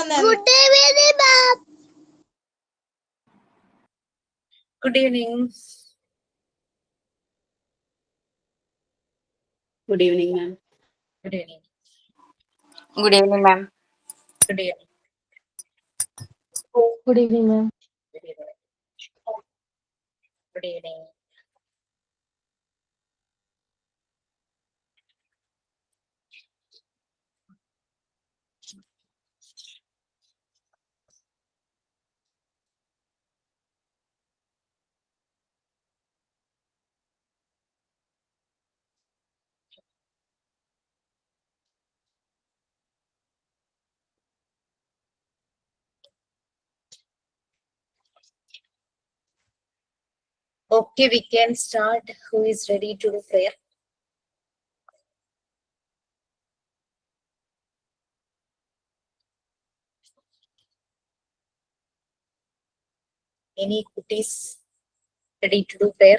Good evening, ma'am. Good evening. Good evening, ma'am. Good evening. Good evening, ma'am. Good evening. Good evening, ma'am. Good evening. Good evening. Okay, we can start. Who is ready to do prayer? Any cuties ready to do prayer?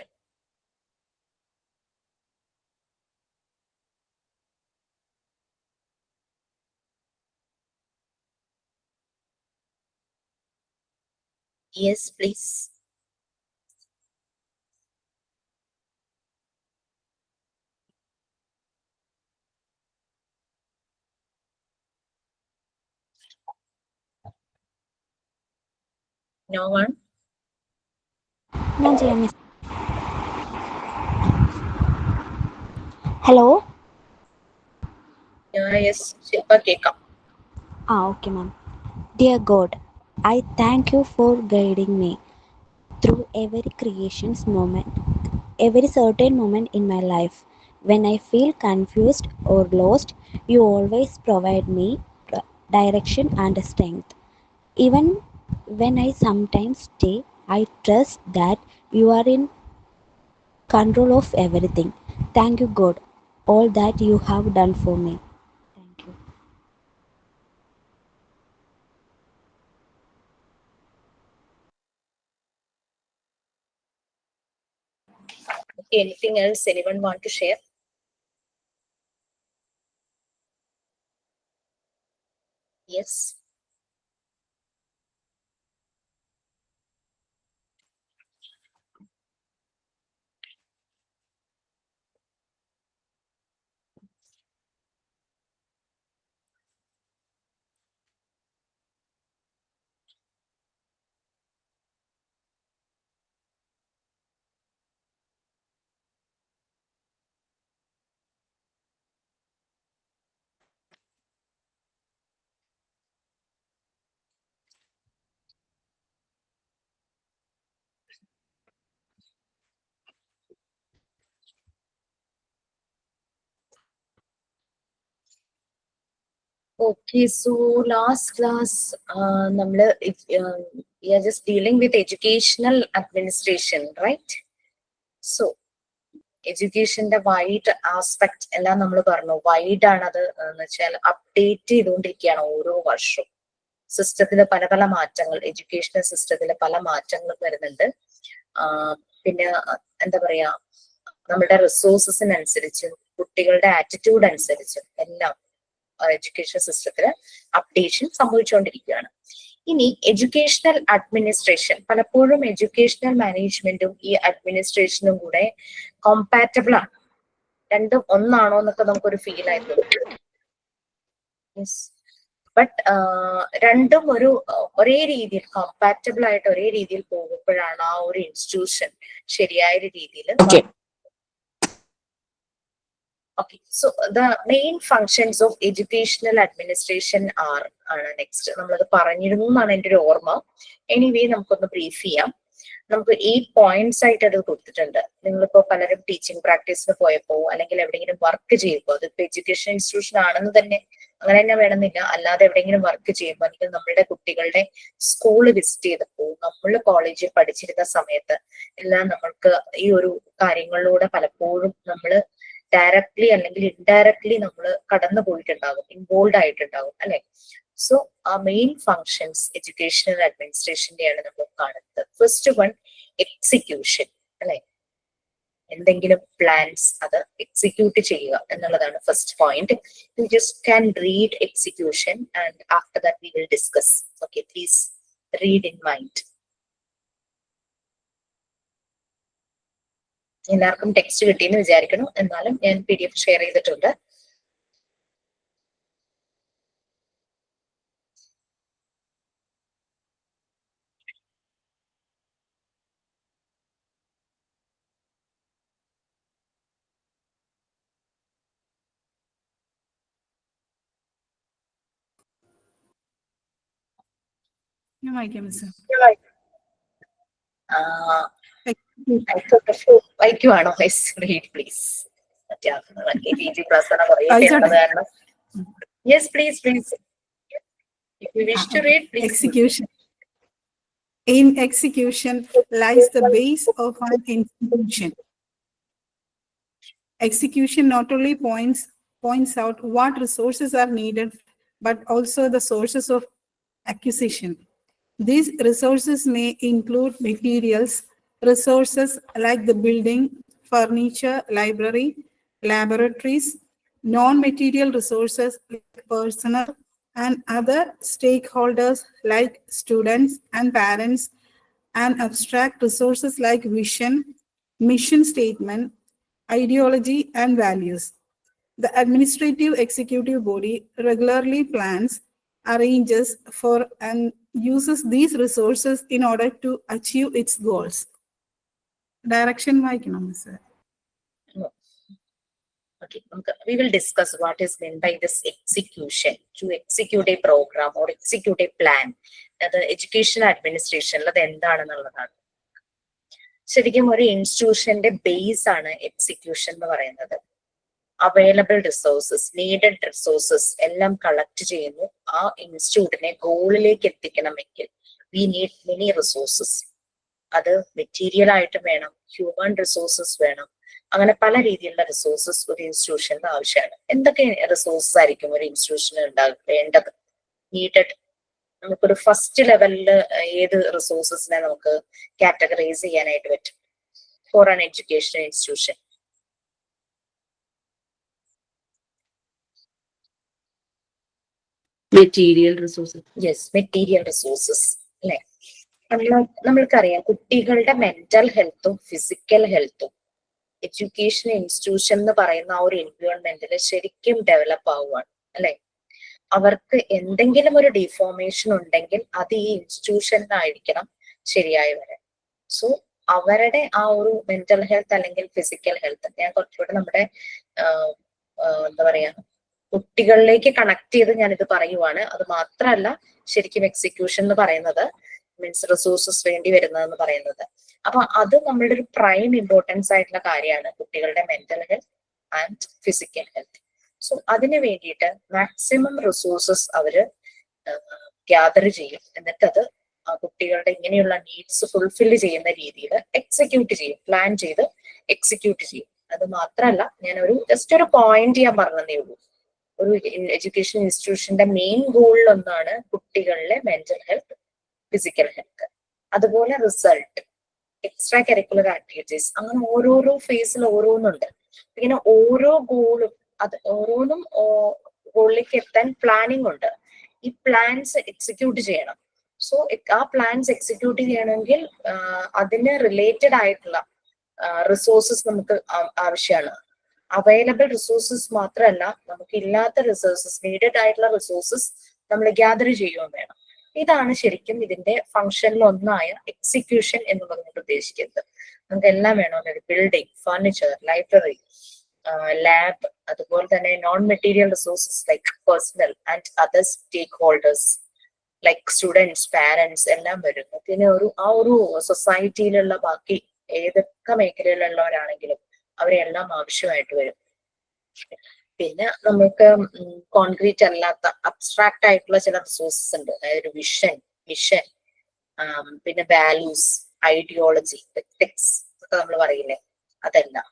Yes, please. No one? ഞാൻ ചെയ്യാം miss. Hello. Yes, Shilpa Kekam. Okay, ma'am. Dear God, I thank you for guiding me through every creation's moment, every certain moment in my life. When I feel confused or lost, you always provide me direction and strength. Even when I sometimes stay, I trust that you are in control of everything. Thank you, God, all that you have done for me. Thank you. Okay, anything else anyone want to share? Yes. Okay, so last class, we are just dealing with educational administration, right? So, എഡ്യൂക്കേഷന്റെ wide aspect എല്ലാം നമ്മൾ പറഞ്ഞു. Wide ആണത് എന്ന് വെച്ചാൽ update ചെയ്തുകൊണ്ടിരിക്കുകയാണ് ഓരോ വർഷവും. സിസ്റ്റത്തില് പല പല മാറ്റങ്ങൾ, എഡ്യൂക്കേഷണൽ സിസ്റ്റത്തില് പല മാറ്റങ്ങളും വരുന്നുണ്ട്. പിന്നെ എന്താ പറയാ, നമ്മുടെ റിസോഴ്സസിനനുസരിച്ചും കുട്ടികളുടെ ആറ്റിറ്റ്യൂഡ് അനുസരിച്ചും എല്ലാം എഡ്യൂക്കേഷൻ സിസ്റ്റത്തില് അപ്ഡേഷൻ സംഭവിച്ചുകൊണ്ടിരിക്കുകയാണ്. ഇനി എഡ്യൂക്കേഷണൽ അഡ്മിനിസ്ട്രേഷൻ, പലപ്പോഴും എഡ്യൂക്കേഷണൽ മാനേജ്മെന്റും ഈ അഡ്മിനിസ്ട്രേഷനും കൂടെ കോമ്പാറ്റബിൾ ആണ്. രണ്ടും ഒന്നാണോ എന്നൊക്കെ നമുക്കൊരു ഫീൽ ആയിരുന്നു. ബട്ട് രണ്ടും ഒരേ രീതിയിൽ കോമ്പാറ്റബിൾ ആയിട്ട് ഒരേ രീതിയിൽ പോകുമ്പോഴാണ് ആ ഒരു ഇൻസ്റ്റിറ്റ്യൂഷൻ ശരിയായ രീതിയിൽ. Okay, so the main functions of educational administration ആണ് നെക്സ്റ്റ്. നമ്മളത് പറഞ്ഞിരുന്നു എന്നാണ് എൻ്റെ ഒരു ഓർമ്മ. എനിവേ നമുക്കൊന്ന് ബ്രീഫ് ചെയ്യാം. നമുക്ക് 8 പോയിന്റ്സ് ആയിട്ട് അത് കൊടുത്തിട്ടുണ്ട്. നിങ്ങളിപ്പോ പലരും ടീച്ചിങ് പ്രാക്ടീസിന് പോയപ്പോ അല്ലെങ്കിൽ എവിടെയെങ്കിലും വർക്ക് ചെയ്യുമ്പോൾ, അതിപ്പോ എഡ്യൂക്കേഷൻ ഇൻസ്റ്റിറ്റ്യൂഷൻ ആണെന്ന് തന്നെ അങ്ങനെ തന്നെ വേണമെന്നില്ല, അല്ലാതെ എവിടെയെങ്കിലും വർക്ക് ചെയ്യുമ്പോൾ അല്ലെങ്കിൽ നമ്മളുടെ കുട്ടികളുടെ സ്കൂള് വിസിറ്റ് ചെയ്തപ്പോൾ, നമ്മൾ കോളേജിൽ പഠിച്ചിരുന്ന സമയത്ത് എല്ലാം നമ്മൾക്ക് ഈ ഒരു കാര്യങ്ങളിലൂടെ പലപ്പോഴും നമ്മള് ഡയറക്ട്ലി അല്ലെങ്കിൽ ഇൻഡയറക്ട്ലി നമ്മൾ കടന്നു പോയിട്ടുണ്ടാകും, ഇൻവോൾവ് ആയിട്ടുണ്ടാകും, അല്ലെ? സോ ആ മെയിൻ ഫങ്ഷൻസ് എഡ്യൂക്കേഷണൽ അഡ്മിനിസ്ട്രേഷന്റെയാണ് നമ്മൾ കാണുന്നത്. ഫസ്റ്റ് വൺ, എക്സിക്യൂഷൻ, അല്ലെ? എന്തെങ്കിലും പ്ലാൻസ് അത് എക്സിക്യൂട്ട് ചെയ്യുക എന്നുള്ളതാണ് first point. You just can read execution and after that we will discuss. Okay, please read in mind. എല്ലാവർക്കും ടെക്സ്റ്റ് കിട്ടിയെന്ന് വിചാരിക്കണം. എന്നാലും ഞാൻ PDF ഷെയർ ചെയ്തിട്ടുണ്ട്. വായിക്കുവാണോ? Read please. Yes please please. If you wish to read, please. Execution. In execution lies the base of an institution. Execution not only points out what resources are needed, but also the sources of acquisition. These resources may include materials, resources like the building, furniture, library, laboratories, non-material resources like personnel, and other stakeholders like students and parents, and abstract resources like vision, mission statement, ideology, and values. The administrative executive body regularly plans, arranges for, and uses these resources in order to achieve its goals. Direction വായിക്കണം sir. Okay, we will discuss what is meant by this execution. To execute a program or execute a plan. അത് education അഡ്മിനിസ്ട്രേഷനിൽ അത് എന്താണെന്നുള്ളതാണ്. ശരിക്കും ഒരു ഇൻസ്റ്റിറ്റ്യൂഷന്റെ base ആണ് execution എന്ന് പറയുന്നത്. Available resources, needed resources എല്ലാം collect ചെയ്യുന്നു. ആ ഇൻസ്റ്റിറ്റ്യൂട്ടിനെ ഗോളിലേക്ക് എത്തിക്കണമെങ്കിൽ വി നീഡ് മെനി റിസോഴ്സസ്. അത് മെറ്റീരിയൽ ആയിട്ട് വേണം, ഹ്യൂമൻ റിസോഴ്സസ് വേണം, അങ്ങനെ പല രീതിയിലുള്ള റിസോഴ്സസ് ഒരു ഇൻസ്റ്റിറ്റ്യൂഷന് ആവശ്യമാണ്. എന്തൊക്കെ റിസോഴ്സസ് ആയിരിക്കും ഒരു ഇൻസ്റ്റിറ്റ്യൂഷന് വേണ്ടത്, നീഡഡ്? നമുക്കൊരു ഫസ്റ്റ് ലെവലിൽ ഏത് റിസോഴ്സസിനെ നമുക്ക് കാറ്റഗറൈസ് ചെയ്യാനായിട്ട് പറ്റും for an education institution? Material resources. Yes, material resources അല്ലെ. നമ്മൾക്കറിയാം കുട്ടികളുടെ മെന്റൽ ഹെൽത്തും ഫിസിക്കൽ ഹെൽത്തും എഡ്യൂക്കേഷൻ ഇൻസ്റ്റിറ്റ്യൂഷൻ എന്ന് പറയുന്ന ആ ഒരു എൻവയോൺമെന്റിൽ ശരിക്കും ഡെവലപ്പ് ആവുകയാണ് അല്ലെ. അവർക്ക് എന്തെങ്കിലും ഒരു ഡിഫോർമേഷൻ ഉണ്ടെങ്കിൽ അത് ഈ ഇൻസ്റ്റിറ്റ്യൂഷനിലായിരിക്കണം ശരിയായി വരാൻ. സോ അവരുടെ ആ ഒരു മെന്റൽ ഹെൽത്ത് അല്ലെങ്കിൽ ഫിസിക്കൽ ഹെൽത്ത് ഞാൻ കുറച്ചുകൂടെ നമ്മുടെ എന്താ പറയാ കുട്ടികളിലേക്ക് കണക്ട് ചെയ്ത് ഞാനിത് പറയുവാണ്. അത് മാത്രമല്ല ശരിക്കും എക്സിക്യൂഷൻ എന്ന് പറയുന്നത് മീൻസ് റിസോഴ്സസ് വേണ്ടി വരുന്നതെന്ന് പറയുന്നത്. അപ്പൊ അത് നമ്മളുടെ ഒരു പ്രൈം ഇമ്പോർട്ടൻസ് ആയിട്ടുള്ള കാര്യമാണ്, കുട്ടികളുടെ mental health and physical health. So അതിന് വേണ്ടിയിട്ട് മാക്സിമം റിസോഴ്സസ് അവര് ഗ്യാദർ ചെയ്യും. എന്നിട്ട് അത് ആ കുട്ടികളുടെ ഇങ്ങനെയുള്ള നീഡ്സ് ഫുൾഫില്ല് ചെയ്യുന്ന രീതിയിൽ എക്സിക്യൂട്ട് ചെയ്യും, പ്ലാൻ ചെയ്ത് എക്സിക്യൂട്ട് ചെയ്യും. അത് മാത്രമല്ല ഞാനൊരു ജസ്റ്റ് ഒരു പോയിന്റ് ഞാൻ പറഞ്ഞതേ ഉള്ളൂ. ഒരു എഡ്യൂക്കേഷൻ ഇൻസ്റ്റിറ്റ്യൂഷന്റെ മെയിൻ ഗോളിൽ ഒന്നാണ് കുട്ടികളിലെ മെന്റൽ ഹെൽത്ത്, ഫിസിക്കൽ ഹെൽത്ത്. അതുപോലെ റിസൾട്ട്, എക്സ്ട്രാ കരിക്കുലർ ആക്ടിവിറ്റീസ്, അങ്ങനെ ഓരോരോ ഫേസിൽ ഓരോന്നുണ്ട്. ഇങ്ങനെ ഓരോ ഗോളും അത് ഓരോന്നും ഗോളിലേക്ക് എത്താൻ പ്ലാനിങ് ഉണ്ട്. ഈ പ്ലാൻസ് എക്സിക്യൂട്ട് ചെയ്യണം. സോ ആ പ്ലാൻസ് എക്സിക്യൂട്ട് ചെയ്യണമെങ്കിൽ അതിന് റിലേറ്റഡ് ആയിട്ടുള്ള റിസോഴ്സസ് നമുക്ക് ആവശ്യമാണ്. അവൈലബിൾ റിസോഴ്സസ് മാത്രമല്ല, നമുക്ക് ഇല്ലാത്ത റിസോഴ്സസ്, നീഡഡ് ആയിട്ടുള്ള റിസോഴ്സസ് നമ്മൾ ഗ്യാദർ ചെയ്യുകയും വേണം. ഇതാണ് ശരിക്കും ഇതിന്റെ ഫംഗ്ഷനിൽ ഒന്നായ എക്സിക്യൂഷൻ എന്ന് പറഞ്ഞിട്ട് ഉദ്ദേശിക്കുന്നത്. നമുക്ക് എല്ലാം വേണം, ബിൽഡിംഗ്, ഫർണിച്ചർ, ലൈബ്രറി, ലാബ്, അതുപോലെ തന്നെ non material resources like personnel and other stakeholders like students, parents എല്ലാം വരും. പിന്നെ ആ ഒരു സൊസൈറ്റിയിലുള്ള ബാക്കി ഏതൊക്കെ മേഖലയിലുള്ളവരാണെങ്കിലും അവരെല്ലാം ആവശ്യമായിട്ട് വരും. പിന്നെ നമുക്ക് കോൺക്രീറ്റ് അല്ലാത്ത അബ്സ്ട്രാക്ട് ആയിട്ടുള്ള ചില റിസോഴ്സസ് ഉണ്ട്. അതായത് വിഷൻ, മിഷൻ, പിന്നെ വാല്യൂസ്, ഐഡിയോളജി, എത്തിക്സ് ഒക്കെ നമ്മൾ പറയില്ലേ, അതെല്ലാം.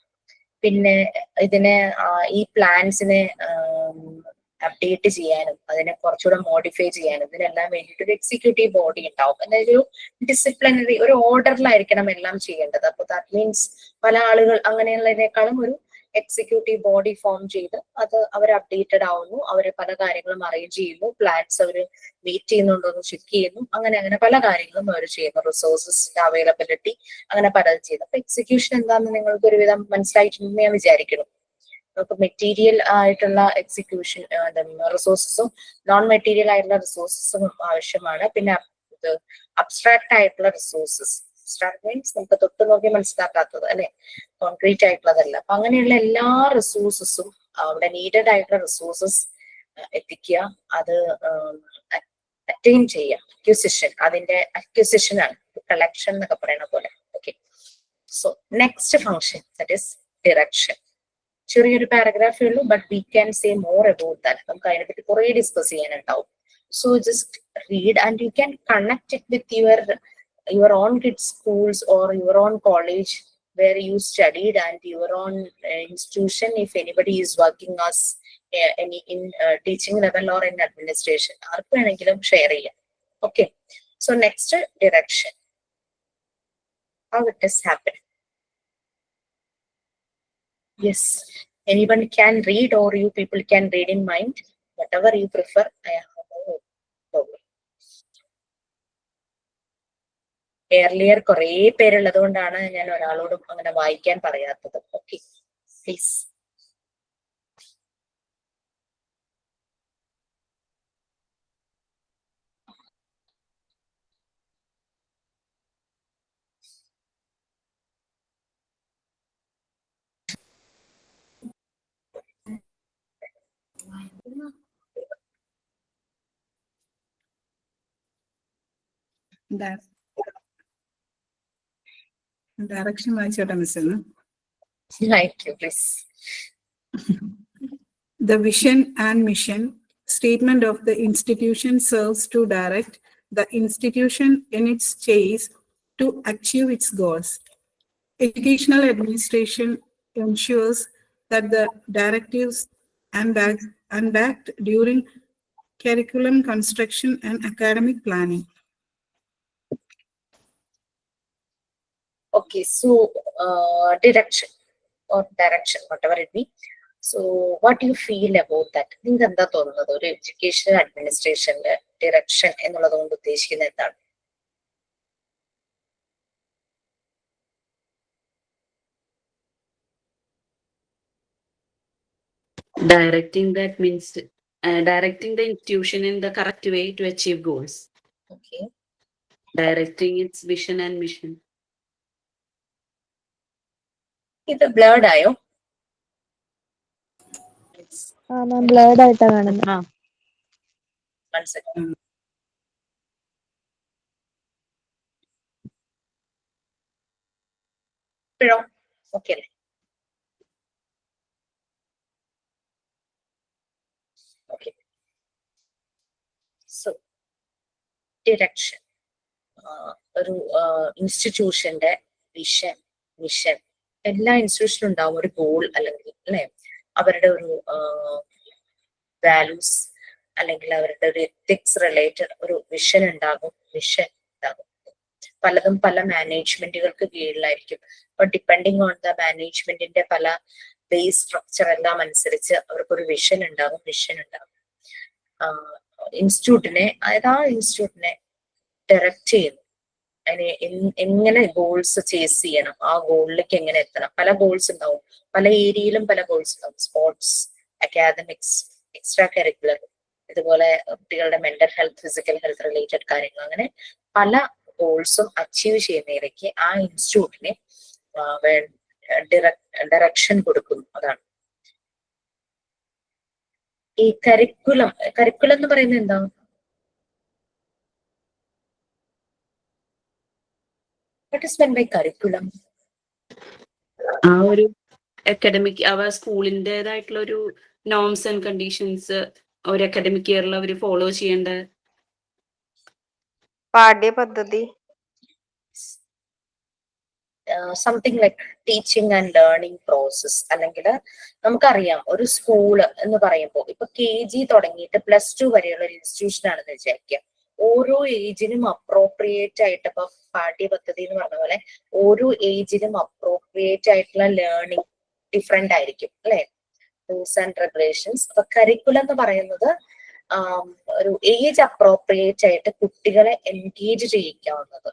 പിന്നെ ഇതിനെ ഈ പ്ലാൻസിനെ അപ്ഡേറ്റ് ചെയ്യാനും അതിനെ കുറച്ചുകൂടെ മോഡിഫൈ ചെയ്യാനും ഇതിനെല്ലാം വേണ്ടിയിട്ട് ഒരു എക്സിക്യൂട്ടീവ് ബോഡി ഉണ്ടാവും. അതായത് ഒരു ഡിസിപ്ലിനറി ഒരു ഓർഡറിലായിരിക്കണം എല്ലാം ചെയ്യേണ്ടത്. അപ്പൊ ദാറ്റ് മീൻസ് പല ആളുകൾ അങ്ങനെയുള്ളതിനേക്കാളും ഒരു എക്സിക്യൂട്ടീവ് ബോഡി ഫോം ചെയ്ത് അത് അവർ അപ്ഡേറ്റഡ് ആവുന്നു, അവർ പല കാര്യങ്ങളും അറേഞ്ച് ചെയ്യുന്നു, പ്ലാൻസ് അവർ മീറ്റ് ചെയ്യുന്നുണ്ടോ എന്ന് ചെക്ക് ചെയ്യുന്നു, അങ്ങനെ പല കാര്യങ്ങളും അവർ ചെയ്യുന്നു. റിസോഴ്സസിന്റെ അവൈലബിലിറ്റി അങ്ങനെ പലതും ചെയ്യുന്നു. അപ്പൊ എക്സിക്യൂഷൻ എന്താണെന്ന് നിങ്ങൾക്ക് ഒരുവിധം മനസ്സിലായിട്ടുണ്ടെന്ന് ഞാൻ വിചാരിക്കുന്നു. നമുക്ക് മെറ്റീരിയൽ ആയിട്ടുള്ള എക്സിക്യൂഷൻ റിസോഴ്സസും നോൺ മെറ്റീരിയൽ ആയിട്ടുള്ള റിസോഴ്സസും ആവശ്യമാണ്. പിന്നെ അബ്സ്ട്രാക്ട് ആയിട്ടുള്ള റിസോഴ്സസ്, അബ്സ്ട്രാക്ട് മീൻസ് നമുക്ക് തൊട്ട് നോക്കി മനസ്സിലാക്കാത്തത് അല്ലെ, കോൺക്രീറ്റ് ആയിട്ടുള്ളതല്ല. അപ്പൊ അങ്ങനെയുള്ള എല്ലാ റിസോഴ്സസും അവിടെ നീഡഡ് ആയിട്ടുള്ള റിസോഴ്സസ് എത്തിക്കുക, അത് അറ്റൈൻ ചെയ്യുക. അക്വിസിഷൻ, അതിന്റെ അക്വിസിഷൻ ആണ് കളക്ഷൻ എന്നൊക്കെ പറയുന്ന പോലെ. Okay, so next function that is direction. ചെറിയൊരു പാരഗ്രാഫേ ഉള്ളൂ, but we can say more about that. നമുക്ക് അതിനെപ്പറ്റി കുറെ ഡിസ്കസ് ചെയ്യാനുണ്ടാവും. So just read and you can connect it with your own kids schools or your own college where you studied and your own institution if anybody is working as any in teaching level or in administration. ആർക്ക് വേണമെങ്കിലും share ചെയ്യാം. Okay, so next direction, how it has happened. Yes, anyone can read or you people can read in mind, whatever you prefer. I have no problem. Earlier കുറെ പേരുള്ളത് കൊണ്ടാണ് ഞാൻ ഒരാളോടും അങ്ങനെ വായിക്കാൻ പറയാത്തത്. Okay, please. Direction വായിച്ചോട്ടെ miss എന്ന്. Thank you, please. The vision and mission statement of the institution serves to direct the institution in its chase to achieve its goals. Educational administration ensures that the directives and backed during curriculum construction and academic planning. Okay, so direction or direction, whatever it be. So what do you feel about that? നിങ്ങൾക്ക് എന്താ തോന്നുന്നത് ഒരു education അഡ്മിനിസ്ട്രേഷന്റെ direction എന്നുള്ളത് കൊണ്ട് ഉദ്ദേശിക്കുന്നത് എന്താണ്? Directing, that means directing the institution in the correct way to achieve goals. Okay, Directing its vision and mission. ഇത് blurred ആയോ? ബ്ലേർഡ് ആയിട്ടാ കാണുന്നത്. One second. ഇപ്പോഴോ? ഓക്കെ അല്ലേ? ഓക്കെ, സോ ഡിറക്ഷൻ ഒരു ഇൻസ്റ്റിറ്റ്യൂഷന്റെ വിഷൻ, മിഷൻ, എല്ലാ ഇൻസ്റ്റിറ്റ്യൂഷനും ഉണ്ടാവും ഒരു ഗോൾ അല്ലെങ്കിൽ അല്ലെ അവരുടെ ഒരു വാല്യൂസ് അല്ലെങ്കിൽ അവരുടെ ഒരു എത്തിക്സ് റിലേറ്റഡ് ഒരു വിഷൻ ഉണ്ടാകും, മിഷൻ ഉണ്ടാകും. പലതും പല മാനേജ്മെന്റുകൾക്ക് കീഴിലായിരിക്കും. അപ്പൊ ഡിപ്പെൻഡിങ് ഓൺ ദ മാനേജ്മെന്റിന്റെ പല ബേസ് സ്ട്രക്ചർ എല്ലാം അനുസരിച്ച് അവർക്കൊരു വിഷൻ ഉണ്ടാകും, മിഷൻ ഉണ്ടാകും. ഇൻസ്റ്റിറ്റ്യൂട്ടിനെ, അതായത് ആ ഇൻസ്റ്റിറ്റ്യൂട്ടിനെ ഡയറക്റ്റ് ചെയ്യുന്നു. അതിനെ എങ്ങനെ ഗോൾസ് ചേസ് ചെയ്യണം, ആ ഗോളിലേക്ക് എങ്ങനെ എത്തണം. പല ഗോൾസ് ഉണ്ടാവും, പല ഏരിയയിലും പല ഗോൾസ് ഉണ്ടാവും. സ്പോർട്സ്, അക്കാദമിക്സ്, എക്സ്ട്രാ കരിക്കുലർ, ഇതുപോലെ കുട്ടികളുടെ mental health, physical health related കാര്യങ്ങൾ, അങ്ങനെ പല ഗോൾസും അച്ചീവ് ചെയ്യുന്നതിലേക്ക് ആ ഇൻസ്റ്റിറ്റ്യൂട്ടിനെ ഡയറക്ഷൻ കൊടുക്കുന്നു. അതാണ് ഈ കരിക്കുലം. കരിക്കുലം എന്ന് പറയുന്നത് എന്താ? What is meant by curriculum? ആ ഒരു അക്കാഡമിക് അവർ സ്കൂളിൻ്റെതായിട്ടുള്ള ഒരു നോംസ് ആൻഡ് കണ്ടീഷൻസ് ഒരു അക്കാഡമിക് ഇയറിൽ അവർ ഫോളോ ചെയ്യേണ്ട പാഠ്യപദ്ധതി. Something like teaching and learning process. അല്ലെങ്കിൽ നമുക്കറിയാം ഒരു സ്കൂള് എന്ന് പറയുമ്പോൾ ഇപ്പൊ KG തുടങ്ങിയിട്ട് +2 വരെയുള്ള ഒരു ഇൻസ്റ്റിറ്റ്യൂഷൻ ആണെന്ന് വിചാരിക്കുക. ഓരോ ഏജിനും അപ്രോപ്രിയേറ്റ് ആയിട്ട്, ഇപ്പൊ പാഠ്യപദ്ധതി എന്ന് പറഞ്ഞ പോലെ ഓരോ ഏജിനും അപ്രോപ്രിയേറ്റ് ആയിട്ടുള്ള ലേണിംഗ് ഡിഫറെന്റ് ആയിരിക്കും അല്ലെ, റൂൾസ് ആൻഡ് റെഗുലേഷൻസ്. അപ്പൊ കരിക്കുലം എന്ന് പറയുന്നത് ഒരു ഏജ് അപ്രോപ്രിയേറ്റ് ആയിട്ട് കുട്ടികളെ എൻഗേജ് ചെയ്യിക്കാവുന്നത്,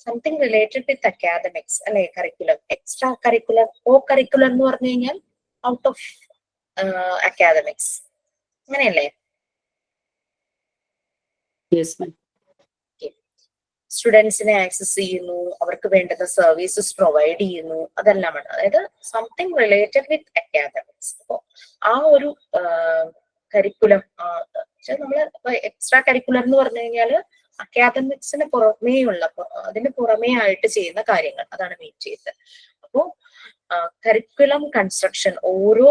സംതിങ് റിലേറ്റഡ് വിത്ത് അക്കാദമിക്സ് അല്ലെ. Curriculum, extra curricular, co curricular എന്ന് പറഞ്ഞു കഴിഞ്ഞാൽ ഔട്ട് ഓഫ് അക്കാദമിക്സ്, അങ്ങനെയല്ലേ? Yes ma'am. സ്റ്റുഡൻസിനെ ആക്സസ് ചെയ്യുന്നു, അവർക്ക് വേണ്ടുന്ന സർവീസസ് പ്രൊവൈഡ് ചെയ്യുന്നു, അതെല്ലാമാണ്. അതായത് സംതിങ് റിലേറ്റഡ് വിത്ത് അക്കാദമിക്സ്. അപ്പോ ആ ഒരു കരിക്കുലം നമ്മള് എക്സ്ട്രാ കരിക്കുലർ എന്ന് പറഞ്ഞു കഴിഞ്ഞാൽ അക്കാദമിക്സിന് പുറമേയുള്ള, അതിന് പുറമേ ആയിട്ട് ചെയ്യുന്ന കാര്യങ്ങൾ, അതാണ് മീൻ ചെയ്യുന്നത്. അപ്പോ കരിക്കുലം കൺസ്ട്രക്ഷൻ ഓരോ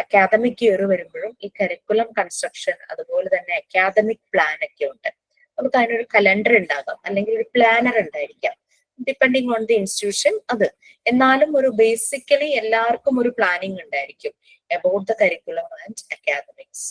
അക്കാദമിക് ഇയർ വരുമ്പോഴും ഈ കരിക്കുലം കൺസ്ട്രക്ഷൻ, അതുപോലെ തന്നെ അക്കാദമിക് പ്ലാൻ ഒക്കെ ഉണ്ട്. നമുക്ക് അതിനൊരു കലണ്ടർ ഉണ്ടാകാം, അല്ലെങ്കിൽ ഒരു പ്ലാനർ ഉണ്ടായിരിക്കാം, ഡിപ്പെൻഡിങ് ഓൺ ദി ഇൻസ്റ്റിറ്റ്യൂഷൻ. അത് എന്നാലും ഒരു ബേസിക്കലി എല്ലാവർക്കും ഒരു പ്ലാനിങ് ഉണ്ടായിരിക്കും about the curriculum and academics.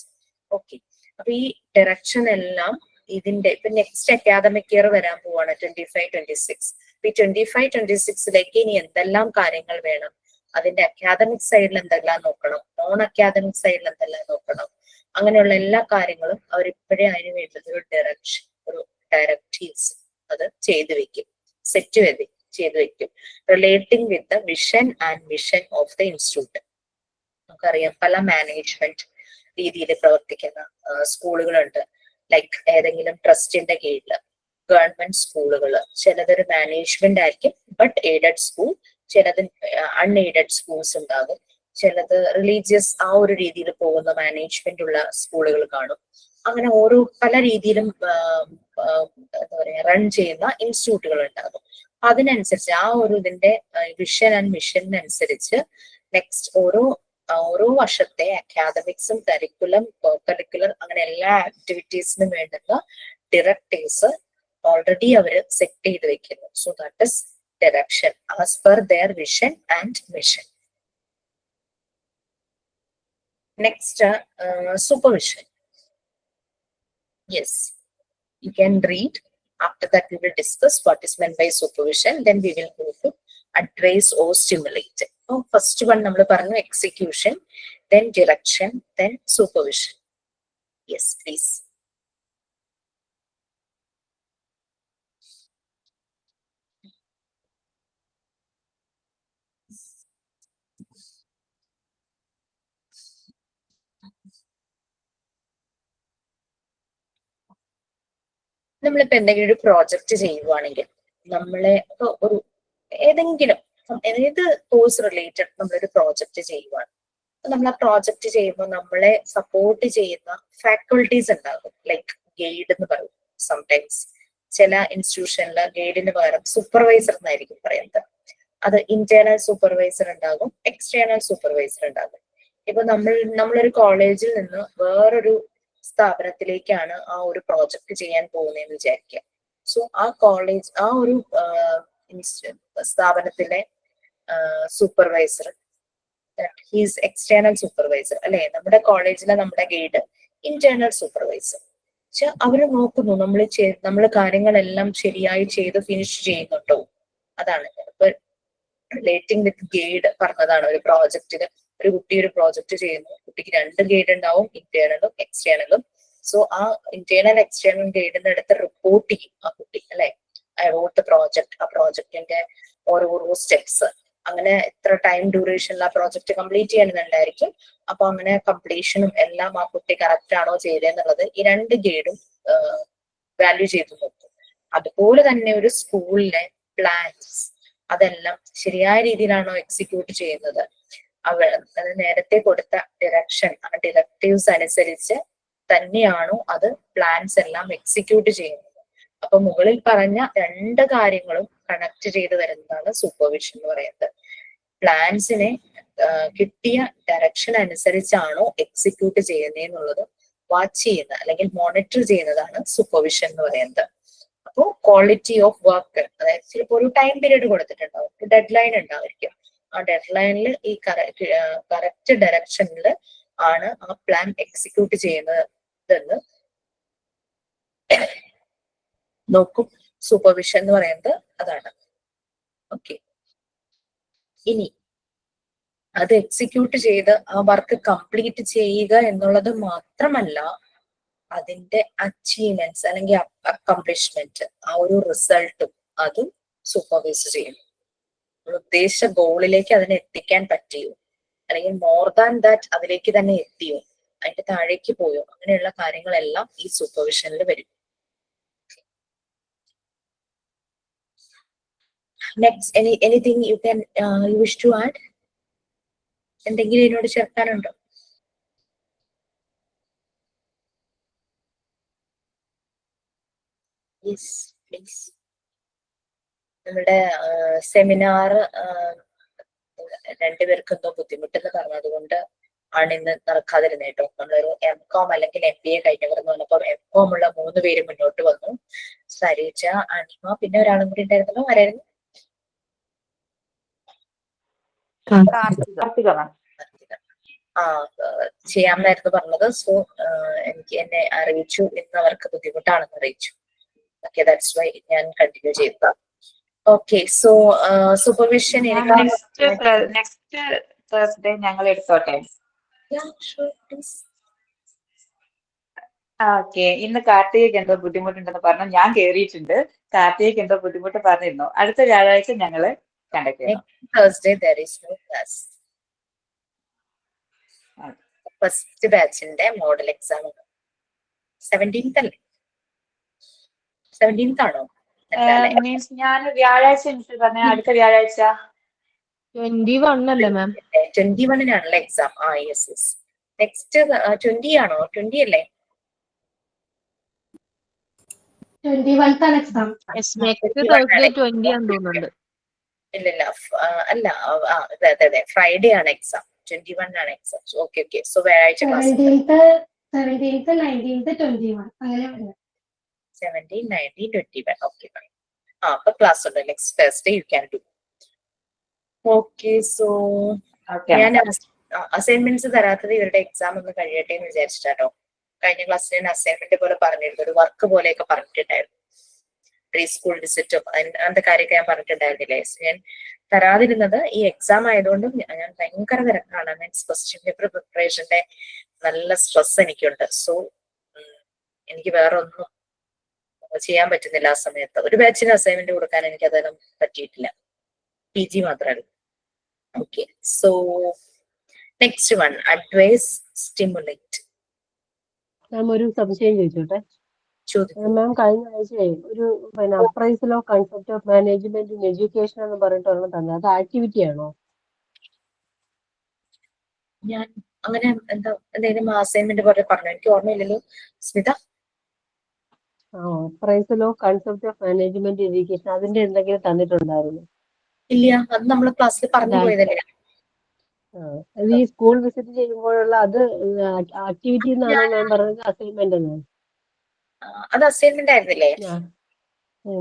Okay, അപ്പൊ ഈ ഡയറക്ഷൻ എല്ലാം ഇതിന്റെ ഇപ്പൊ നെക്സ്റ്റ് അക്കാദമിക് ഇയർ വരാൻ പോവാണ് 25-26. ഈ 25-26ലേക്ക് ഇനി എന്തെല്ലാം കാര്യങ്ങൾ വേണം, അതിന്റെ അക്കാദമിക് സൈഡിൽ എന്തെല്ലാം നോക്കണം, നോൺ അക്കാദമിക് സൈഡിൽ എന്തെല്ലാം നോക്കണം, അങ്ങനെയുള്ള എല്ലാ കാര്യങ്ങളും അവരിപ്പോഴേ അതിന് വേണ്ടത് ഒരു ഡയറക്ഷൻ, ഒരു ഡയറക്റ്റീവ്സ് അത് ചെയ്തു വെക്കും, സെറ്റ് ചെയ്തു വെക്കും, relating with the vision and mission of the institute. നമുക്കറിയാം പല മാനേജ്മെന്റ് രീതിയിൽ പ്രവർത്തിക്കുന്ന സ്കൂളുകളുണ്ട്. ലൈക്ക് ഏതെങ്കിലും ട്രസ്റ്റിന്റെ കീഴിൽ ഗവൺമെന്റ് സ്കൂളുകൾ, ചിലതൊരു മാനേജ്മെന്റ് ആയിരിക്കും ബട്ട് എയ്ഡഡ് സ്കൂൾ, ചിലത് അൺഎയ്ഡഡ് സ്കൂൾസ് ഉണ്ടാകും, ചിലത് റിലീജിയസ് ആ ഒരു രീതിയിൽ പോകുന്ന മാനേജ്മെന്റ് ഉള്ള സ്കൂളുകൾ കാണും. അങ്ങനെ ഓരോ പല രീതിയിലും എന്താ പറയാ റൺ ചെയ്യുന്ന ഇൻസ്റ്റിറ്റ്യൂട്ടുകൾ ഉണ്ടാകും. അതിനനുസരിച്ച് ആ ഒരു ഇതിന്റെ വിഷൻ ആൻഡ് മിഷനനുസരിച്ച് നെക്സ്റ്റ് ഓരോ വർഷത്തെ അക്കാദമിക്സും കരിക്കുലം, കോ കരിക്കുലർ, അങ്ങനെ എല്ലാ ആക്ടിവിറ്റീസിനും വേണ്ടുന്ന ഡയറക്ടേഴ്സ് ഓൾറെഡി അവര് സെറ്റ് ചെയ്ത് വെക്കുന്നു. So that is direction as per their vision and mission. Next, supervision. Yes, you can read. After that, we will discuss what is meant by supervision. Then we will go to advise or stimulate. So, first one, we will execution, then direction, then supervision. Yes, please. നമ്മളിപ്പോ എന്തെങ്കിലും ഒരു project ചെയ്യുവാണെങ്കിൽ നമ്മളെ ഒരു ഏതെങ്കിലും ഏത് course related നമ്മളൊരു project ചെയ്യുവാണ്, നമ്മൾ ആ പ്രോജക്റ്റ് ചെയ്യുമ്പോൾ നമ്മളെ സപ്പോർട്ട് ചെയ്യുന്ന ഫാക്കൾട്ടീസ് ഉണ്ടാകും. ലൈക്ക് ഗൈഡ് എന്ന് പറയും. സംടൈംസ് ചില ഇൻസ്റ്റിറ്റ്യൂഷനിൽ ഗൈഡിന് പകരം സൂപ്പർവൈസർ എന്നായിരിക്കും പറയുന്നത്. അത് ഇന്റേണൽ സൂപ്പർവൈസർ ഉണ്ടാകും, എക്സ്റ്റേണൽ സൂപ്പർവൈസർ ഉണ്ടാകും. ഇപ്പൊ നമ്മളൊരു കോളേജിൽ നിന്ന് വേറൊരു സ്ഥാപനത്തിലേക്കാണ് ആ ഒരു പ്രോജക്റ്റ് ചെയ്യാൻ പോകുന്നതെന്ന് വിചാരിക്കുക. സോ ആ ഒരു സ്ഥാപനത്തിലെ സൂപ്പർവൈസർ, ഹീസ് എക്സ്റ്റേണൽ സൂപ്പർവൈസർ അല്ലെ. നമ്മുടെ കോളേജിലെ നമ്മുടെ ഗൈഡ് ഇന്റേണൽ സൂപ്പർവൈസർ. പക്ഷെ അവര് നോക്കുന്നു നമ്മൾ കാര്യങ്ങളെല്ലാം ശരിയായി ചെയ്ത് ഫിനിഷ് ചെയ്യുന്നുണ്ടോ. അതാണ് ഇപ്പൊ റിലേറ്റിംഗ് വിത്ത് ഗൈഡ് പറഞ്ഞതാണ്. ഒരു പ്രോജക്റ്റിന് ഒരു കുട്ടി ഒരു പ്രോജക്റ്റ് ചെയ്യുന്നു, കുട്ടിക്ക് 2 ഗൈഡ് ഉണ്ടാവും, ഇന്റേണലും എക്സ്റ്റേണലും. സോ ആ ഇന്റേണൽ എക്സ്റ്റേണൽ ഗൈഡിന്റെ അടുത്ത് റിപ്പോർട്ട് ചെയ്യും ആ കുട്ടി അല്ലെ. ഐ റോട്ട് ദ പ്രോജക്ട്, ആ പ്രോജക്റ്റിന്റെ ഓരോ സ്റ്റെപ്സ്, അങ്ങനെ എത്ര ടൈം ഡ്യൂറേഷനിൽ ആ പ്രോജക്റ്റ് കംപ്ലീറ്റ് ചെയ്യാനുണ്ടായിരിക്കും. അപ്പൊ അങ്ങനെ കംപ്ലീഷനും എല്ലാം ആ കുട്ടി കറക്റ്റ് ആണോ ചെയ്തതെന്നുള്ളത് ഈ 2 ഗൈഡും വാല്യൂ ചെയ്ത് നോക്കും. അതുപോലെ തന്നെ ഒരു സ്കൂളിലെ പ്ലാൻസ് അതെല്ലാം ശരിയായ രീതിയിലാണോ എക്സിക്യൂട്ട് ചെയ്യുന്നത്, അത് നേരത്തെ കൊടുത്ത ഡയറക്ഷൻ, ആ ഡയറക്റ്റീവ്സ് അനുസരിച്ച് തന്നെയാണോ അത് പ്ലാൻസ് എല്ലാം എക്സിക്യൂട്ട് ചെയ്യുന്നത്. അപ്പൊ മുകളിൽ പറഞ്ഞ 2 കാര്യങ്ങളും കണക്ട് ചെയ്ത് വരുന്നതാണ് സൂപ്പർവിഷൻ എന്ന് പറയുന്നത്. പ്ലാൻസിനെ കിട്ടിയ ഡയറക്ഷൻ അനുസരിച്ചാണോ എക്സിക്യൂട്ട് ചെയ്യുന്നതെന്നുള്ളത് വാച്ച് ചെയ്യുന്ന അല്ലെങ്കിൽ മോണിറ്റർ ചെയ്യുന്നതാണ് സൂപ്പർവിഷൻ എന്ന് പറയുന്നത്. അപ്പോ ക്വാളിറ്റി ഓഫ് വർക്ക്, അതായത് ചിലപ്പോൾ ഒരു ടൈം പീരീഡ് കൊടുത്തിട്ടുണ്ടാവും, ഒരു ഡെഡ് ലൈൻ ഉണ്ടായിരിക്കും. ആ ഡെഡ് ലൈനിൽ ഈ കറക്റ്റ് ഡയറക്ഷനിൽ ആണ് ആ പ്ലാൻ എക്സിക്യൂട്ട് ചെയ്യുന്നതെന്ന് നോക്കും. സൂപ്പർവിഷൻ എന്ന് പറയുന്നത് അതാണ്. ഓക്കെ, ഇനി അത് എക്സിക്യൂട്ട് ചെയ്ത് ആ വർക്ക് കംപ്ലീറ്റ് ചെയ്യുക എന്നുള്ളത് മാത്രമല്ല, അതിന്റെ അച്ചീവ്മെന്റ്സ് അല്ലെങ്കിൽ അക്കംപ്ലിഷ്മെന്റ്, ആ ഒരു റിസൾട്ടും അതും സൂപ്പർവൈസ് ചെയ്യും. ഉദ്ദേശിച്ച ഗോളിലേക്ക് അതിനെ എത്തിക്കാൻ പറ്റിയോ, അല്ലെങ്കിൽ മോർ ദാൻ ദാറ്റ് അതിലേക്ക് തന്നെ എത്തിയോ, അതിന്റെ താഴേക്ക് പോയോ, അങ്ങനെയുള്ള കാര്യങ്ങളെല്ലാം ഈ സൂപ്പർവിഷനിൽ വരും. Next, anything you can you wish to add? എന്തെങ്കിലും ഇതിനോട് ചേർക്കാനുണ്ടോ? Yes please. നമ്മുടെ സെമിനാർ രണ്ടുപേർക്ക് എന്തോ ബുദ്ധിമുട്ടെന്ന് പറഞ്ഞതുകൊണ്ട് ആണ് ഇന്ന് നടക്കാതിരുന്നത് കേട്ടോ. നമ്മളൊരു MCOM അല്ലെങ്കിൽ MBA കഴിഞ്ഞവർ എന്ന് പറഞ്ഞപ്പോൾ MCOM ഉള്ള 3 പേര് മുന്നോട്ട് വന്നു. സരീജ, അനിമ, പിന്നെ ഒരാളും കൂടി ഉണ്ടായിരുന്നല്ലോ. ആരായിരുന്നു? ആ, ചെയ്യാമെന്നായിരുന്നു പറഞ്ഞത്. സോ എന്നെ അറിയിച്ചു ഇന്ന് അവർക്ക് ബുദ്ധിമുട്ടാണെന്ന് അറിയിച്ചു. ഓക്കെ, ദാറ്റ്സ് വൈ ഞാൻ കണ്ടിന്യൂ ചെയ്തതാ. Okay, so supervision next Thursday ഞങ്ങൾ എടുത്തോട്ടെ. ഓക്കെ, ഇന്ന് കാർത്തികയ്ക്ക് എന്തോ ബുദ്ധിമുട്ടുണ്ടെന്ന് പറഞ്ഞു. ഞാൻ കേറിയിട്ടുണ്ട്. കാർത്തികയ്ക്ക് എന്തോ ബുദ്ധിമുട്ട് പറഞ്ഞിരുന്നു. അടുത്ത വ്യാഴാഴ്ച ഞങ്ങള് കണ്ടക്ട് ചെയ്യണം. Thursday there is no class. First ബാച്ചിന്റെ മോഡൽ എക്സാം 17th അല്ലേ? 17th ആണോ? മീൻസ് ഞാൻ വ്യാഴാഴ്ച എനിക്ക് പറഞ്ഞ അടുത്ത വ്യാഴാഴ്ച 21 അല്ലേ മാം? 21-നാണല്ലോ എക്സാം. ആ യെസ് യെസ്. നെക്സ്റ്റ് 20 ആണോ? 20 അല്ലേ? 21th ആണ് എക്സാം. നെക്സ്റ്റ് തേഴ്സ്ഡേ 20 ആണെന്ന് തോന്നുന്നുണ്ട്. ഇല്ലില്ല, അല്ല, അതെ ഫ്രൈഡേ ആണ് എക്സാം. 21 ആണ് എക്സാം. Okay okay. സോ വ്യാഴാഴ്ച ക്ലാസ് 17th 19th 21 അങ്ങനെ വരുന്നത്. 17, 19, 21. ഓക്കെ, അപ്പൊ ക്ലാസ് ഉണ്ട്. Next Thursday U can do. Okay, so ഞാൻ അസൈൻമെന്റ്സ് തരാത്തത് ഇവരുടെ എക്സാം ഒന്ന് കഴിയട്ടെ എന്ന് വിചാരിച്ചിട്ടാട്ടോ. കഴിഞ്ഞ ക്ലാസ്സിൽ ഞാൻ അസൈൻമെന്റ് പോലെ പറഞ്ഞിരുന്നു, ഒരു വർക്ക് പോലെയൊക്കെ പറഞ്ഞിട്ടുണ്ടായിരുന്നു. പ്രീ സ്കൂൾ വിസിറ്റും അങ്ങനത്തെ കാര്യമൊക്കെ ഞാൻ പറഞ്ഞിട്ടുണ്ടായിരുന്നില്ലേ. ഞാൻ തരാതിരുന്നത് ഈ എക്സാം ആയതുകൊണ്ടും ഞാൻ ഭയങ്കര തിരക്കാണ്. മീൻസ് ക്വസ്റ്റ്യൻ പേപ്പർ പ്രിപ്പറേഷന്റെ നല്ല സ്ട്രെസ് എനിക്കുണ്ട്. സോ എനിക്ക് വേറെ ഒന്നും ചെയ്യാൻ പറ്റുന്നില്ല ആ സമയത്ത്. ഒരു ബാച്ചിന് അസൈൻമെന്റ് കൊടുക്കാൻ എനിക്ക് അതൊന്നും പറ്റിയിട്ടില്ല. PG മാത്രമല്ല. Okay, so next one, advise stimulate. Ma'am ഒരു സംശയം ചോദിച്ചോട്ടെ. ചോദിക്കും. മാം കഴിഞ്ഞ ആഴ്ചയെ ഒരു appraisal of concept of management in education എന്ന് പറഞ്ഞിട്ട് ഒരെണ്ണം തന്നെ, അത് ആക്ടിവിറ്റി ആണോ? ഞാൻ അങ്ങനെ എന്തെങ്കിലും അസൈൻമെന്റ് പോലെ പറഞ്ഞു, എനിക്ക് ഓർമ്മയില്ലല്ലോ. Smitha, appraisal of concept of management education അതിന്റെ എന്തെങ്കിലും തന്നിട്ടുണ്ടായിരുന്നു? ഇല്ല, അത് നമ്മൾ ക്ലാസ്സിൽ പറഞ്ഞു പോയതല്ലേ. അത് ഈ സ്കൂൾ വിസിറ്റ് ചെയ്യുമ്പോഴുള്ള അത് ആക്ടിവിറ്റി എന്നാണോ മാം പറഞ്ഞത്, അസൈൻമെന്റ് എന്നാണ്? അത് അസൈൻമെന്റ് ആയിരുന്നില്ലേ?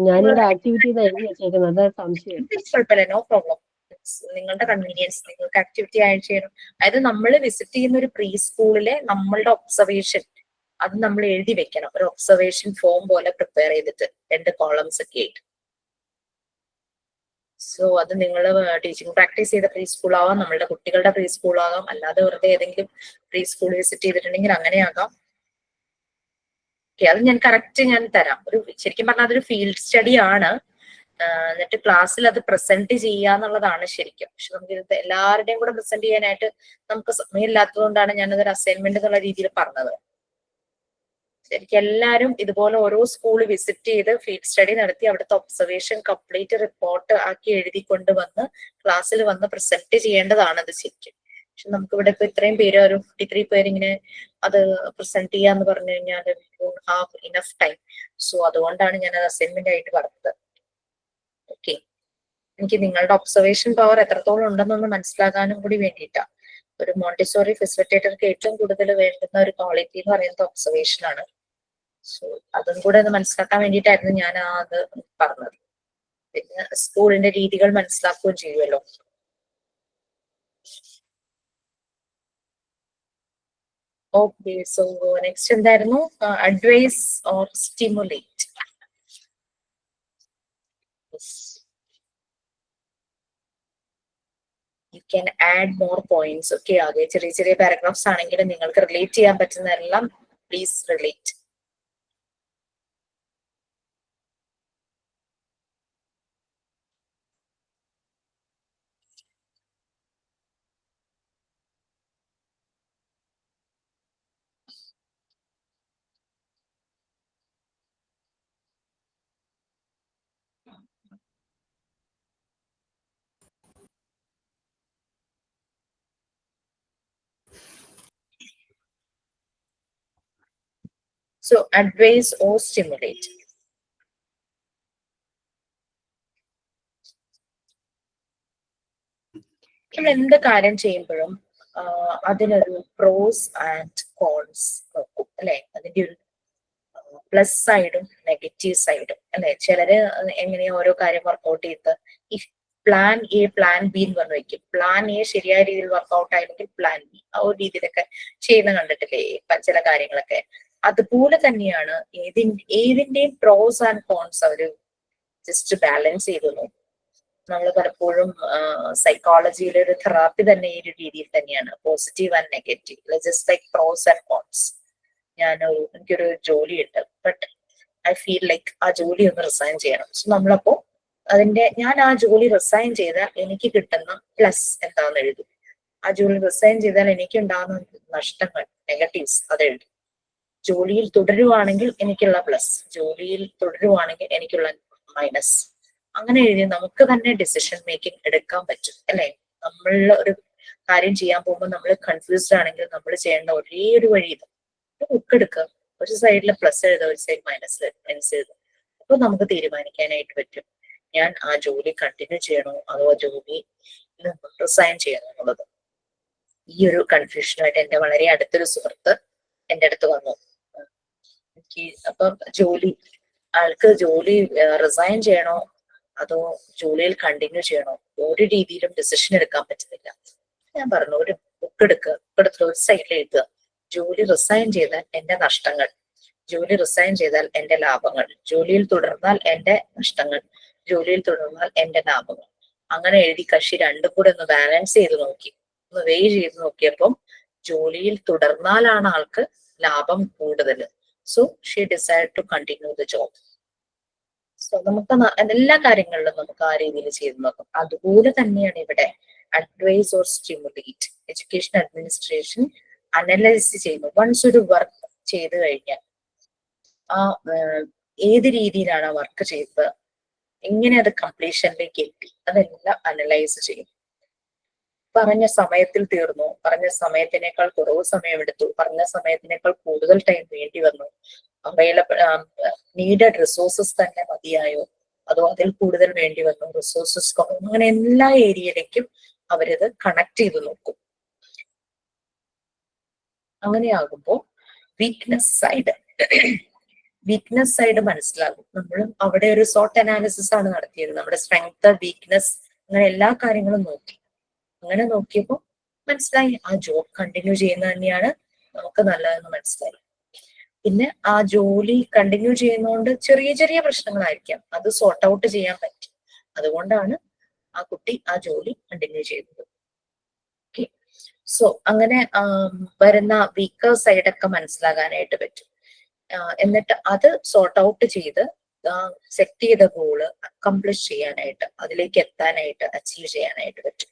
ഞാനിവിടെ ആക്ടിവിറ്റി എഴുതി വെച്ചേക്കുന്നത്, അതാ സംശയം. കുഴപ്പമില്ല, നോ പ്രോബ്ലം. നിങ്ങളുടെ കൺവീനിയൻസ്, നിങ്ങൾക്ക് ആക്ടിവിറ്റി ആയി ചെയ്യണം. അതായത് നമ്മൾ വിസിറ്റ് ചെയ്യുന്ന ഒരു പ്രീ സ്കൂളിലെ നമ്മളുടെ ഒബ്സർവേഷൻ അത് നമ്മൾ എഴുതി വെക്കണം. ഒരു ഒബ്സർവേഷൻ ഫോം പോലെ പ്രിപ്പയർ ചെയ്തിട്ട് 2 കോളംസ് ഒക്കെ ആയിട്ട്. സോ അത് നിങ്ങൾ ടീച്ചിങ് പ്രാക്ടീസ് ചെയ്ത പ്രീ സ്കൂൾ ആവാം, നമ്മളുടെ കുട്ടികളുടെ പ്രീ സ്കൂൾ ആകാം, അല്ലാതെ വെറുതെ ഏതെങ്കിലും പ്രീ സ്കൂൾ വിസിറ്റ് ചെയ്തിട്ടുണ്ടെങ്കിൽ അങ്ങനെ ആകാം. ഓക്കെ, അത് ഞാൻ കറക്റ്റ് തരാം. ശരിക്കും പറഞ്ഞാൽ അതൊരു ഫീൽഡ് സ്റ്റഡി ആണ്. എന്നിട്ട് ക്ലാസ്സിൽ അത് പ്രസന്റ് ചെയ്യാന്നുള്ളതാണ് ശരിക്കും. പക്ഷെ നമുക്ക് ഇത് എല്ലാവരുടെയും കൂടെ പ്രസന്റ് ചെയ്യാനായിട്ട് നമുക്ക് സമയമില്ലാത്തത് കൊണ്ടാണ് ഞാനതൊരു അസൈൻമെന്റ് എന്നുള്ള രീതിയിൽ പറഞ്ഞത്. ശരിക്കും എല്ലാവരും ഇതുപോലെ ഓരോ സ്കൂൾ വിസിറ്റ് ചെയ്ത് ഫീൽഡ് സ്റ്റഡി നടത്തി അവിടുത്തെ ഒബ്സർവേഷൻ കംപ്ലീറ്റ് റിപ്പോർട്ട് ആക്കി എഴുതി കൊണ്ടുവന്ന് ക്ലാസ്സിൽ വന്ന് പ്രസന്റ് ചെയ്യേണ്ടതാണ് അത് ശരിക്കും. പക്ഷെ നമുക്കിവിടെ ഇപ്പൊ ഇത്രയും പേര്, ഒരു 53 പേരിങ്ങനെ അത് പ്രസന്റ് ചെയ്യാന്ന് പറഞ്ഞു കഴിഞ്ഞാൽ ഹാവ് ഇനഫ് ടൈം. സോ അതുകൊണ്ടാണ് ഞാൻ അത് അസൈൻമെന്റ് ആയിട്ട് പറഞ്ഞത്. ഓക്കെ, എനിക്ക് നിങ്ങളുടെ ഒബ്സർവേഷൻ പവർ എത്രത്തോളം ഉണ്ടെന്നൊന്ന് മനസ്സിലാക്കാനും കൂടി വേണ്ടിയിട്ടാണ്. ഒരു മോണ്ടിസോറി ഫെസിലിറ്റേറ്റർക്ക് ഏറ്റവും കൂടുതൽ വേണ്ടുന്ന ഒരു ക്വാളിറ്റി എന്ന് പറയുന്നത് ഒബ്സർവേഷൻ ആണ്. സോ അതും കൂടെ ഒന്ന് മനസ്സിലാക്കാൻ വേണ്ടിയിട്ടായിരുന്നു ഞാൻ അത് പറഞ്ഞത്. പിന്നെ സ്കൂളിന്റെ രീതികൾ മനസ്സിലാക്കുകയും ചെയ്യുമല്ലോ. ഓക്കെ, സോ നെക്സ്റ്റ് എന്തായിരുന്നു? Advise or stimulate. You can add more points. Okay, ആകെ ചെറിയ ചെറിയ പാരഗ്രാഫ്സ് ആണെങ്കിലും നിങ്ങൾക്ക് റിലേറ്റ് ചെയ്യാൻ പറ്റുന്നതെല്ലാം please relate. So advise or stimulate. നമ്മൾ എന്ത് കാര്യം ചെയ്യുമ്പോഴും അതിനൊരു പ്രോസ് ആൻഡ് കോൺസ് നോക്കും അല്ലെ. അതിന്റെ ഒരു പ്ലസ് സൈഡും നെഗറ്റീവ് സൈഡും അല്ലെ. ചിലര് എങ്ങനെയാ ഓരോ കാര്യം വർക്ക്ഔട്ട് ചെയ്ത് ഈ പ്ലാൻ എ പ്ലാൻ ബി എന്ന് പറഞ്ഞു വെക്കും. പ്ലാൻ എ ശരിയായ രീതിയിൽ വർക്ക്ഔട്ട് ആയില്ലെങ്കിൽ പ്ലാൻ ബി, ആ ഒരു രീതിയിലൊക്കെ ചെയ്യുന്ന കണ്ടിട്ടില്ലേ ചില കാര്യങ്ങളൊക്കെ. അതുപോലെ തന്നെയാണ് ഏതിന്റെയും പ്രോസ് ആൻഡ് കോൺസ് അവര് ജസ്റ്റ് ബാലൻസ് ചെയ്തു നോക്കും. നമ്മൾ പലപ്പോഴും സൈക്കോളജിയിലെ ഒരു തെറാപ്പി തന്നെ ഈ ഒരു രീതിയിൽ തന്നെയാണ്, positive and negative, just like pros and cons. എനിക്കൊരു ജോലിയുണ്ട്, ബട്ട് ഐ ഫീൽ ലൈക്ക് ആ ജോലി ഒന്ന് റിസൈൻ ചെയ്യണം. സോ നമ്മളപ്പോ ഞാൻ ആ ജോലി റിസൈൻ ചെയ്താൽ എനിക്ക് കിട്ടുന്ന പ്ലസ് എന്താണെന്ന് എഴുതും. ആ ജോലി റിസൈൻ ചെയ്താൽ എനിക്ക് ഉണ്ടാകുന്ന നഷ്ടങ്ങൾ, നെഗറ്റീവ്സ്, അത് എഴുതും. ജോലിയിൽ തുടരുവാണെങ്കിൽ എനിക്കുള്ള പ്ലസ്, ജോലിയിൽ തുടരുവാണെങ്കിൽ എനിക്കുള്ള മൈനസ്. അങ്ങനെ എഴുതി നമുക്ക് തന്നെ ഡിസിഷൻ മേക്കിംഗ് എടുക്കാൻ പറ്റും അല്ലെ. നമ്മൾ ഒരു കാര്യം ചെയ്യാൻ പോകുമ്പോൾ നമ്മൾ കൺഫ്യൂസ്ഡ് ആണെങ്കിൽ നമ്മൾ ചെയ്യേണ്ട ഒരേ ഒരു വഴി ഇത്, ബുക്ക് എടുക്കുക, ഒരു സൈഡിൽ പ്ലസ് എഴുതുക, ഒരു സൈഡ് മൈനസ് എഴുതുക. അപ്പൊ നമുക്ക് തീരുമാനിക്കാനായിട്ട് പറ്റും ഞാൻ ആ ജോലി കണ്ടിന്യൂ ചെയ്യണോ അതോ ആ ജോലി റിസൈൻ ചെയ്യണോ എന്നുള്ളത്. ഈ ഒരു കൺഫ്യൂഷനായിട്ട് എന്റെ വളരെ അടുത്തൊരു സുഹൃത്ത് എന്റെ അടുത്ത് വന്നു. അപ്പം ആൾക്ക് ജോലി റിസൈൻ ചെയ്യണോ അതോ ജോലിയിൽ കണ്ടിന്യൂ ചെയ്യണോ, ഒരു രീതിയിലും ഡിസിഷൻ എടുക്കാൻ പറ്റുന്നില്ല. ഞാൻ പറഞ്ഞു ഒരു ബുക്ക് എടുത്തിട്ട് ഒരു സൈഡിൽ എഴുതുക, ജോലി റിസൈൻ ചെയ്താൽ എന്റെ നഷ്ടങ്ങൾ, ജോലി റിസൈൻ ചെയ്താൽ എന്റെ ലാഭങ്ങൾ, ജോലിയിൽ തുടർന്നാൽ എന്റെ നഷ്ടങ്ങൾ, ജോലിയിൽ തുടർന്നാൽ എന്റെ ലാഭങ്ങൾ. അങ്ങനെ എഴുതി കക്ഷി രണ്ടും കൂടെ ഒന്ന് ബാലൻസ് ചെയ്ത് നോക്കി, ഒന്ന് വെയ് ചെയ്ത് നോക്കിയപ്പം ജോലിയിൽ തുടർന്നാലാണ് ആൾക്ക് ലാഭം കൂടുതൽ. So she decide to continue the job. So നമുക്ക് എല്ലാ കാര്യങ്ങളിലും നമുക്ക് ആ രീതിയിൽ ചെയ്ത് നോക്കാം. അതുപോലെ തന്നെയാണ് ഇവിടെ advise or stimulate. Education administration analyse ചെയ്യുന്നു. വൺസ് ഒരു വർക്ക് ചെയ്ത് കഴിഞ്ഞാൽ ആ ഏത് രീതിയിലാണ് ആ വർക്ക് ചെയ്തത്, എങ്ങനെ അത് കംപ്ലീഷനിലേക്ക് എത്തി, അതെല്ലാം അനലൈസ് ചെയ്യും. പറഞ്ഞ സമയത്തിൽ തീർന്നു, പറഞ്ഞ സമയത്തിനേക്കാൾ കുറവ് സമയം എടുത്തു, പറഞ്ഞ സമയത്തിനേക്കാൾ കൂടുതൽ ടൈം വേണ്ടി വന്നു, അവൈലബിൾ നീഡഡ് റിസോഴ്സസ് തന്നെ മതിയായോ അതോ അതിൽ കൂടുതൽ വേണ്ടി വന്നു, റിസോഴ്സസ് കുറവ്, അങ്ങനെ എല്ലാ ഏരിയയിലേക്കും അവരത് കണക്ട് ചെയ്ത് നോക്കും. അങ്ങനെയാകുമ്പോൾ വീക്ക്നെസ് സൈഡ് മനസ്സിലാകും. നമ്മളും അവിടെ ഒരു സോട്ട് അനാലിസിസ് ആണ് നടത്തിയത്. നമ്മുടെ സ്ട്രെങ്ത്, വീക്ക്നെസ്, അങ്ങനെ എല്ലാ കാര്യങ്ങളും നോക്കി. അങ്ങനെ നോക്കിയപ്പോൾ മനസ്സിലായി ആ ജോബ് കണ്ടിന്യൂ ചെയ്യുന്നത് തന്നെയാണ് നമുക്ക് നല്ലതെന്ന് മനസ്സിലായി. പിന്നെ ആ ജോലി കണ്ടിന്യൂ ചെയ്യുന്നതുകൊണ്ട് ചെറിയ ചെറിയ പ്രശ്നങ്ങളായിരിക്കാം, അത് സോർട്ട് ഔട്ട് ചെയ്യാൻ പറ്റും. അതുകൊണ്ടാണ് ആ കുട്ടി ആ ജോലി കണ്ടിന്യൂ ചെയ്തത്. ഓക്കെ, സോ അങ്ങനെ വരുന്ന വീക്കർ സൈഡൊക്കെ മനസ്സിലാകാനായിട്ട് പറ്റും. എന്നിട്ട് അത് സോർട്ട് ഔട്ട് ചെയ്ത് സെറ്റ് ചെയ്ത ഗോള് അക്കംപ്ലിഷ് ചെയ്യാനായിട്ട്, അതിലേക്ക് എത്താനായിട്ട്, അച്ചീവ് ചെയ്യാനായിട്ട് പറ്റും.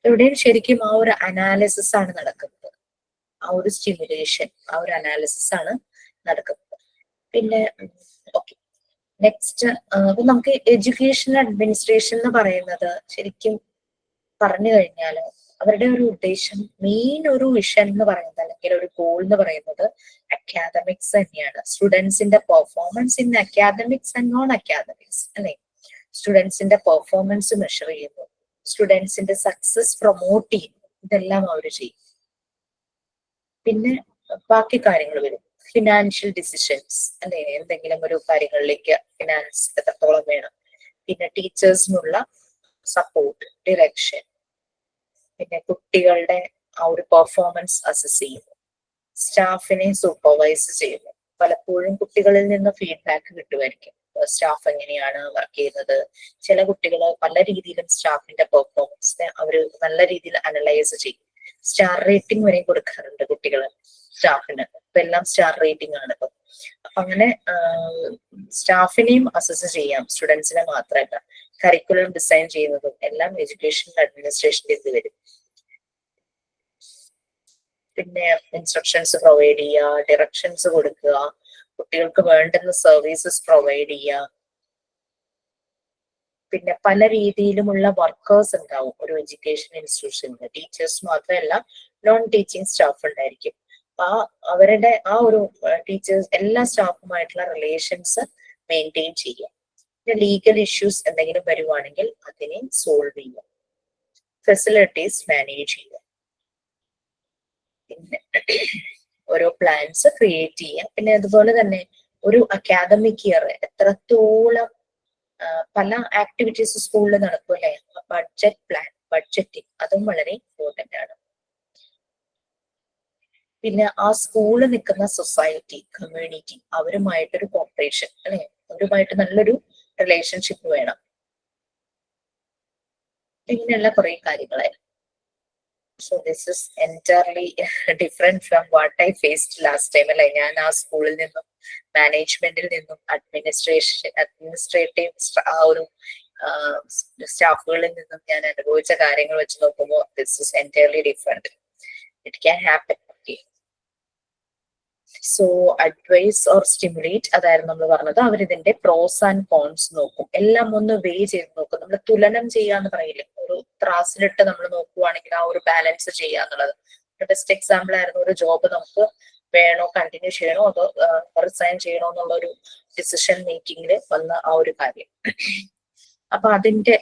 ഇവിടെയും ശരിക്കും ആ ഒരു അനാലിസിസ് ആണ് നടക്കുന്നത്, ആ ഒരു സ്റ്റിമുലേഷൻ, ആ ഒരു അനാലിസിസ് ആണ് നടക്കുന്നത്. പിന്നെ ഓക്കെ, നെക്സ്റ്റ് അപ്പൊ നമുക്ക് എഡ്യൂക്കേഷൻ അഡ്മിനിസ്ട്രേഷൻ എന്ന് പറയുന്നത് ശരിക്കും പറഞ്ഞു കഴിഞ്ഞാൽ അവരുടെ ഒരു ഉദ്ദേശം, മെയിൻ ഒരു വിഷൻ എന്ന് പറയുന്നത് അല്ലെങ്കിൽ ഒരു ഗോൾ എന്ന് പറയുന്നത് അക്കാദമിക്സ് തന്നെയാണ്. സ്റ്റുഡൻസിന്റെ performance in academics and non academics അല്ലെ. സ്റ്റുഡൻസിന്റെ പെർഫോമൻസ് മെഷർ ചെയ്യുന്നു, സ്റ്റുഡൻസിന്റെ സക്സസ് പ്രൊമോട്ട് ചെയ്യുന്നു, ഇതെല്ലാം അവർ ചെയ്യും. പിന്നെ ബാക്കി കാര്യങ്ങൾ വരും, ഫിനാൻഷ്യൽ ഡിസിഷൻസ് അല്ലെ, എന്തെങ്കിലും ഒരു കാര്യങ്ങളിലേക്ക് ഫിനാൻസ് എത്രത്തോളം വേണം. പിന്നെ ടീച്ചേഴ്സിനുള്ള സപ്പോർട്ട്, ഡിറക്ഷൻ. പിന്നെ കുട്ടികളുടെ ആ ഒരു പെർഫോമൻസ് അസസ് ചെയ്യുന്നു. സ്റ്റാഫിനെ സൂപ്പർവൈസ് ചെയ്യുന്നു. പലപ്പോഴും കുട്ടികളിൽ നിന്ന് ഫീഡ്ബാക്ക് കിട്ടുമായിരിക്കും, സ്റ്റാഫ് എങ്ങനെയാണ് വർക്ക് ചെയ്യുന്നത്. ചില കുട്ടികൾ പല രീതിയിലും സ്റ്റാഫിന്റെ പെർഫോമൻസിനെ അവർ നല്ല രീതിയിൽ അനലൈസ് ചെയ്യും. സ്റ്റാർ റേറ്റിംഗ് വരെ കൊടുക്കാറുണ്ട് കുട്ടികൾ സ്റ്റാഫിന്. ഇപ്പൊ എല്ലാം സ്റ്റാർ റേറ്റിംഗ് ആണ് ഇപ്പം. അപ്പൊ അങ്ങനെ സ്റ്റാഫിനെയും അസസ് ചെയ്യാം, സ്റ്റുഡൻസിനെ മാത്രമല്ല. കരിക്കുലം ഡിസൈൻ ചെയ്യുന്നതും എല്ലാം എഡ്യൂക്കേഷൻ അഡ്മിനിസ്ട്രേഷന്റെ ഇത് വരും. പിന്നെ ഇൻസ്ട്രക്ഷൻസ് പ്രൊവൈഡ് ചെയ്യുക, ഡയറക്ഷൻസ് കൊടുക്കുക, കുട്ടികൾക്ക് വേണ്ടുന്ന സർവീസസ് പ്രൊവൈഡ് ചെയ്യുക. പിന്നെ പല രീതിയിലുമുള്ള വർക്കേഴ്സ് ഉണ്ടാവും ഒരു എഡ്യൂക്കേഷൻ ഇൻസ്റ്റിറ്റ്യൂഷനിൽ. ടീച്ചേഴ്സ് മാത്രമല്ല, നോൺ ടീച്ചിങ് സ്റ്റാഫ് ഉണ്ടായിരിക്കും. അവരുടെ ആ ഒരു ടീച്ചേഴ്സ് എല്ലാ സ്റ്റാഫുമായിട്ടുള്ള റിലേഷൻസ് മെയിൻറ്റെയിൻ ചെയ്യുക. പിന്നെ ലീഗൽ ഇഷ്യൂസ് എന്തെങ്കിലും വരുവാണെങ്കിൽ അതിനെ സോൾവ് ചെയ്യുക. ഫെസിലിറ്റീസ് മാനേജ് ചെയ്യുക. പിന്നെ ഓരോ പ്ലാൻസ് ക്രിയേറ്റ് ചെയ്യുക. പിന്നെ അതുപോലെ തന്നെ ഒരു അക്കാദമിക് ഇയർ എത്രത്തോളം പല ആക്ടിവിറ്റീസ് സ്കൂളിൽ നടക്കും അല്ലെ, ബഡ്ജറ്റ് പ്ലാൻ, ബഡ്ജറ്റിംഗ് അതും വളരെ ഇമ്പോർട്ടന്റ് ആണ്. പിന്നെ ആ സ്കൂളിൽ നിൽക്കുന്ന സൊസൈറ്റി, കമ്മ്യൂണിറ്റി, അവരുമായിട്ടൊരു കോപ്പറേഷൻ അല്ലെ, അവരുമായിട്ട് നല്ലൊരു റിലേഷൻഷിപ്പ് വേണം. ഇങ്ങനെയുള്ള കുറെ കാര്യങ്ങളായിരുന്നു. So this is entirely different from what I faced last time. അല്ലെ, ഞാൻ ആ സ്കൂളിൽ നിന്നും മാനേജ്മെന്റിൽ നിന്നും അഡ്മിനിസ്ട്രേറ്റീവ് ആ ഒരു സ്റ്റാഫുകളിൽ നിന്നും ഞാൻ അനുഭവിച്ച കാര്യങ്ങൾ വെച്ച് നോക്കുമ്പോൾ this is entirely different. It can happen. Okay. So advise or stimulate, അതായിരുന്നു നമ്മൾ പറഞ്ഞത്. അവരിതിന്റെ പ്രോസ് ആൻഡ് കോൺസ് നോക്കും, എല്ലാം ഒന്ന് വേ ചെയ്ത് നോക്കും. നമ്മൾ തുലനം ചെയ്യാന്ന് പറയില്ലേ, ഒരു ത്രാസിലിട്ട് നമ്മൾ നോക്കുവാണെങ്കിൽ ആ ഒരു ബാലൻസ് ചെയ്യാന്നുള്ളത്. ബെസ്റ്റ് എക്സാമ്പിൾ ആയിരുന്നു, ഒരു ജോബ് നമുക്ക് വേണോ, കണ്ടിന്യൂ ചെയ്യണോ, അതോ റിസൈൻ ചെയ്യണോ എന്നുള്ള ഒരു ഡിസിഷൻ മേക്കിങ്ങിൽ വന്ന ആ ഒരു കാര്യം. അപ്പൊ അതിന്റെ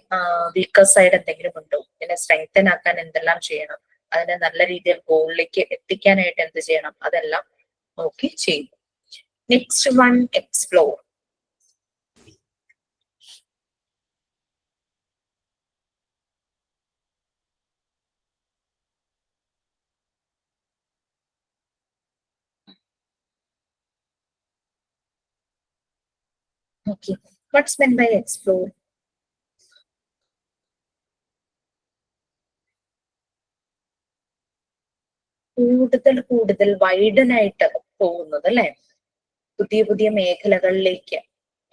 വീക്കർ സൈഡ് എന്തെങ്കിലും ഉണ്ടോ, പിന്നെ സ്ട്രെങ്തൻ ആക്കാൻ എന്തെല്ലാം ചെയ്യണം, അതിനെ നല്ല രീതിയിൽ ഗോളിലേക്ക് എത്തിക്കാനായിട്ട് എന്ത് ചെയ്യണം, അതെല്ലാം നോക്കി ചെയ്യും. Next one, explore. Okay, what's meant by explore? കൂടുതൽ വൈഡനായിട്ട് പോകുന്നത് അല്ലെ, പുതിയ പുതിയ മേഖലകളിലേക്ക്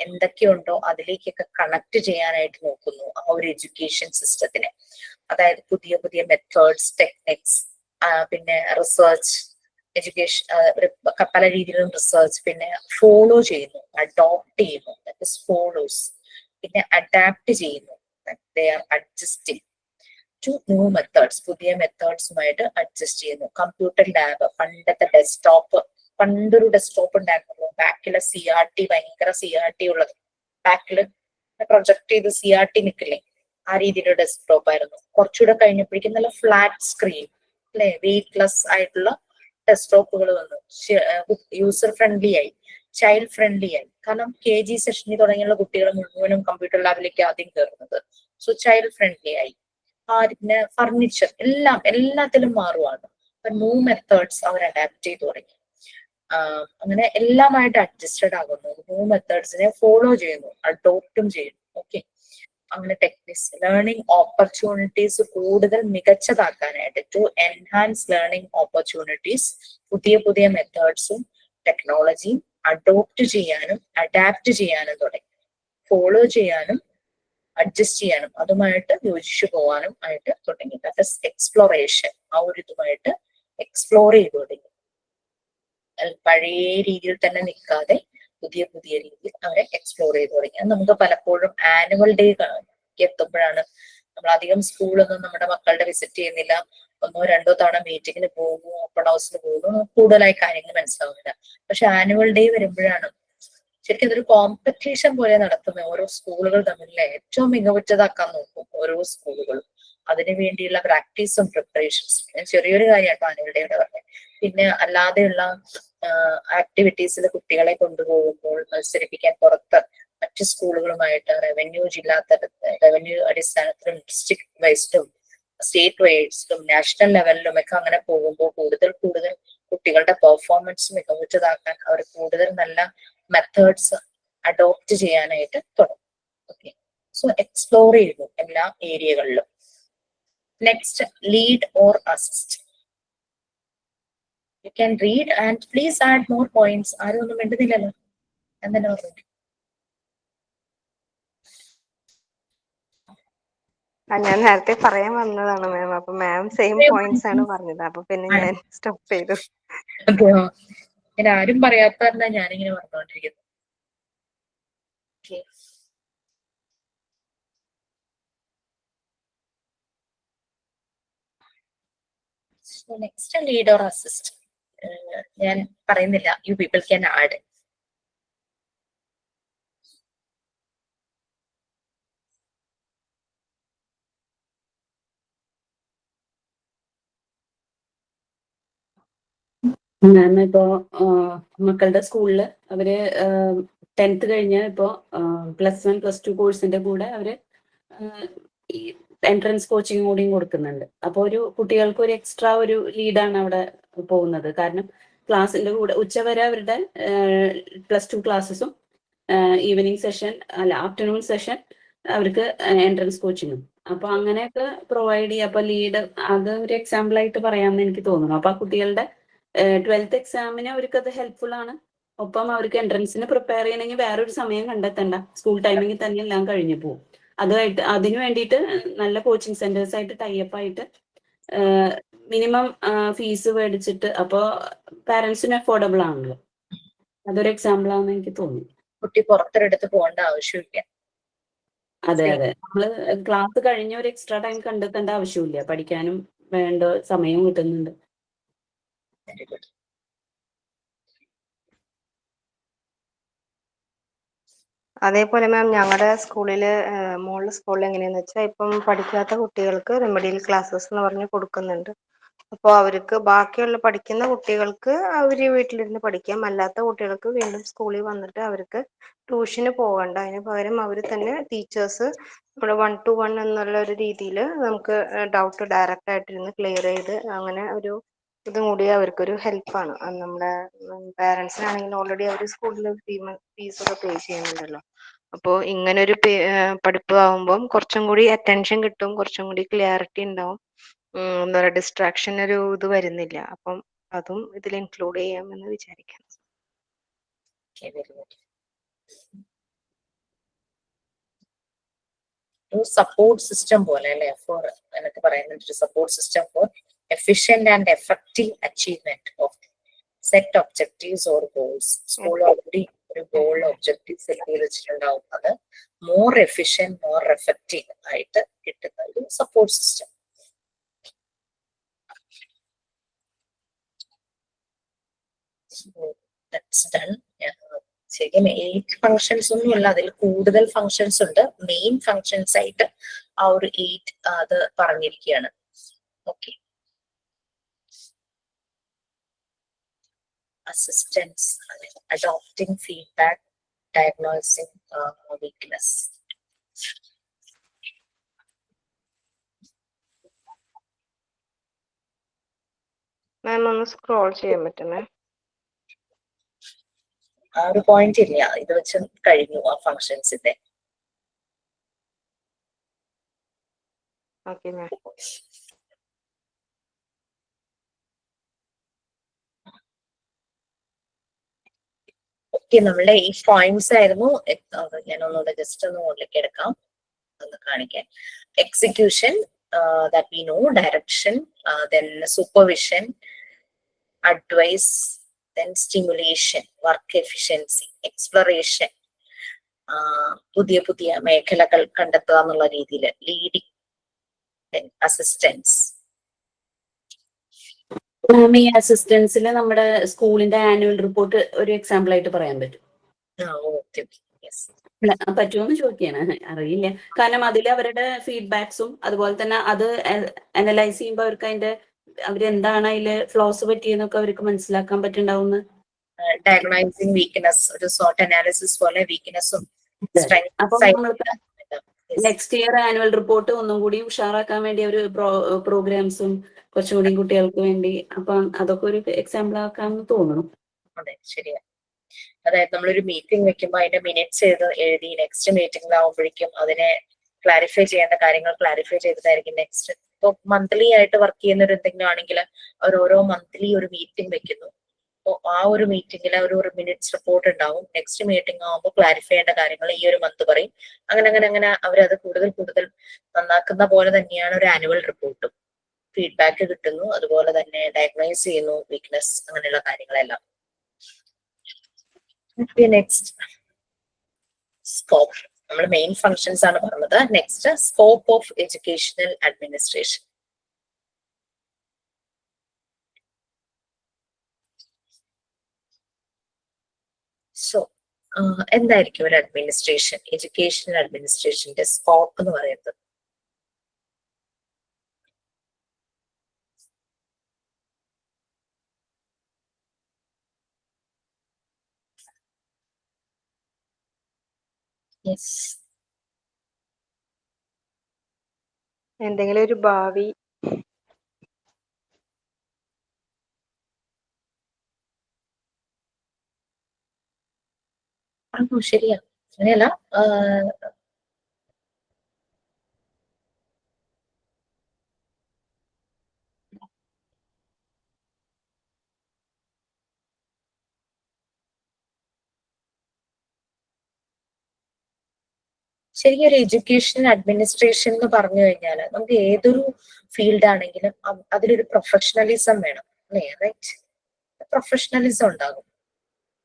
എന്തൊക്കെയുണ്ടോ അതിലേക്കൊക്കെ കണക്ട് ചെയ്യാനായിട്ട് നോക്കുന്നു ആ ഒരു എഡ്യൂക്കേഷൻ സിസ്റ്റത്തിനെ. അതായത് പുതിയ പുതിയ മെത്തേഡ്സ്, ടെക്നിക്സ്, പിന്നെ റിസർച്ച്, എഡ്യൂക്കേഷൻ പല രീതിയിലും റിസർച്ച്, പിന്നെ ഫോളോ ചെയ്യുന്നു, അഡോപ്റ്റ് ചെയ്യുന്നു, ദാറ്റ് ഇസ് ഫോളോസ്. പിന്നെ അഡാപ്റ്റ് ചെയ്യുന്നു, they are adjusting to new methods, പുതിയ മെത്തേഡ്സുമായിട്ട് അഡ്ജസ്റ്റ് ചെയ്യുന്നു. കമ്പ്യൂട്ടർ ലാബ്, പണ്ടത്തെ ഡെസ്ക്ടോപ്പ്, പണ്ടൊരു ഡെസ്ക്ടോപ്പ് ഉണ്ടായിരുന്നു, ബാക്കിലെ CRT, ഭയങ്കര CRT ഉള്ളത്, ബാക്കില് പ്രൊജക്ട് ചെയ്ത് CRT നിൽക്കില്ലേ, ആ രീതിയിലുള്ള ഡെസ്ക്ടോപ്പ് ആയിരുന്നു. കുറച്ചുകൂടെ കഴിഞ്ഞപ്പോഴേക്കും നല്ല ഫ്ലാറ്റ് സ്ക്രീൻ അല്ലെ, വെയ്റ്റ്ലെസ് ആയിട്ടുള്ള ഡെസ്ക്ടോപ്പുകൾ വന്നു. യൂസർ ഫ്രണ്ട്ലി ആയി, ചൈൽഡ് ഫ്രണ്ട്ലി ആയി. കാരണം KG സെഷനിൽ തുടങ്ങിയുള്ള കുട്ടികൾ മുഴുവനും കമ്പ്യൂട്ടർ ലാബിലേക്ക് ആദ്യം കയറുന്നത്. സോ ചൈൽഡ് ഫ്രണ്ട്ലി ആയി. പിന്നെ ഫർണിച്ചർ, എല്ലാത്തിലും മാറുവാണ്. ന്യൂ മെത്തേഡ്സ് അവർ അഡാപ്റ്റ് ചെയ്ത് തുടങ്ങി. അങ്ങനെ എല്ലാമായിട്ട് അഡ്ജസ്റ്റഡ് ആകുന്നു, ന്യൂ മെത്തേഡ്സിനെ ഫോളോ ചെയ്യുന്നു, അഡോപ്റ്റും ചെയ്യുന്നു. ഓക്കെ, അങ്ങനെ ടെക്നിക്സ്, ലേണിംഗ് ഓപ്പർച്യൂണിറ്റീസ് കൂടുതൽ മികച്ചതാക്കാനായിട്ട്, ടു എൻഹാൻസ് ലേണിംഗ് ഓപ്പർച്യൂണിറ്റീസ്, പുതിയ പുതിയ മെത്തേഡ്സും ടെക്നോളജിയും അഡോപ്റ്റ് ചെയ്യാനും അഡാപ്റ്റ് ചെയ്യാനും തുടങ്ങി. ഫോളോ ചെയ്യാനും അഡ്ജസ്റ്റ് ചെയ്യാനും അതുമായിട്ട് യോജിച്ചു പോകാനും ആയിട്ട് തുടങ്ങി. That is exploration. ആ ഒരു ഇതുമായിട്ട് എക്സ്പ്ലോർ ചെയ്തു തുടങ്ങി. പഴയ രീതിയിൽ തന്നെ നിൽക്കാതെ പുതിയ പുതിയ രീതിയിൽ അവരെ എക്സ്പ്ലോർ ചെയ്തു തുടങ്ങി. അത് നമുക്ക് പലപ്പോഴും ആനുവൽ ഡേ എത്തുമ്പോഴാണ്. നമ്മൾ അധികം സ്കൂളൊന്നും നമ്മുടെ മക്കളുടെ വിസിറ്റ് ചെയ്യുന്നില്ല, 1 or 2 തവണ മീറ്റിങ്ങിന് പോകുന്നു, ഓപ്പൺ ഹൗസിന് പോകുന്നു, കൂടുതലായി കാര്യങ്ങൾ മനസ്സിലാവുന്നില്ല. പക്ഷെ ആനുവൽ ഡേ വരുമ്പോഴാണ് ശരിക്കും ഇതൊരു കോമ്പറ്റീഷൻ പോലെ നടത്തുന്നത്. ഓരോ സ്കൂളുകൾ തമ്മിലെ ഏറ്റവും മികവുറ്റതാക്കാൻ നോക്കും ഓരോ സ്കൂളുകളും. അതിനു വേണ്ടിയുള്ള പ്രാക്ടീസും പ്രിപ്പറേഷൻസും. ഞാൻ ചെറിയൊരു കാര്യമായിട്ടോ ആനുവൽ ഡേയുടെ പറഞ്ഞത്. പിന്നെ അല്ലാതെയുള്ള ആക്ടിവിറ്റീസിൽ കുട്ടികളെ കൊണ്ടുപോകുമ്പോൾ മത്സരിപ്പിക്കാൻ പുറത്ത് മറ്റു സ്കൂളുകളുമായിട്ട് റവന്യൂ അടിസ്ഥാനത്തിലും ഡിസ്ട്രിക്ട് വൈസിലും സ്റ്റേറ്റ് വൈസിലും നാഷണൽ ലെവലിലും ഒക്കെ അങ്ങനെ പോകുമ്പോൾ കൂടുതൽ കുട്ടികളുടെ പെർഫോമൻസ് മികവുറ്റതാക്കാൻ അവർ കൂടുതൽ നല്ല മെത്തേഡ്സ് അഡോപ്റ്റ് ചെയ്യാനായിട്ട് തുടങ്ങും. ഓക്കെ, സോ എക്സ്പ്ലോർ ചെയ്യുന്നു എല്ലാ ഏരിയകളിലും. Next, lead or assist. You can read and please add more points. ആരും ഒന്നും വേണ്ടുന്നില്ലല്ലോ, എന്തെന്നെ പറഞ്ഞു? ഞാൻ നേരത്തെ പറയാൻ വന്നതാണ് മാം. അപ്പൊ മാം സെയിം പോയിന്റ്സ് ആണ് പറഞ്ഞത്. അപ്പൊ പിന്നെ ഞാൻ സ്റ്റോപ്പ് ചെയ്തു. അതെയോ, ഞാൻ ആരും പറയാത്തന്നെ ഞാനിങ്ങനെ പറഞ്ഞുകൊണ്ടിരിക്കുന്നു. So next, lead or assist. ഞാൻ പറയുന്നില്ല, യു പീപ്പിൾ ക്യാൻ ആഡ്. മാം ഇപ്പോ മക്കളുടെ സ്കൂളില് അവര് 10th കഴിഞ്ഞ് ഇപ്പോ +1 +2 കോഴ്സിന്റെ കൂടെ അവര് ഈ എൻട്രൻസ് കോച്ചിങ് കൂടിയും കൊടുക്കുന്നുണ്ട്. അപ്പൊ ഒരു കുട്ടികൾക്ക് ഒരു എക്സ്ട്രാ ഒരു ലീഡാണ് അവിടെ പോകുന്നത്. കാരണം ക്ലാസ്സിന്റെ കൂടെ ഉച്ചവരെ അവരുടെ +2 ക്ലാസ്സസും ഈവനിങ് സെഷൻ അല്ല ആഫ്റ്റർനൂൺ സെഷൻ അവർക്ക് എൻട്രൻസ് കോച്ചിങ്ങും. അപ്പൊ അങ്ങനെയൊക്കെ പ്രൊവൈഡ് ചെയ്യുക. അപ്പൊ ലീഡ് അത് ഒരു എക്സാമ്പിൾ ആയിട്ട് പറയാമെന്ന് എനിക്ക് തോന്നുന്നു. അപ്പൊ ആ കുട്ടികളുടെ 12th എക്സാമിന് അവർക്ക് അത് ഹെൽപ്ഫുൾ ആണ്. ഒപ്പം അവർക്ക് എൻട്രൻസിന് പ്രിപ്പയർ ചെയ്യണമെങ്കിൽ വേറൊരു സമയം കണ്ടെത്തണ്ട, സ്കൂൾ ടൈമിങ്ങിൽ തന്നെ എല്ലാം കഴിഞ്ഞു പോകും. അതിനു വേണ്ടിയിട്ട് നല്ല കോച്ചിങ് സെന്റേഴ്സ് ആയിട്ട് ടൈപ്പ് ആയിട്ട് മിനിമം ഫീസ് മേടിച്ചിട്ട്, അപ്പോൾ പാരന്റ്സിന് അഫോർഡബിൾ ആണല്ലോ. അതൊരു എക്സാമ്പിൾ ആണെന്ന് എനിക്ക് തോന്നി. കുട്ടി പുറത്തൊരിടത്ത് പോകേണ്ട ആവശ്യമില്ല. അതെ, നമ്മള് ക്ലാസ് കഴിഞ്ഞ ഒരു എക്സ്ട്രാ ടൈം കണ്ടെത്തേണ്ട ആവശ്യമില്ല, പഠിക്കാനും വേണ്ട സമയം കിട്ടുന്നുണ്ട്. Very good. അതേപോലെ മാം ഞങ്ങളുടെ സ്കൂളില് മോളുടെ സ്കൂളിൽ എങ്ങനെയാന്ന് വെച്ചാൽ ഇപ്പം പഠിക്കാത്ത കുട്ടികൾക്ക് റെമഡിയൽ ക്ലാസ്സസ് എന്ന് പറഞ്ഞ് കൊടുക്കുന്നുണ്ട്. അപ്പോൾ അവർക്ക് ബാക്കിയുള്ള പഠിക്കുന്ന കുട്ടികൾക്ക് അവര് വീട്ടിലിരുന്ന് പഠിക്കാം. അല്ലാത്ത കുട്ടികൾക്ക് വീണ്ടും സ്കൂളിൽ വന്നിട്ട് അവർക്ക് ട്യൂഷന് പോകണ്ട. അതിന് പകരം അവർ തന്നെ ടീച്ചേഴ്സ് ഇവിടെ 1 to 1 എന്നുള്ള ഒരു രീതിയിൽ നമുക്ക് ഡൗട്ട് ഡയറക്റ്റ് ആയിട്ടിരുന്ന് ക്ലിയർ ചെയ്ത് അങ്ങനെ ഒരു ഇതും കൂടി അവർക്കൊരു ഹെൽപ്പാണ്. നമ്മുടെ പാരൻസിനാണെങ്കിൽ ഓൾറെഡി അവർ സ്കൂളിൽ ഫീസൊക്കെ പേ ചെയ്യുന്നുണ്ടല്ലോ. അപ്പോൾ ഇങ്ങനൊരു പഠിപ്പ് ആവുമ്പം കുറച്ചും കൂടി അറ്റൻഷൻ കിട്ടും, കുറച്ചും കൂടി ക്ലിയാരിറ്റി ഉണ്ടാവും. എന്താ പറയുക, ഡിസ്ട്രാക്ഷൻ ഒരു ഇത് വരുന്നില്ല. അപ്പം അതും ഇതിൽ ഇൻക്ലൂഡ് ചെയ്യാമെന്ന് വിചാരിക്കുന്നു. ഒരു സപ്പോർട്ട് സിസ്റ്റം പോലെ അല്ലെ, ഫോർ എന്നൊക്കെ പറയുന്നത് ഒരു support system for efficient and effective achievement of set objectives or goals. School already ഒരു ഗോൾ ഒബ്ജക്റ്റീവ് സെറ്റ് ചെയ്ത് വെച്ചിട്ടുണ്ടാവും. അത് മോർ എഫിഷ്യന്റ് മോർ എഫക്റ്റീവ് ആയിട്ട് കിട്ടുന്ന ഒരു സപ്പോർട്ട് സിസ്റ്റം. ശരിക്കും 8 ഫങ്ഷൻസ് ഒന്നുമില്ല, അതിൽ കൂടുതൽ ഫങ്ഷൻസ് ഉണ്ട്. മെയിൻ ഫങ്ഷൻസ് ആയിട്ട് ആ ഒരു 8 അത് പറഞ്ഞിരിക്കുകയാണ്. Okay, assistance, adopting feedback, diagnosing weakness. Ma'am ഒന്ന് സ്ക്രോൾ ചെയ്യാൻ പറ്റുമേ? ആ ഒരു പോയിന്റ് ഇല്ല, ഇത് വെച്ച് കഴിഞ്ഞു ആ ഫങ്ഷൻസിന്റെ. Okay ma'am. ഓക്കെ, നമ്മളുടെ ഈ പോയിന്റ്സ് ആയിരുന്നു. ഞാൻ ഒന്നുകൂടെ ജസ്റ്റ് ഒന്ന് മുകളിലേക്ക് എടുക്കാം, ഒന്ന് കാണിക്കാൻ. Execution, that we know, direction, then supervision, advice, then stimulation, work efficiency, exploration, പുതിയ പുതിയ മേഖലകൾ കണ്ടെത്തുക എന്നുള്ള രീതിയിൽ ലീഡിങ്, അസിസ്റ്റൻസ്. ഈ അസിസ്റ്റൻസിൽ നമ്മുടെ സ്കൂളിന്റെ ആനുവൽ റിപ്പോർട്ട് ഒരു എക്സാമ്പിൾ ആയിട്ട് പറയാൻ പറ്റും? പറ്റുമെന്ന് ചോദിക്കാണ്, അറിയില്ല. കാരണം അതിൽ അവരുടെ ഫീഡ്ബാക്സും അതുപോലെ തന്നെ അത് അനലൈസ് ചെയ്യുമ്പോൾ അവർക്ക് അതിന്റെ അവരെന്താണ് അതില് ഫ്ലോസ് പറ്റിയെന്നൊക്കെ അവർക്ക് മനസ്സിലാക്കാൻ പറ്റുന്നുണ്ടാവുന്ന ഡയഗ്നൈസിങ് വീക്ക്നെസ്, ഒരു സോട്ട് അനാലിസിസ് പോലെ വീക്ക്നെസ്സും അപ്പൊ നമ്മൾക്ക് നെക്സ്റ്റ് ഇയർ ആനുവൽ റിപ്പോർട്ട് ഒന്നും കൂടി ഉഷാറാക്കാൻ വേണ്ടി ഒരു പ്രോഗ്രാംസും കുറച്ചും കൂടി കുട്ടികൾക്ക് വേണ്ടി, അപ്പൊ അതൊക്കെ ഒരു എക്സാമ്പിൾ ആക്കാന്ന് തോന്നുന്നു. അതെ, ശരിയാ. അതായത് നമ്മളൊരു മീറ്റിംഗ് വെക്കുമ്പോൾ അതിന്റെ മിനിറ്റ്സ് എഴുതി നെക്സ്റ്റ് മീറ്റിംഗിലാവുമ്പോഴേക്കും അതിനെ ക്ലാരിഫൈ ചെയ്യേണ്ട കാര്യങ്ങൾ ക്ലാരിഫൈ ചെയ്തിട്ടായിരിക്കും നെക്സ്റ്റ്. ഇപ്പൊ മന്ത്ലി ആയിട്ട് വർക്ക് ചെയ്യുന്ന ഒരു എന്തെങ്കിലും ആണെങ്കിൽ അവർ ഓരോ മന്ത്ലി ഒരു മീറ്റിംഗ് വെക്കുന്നു. അപ്പോൾ ആ ഒരു മീറ്റിംഗിൽ ഒരു മിനിറ്റ്സ് റിപ്പോർട്ട് ഉണ്ടാവും. നെക്സ്റ്റ് മീറ്റിംഗ് ആകുമ്പോൾ ക്ലാരിഫൈ ചെയ്യേണ്ട കാര്യങ്ങൾ ഈ ഒരു മന്ത് പറയും. അങ്ങനെ അവരത് കൂടുതൽ നന്നാക്കുന്ന പോലെ തന്നെയാണ് ഒരു ആനുവൽ റിപ്പോർട്ടും. ഫീഡ്ബാക്ക് കിട്ടുന്നു, അതുപോലെ തന്നെ ഡയഗ്നൈസ് ചെയ്യുന്നു വീക്ക്നെസ്, അങ്ങനെയുള്ള കാര്യങ്ങളെല്ലാം. Next scope. നമ്മൾ മെയിൻ ഫങ്ഷൻസ് ആണ് പറഞ്ഞത്. Next scope of educational administration. So എന്തായിരിക്കും ഒരു അഡ്മിനിസ്ട്രേഷൻ, എഡ്യൂക്കേഷണൽ അഡ്മിനിസ്ട്രേഷന്റെ സ്കോപ്പ് എന്ന് പറയുന്നത്? യെസ്, എന്തെങ്കിലും ഒരു ഭാവി ശരിയാ. അങ്ങനെയല്ല, ശരിക്കും ഒരു എഡ്യൂക്കേഷൻ അഡ്മിനിസ്ട്രേഷൻ എന്ന് പറഞ്ഞു കഴിഞ്ഞാൽ നമുക്ക് ഏതൊരു ഫീൽഡ് ആണെങ്കിലും അതിലൊരു പ്രൊഫഷണലിസം വേണം, അല്ലേ? റൈറ്റ്, പ്രൊഫഷണലിസം ഉണ്ടാകും.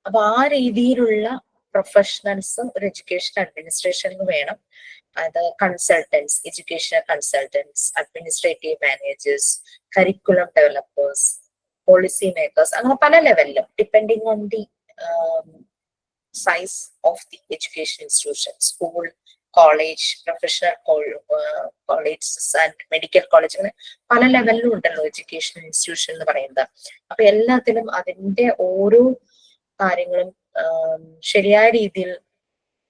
അപ്പൊ ആ രീതിയിലുള്ള പ്രൊഫഷണൽസും ഒരു എഡ്യൂക്കേഷൻ അഡ്മിനിസ്ട്രേഷനിൽ വേണം. അത് consultants, educational consultants, administrative managers, curriculum developers, policy makers, അങ്ങനെ പല ലെവലിലും depending on the size of the education institution, school, college, professional colleges and medical college, അങ്ങനെ പല ലെവലിലും ഉണ്ടല്ലോ എഡ്യൂക്കേഷൻ ഇൻസ്റ്റിറ്റ്യൂഷൻ എന്ന് പറയുന്നത്. അപ്പൊ എല്ലാത്തിലും അതിന്റെ ഓരോ കാര്യങ്ങളും ശരിയായ രീതിയിൽ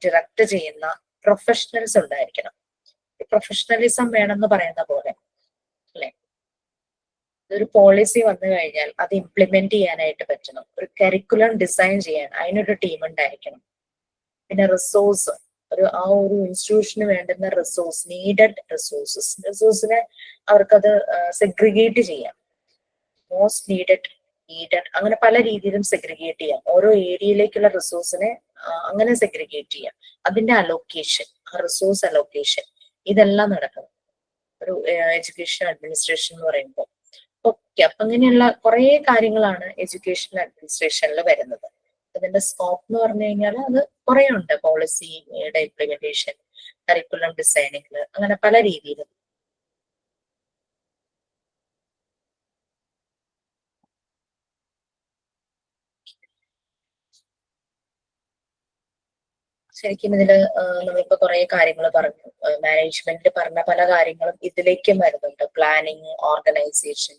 ഡയറക്റ്റ് ചെയ്യുന്ന പ്രൊഫഷണൽസ് ഉണ്ടായിരിക്കണം. പ്രൊഫഷണലിസം വേണമെന്ന് പറയുന്ന പോലെ, അല്ലെ? ഒരു പോളിസി വന്നു കഴിഞ്ഞാൽ അത് ഇംപ്ലിമെന്റ് ചെയ്യാനായിട്ട് പറ്റണം. ഒരു കരിക്കുലം ഡിസൈൻ ചെയ്യാൻ അതിനൊരു ടീം ഉണ്ടായിരിക്കണം. പിന്നെ റിസോഴ്സ്, ആ ഒരു ഇൻസ്റ്റിറ്റ്യൂഷന് വേണ്ടുന്ന റിസോഴ്സ്, നീഡഡ് റിസോഴ്സിനെ അവർക്കത് സെഗ്രിഗേറ്റ് ചെയ്യാം. മോസ്റ്റ് നീഡഡ്, അങ്ങനെ പല രീതിയിലും സെഗ്രിഗേറ്റ് ചെയ്യാം. ഓരോ ഏരിയയിലേക്കുള്ള റിസോഴ്സിനെ അങ്ങനെ സെഗ്രിഗേറ്റ് ചെയ്യാം. അതിന്റെ അലോക്കേഷൻ, ആ റിസോഴ്സ് അലോക്കേഷൻ, ഇതെല്ലാം നടക്കണം ഒരു എഡ്യൂക്കേഷൻ അഡ്മിനിസ്ട്രേഷൻ എന്ന് പറയുമ്പോൾ. ഓക്കെ, അപ്പൊ അങ്ങനെയുള്ള കുറെ കാര്യങ്ങളാണ് എഡ്യൂക്കേഷൻ അഡ്മിനിസ്ട്രേഷനിൽ വരുന്നത്. അതിന്റെ സ്കോപ്പ് എന്ന് പറഞ്ഞു കഴിഞ്ഞാൽ അത് കുറെ ഉണ്ട്. പോളിസിയുടെ ഇംപ്ലിമെന്റേഷൻ, കരിക്കുലം ഡിസൈനിങ്, അങ്ങനെ പല രീതിയിലും. ശരിക്കും ഇതില് നമ്മളിപ്പോ കുറെ കാര്യങ്ങൾ പറഞ്ഞു. മാനേജ്മെന്റ് പറഞ്ഞ പല കാര്യങ്ങളും ഇതിലേക്കും വരുന്നുണ്ട്. പ്ലാനിങ്, ഓർഗനൈസേഷൻ,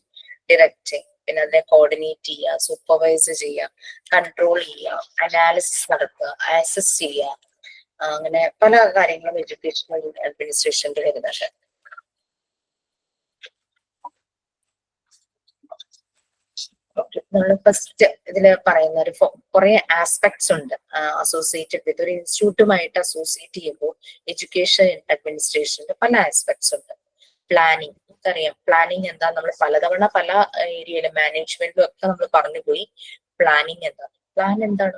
ഡയറക്റ്റിംഗ്, പിന്നെ അതിനെ കോർഡിനേറ്റ് ചെയ്യുക, സൂപ്പർവൈസ് ചെയ്യുക, കൺട്രോൾ ചെയ്യുക, അനാലിസിസ് നടത്തുക, ആക്സസ് ചെയ്യുക, അങ്ങനെ പല കാര്യങ്ങളും എഡ്യൂക്കേഷണൽ അഡ്മിനിസ്ട്രേഷനിൽ വരുന്നുണ്ട്. നമ്മൾ ഫസ്റ്റ് ഇതില് പറയുന്ന ഒരു കുറെ ആസ്പെക്ട്സ് ഉണ്ട് അസോസിയേറ്റഡ് വിത്ത് ഒരു ഇൻസ്റ്റിറ്റ്യൂട്ടുമായിട്ട് അസോസിയേറ്റ് ചെയ്യുമ്പോൾ എഡ്യൂക്കേഷൻ അഡ്മിനിസ്ട്രേഷന്റെ പല ആസ്പെക്ട്സ് ഉണ്ട്. പ്ലാനിങ്, നമുക്കറിയാം പ്ലാനിങ് എന്താ, നമ്മൾ പലതവണ പല ഏരിയയിലും മാനേജ്മെന്റിലും ഒക്കെ നമ്മൾ പറഞ്ഞുപോയി. പ്ലാനിങ് എന്താണ്? പ്ലാൻ എന്താണ്?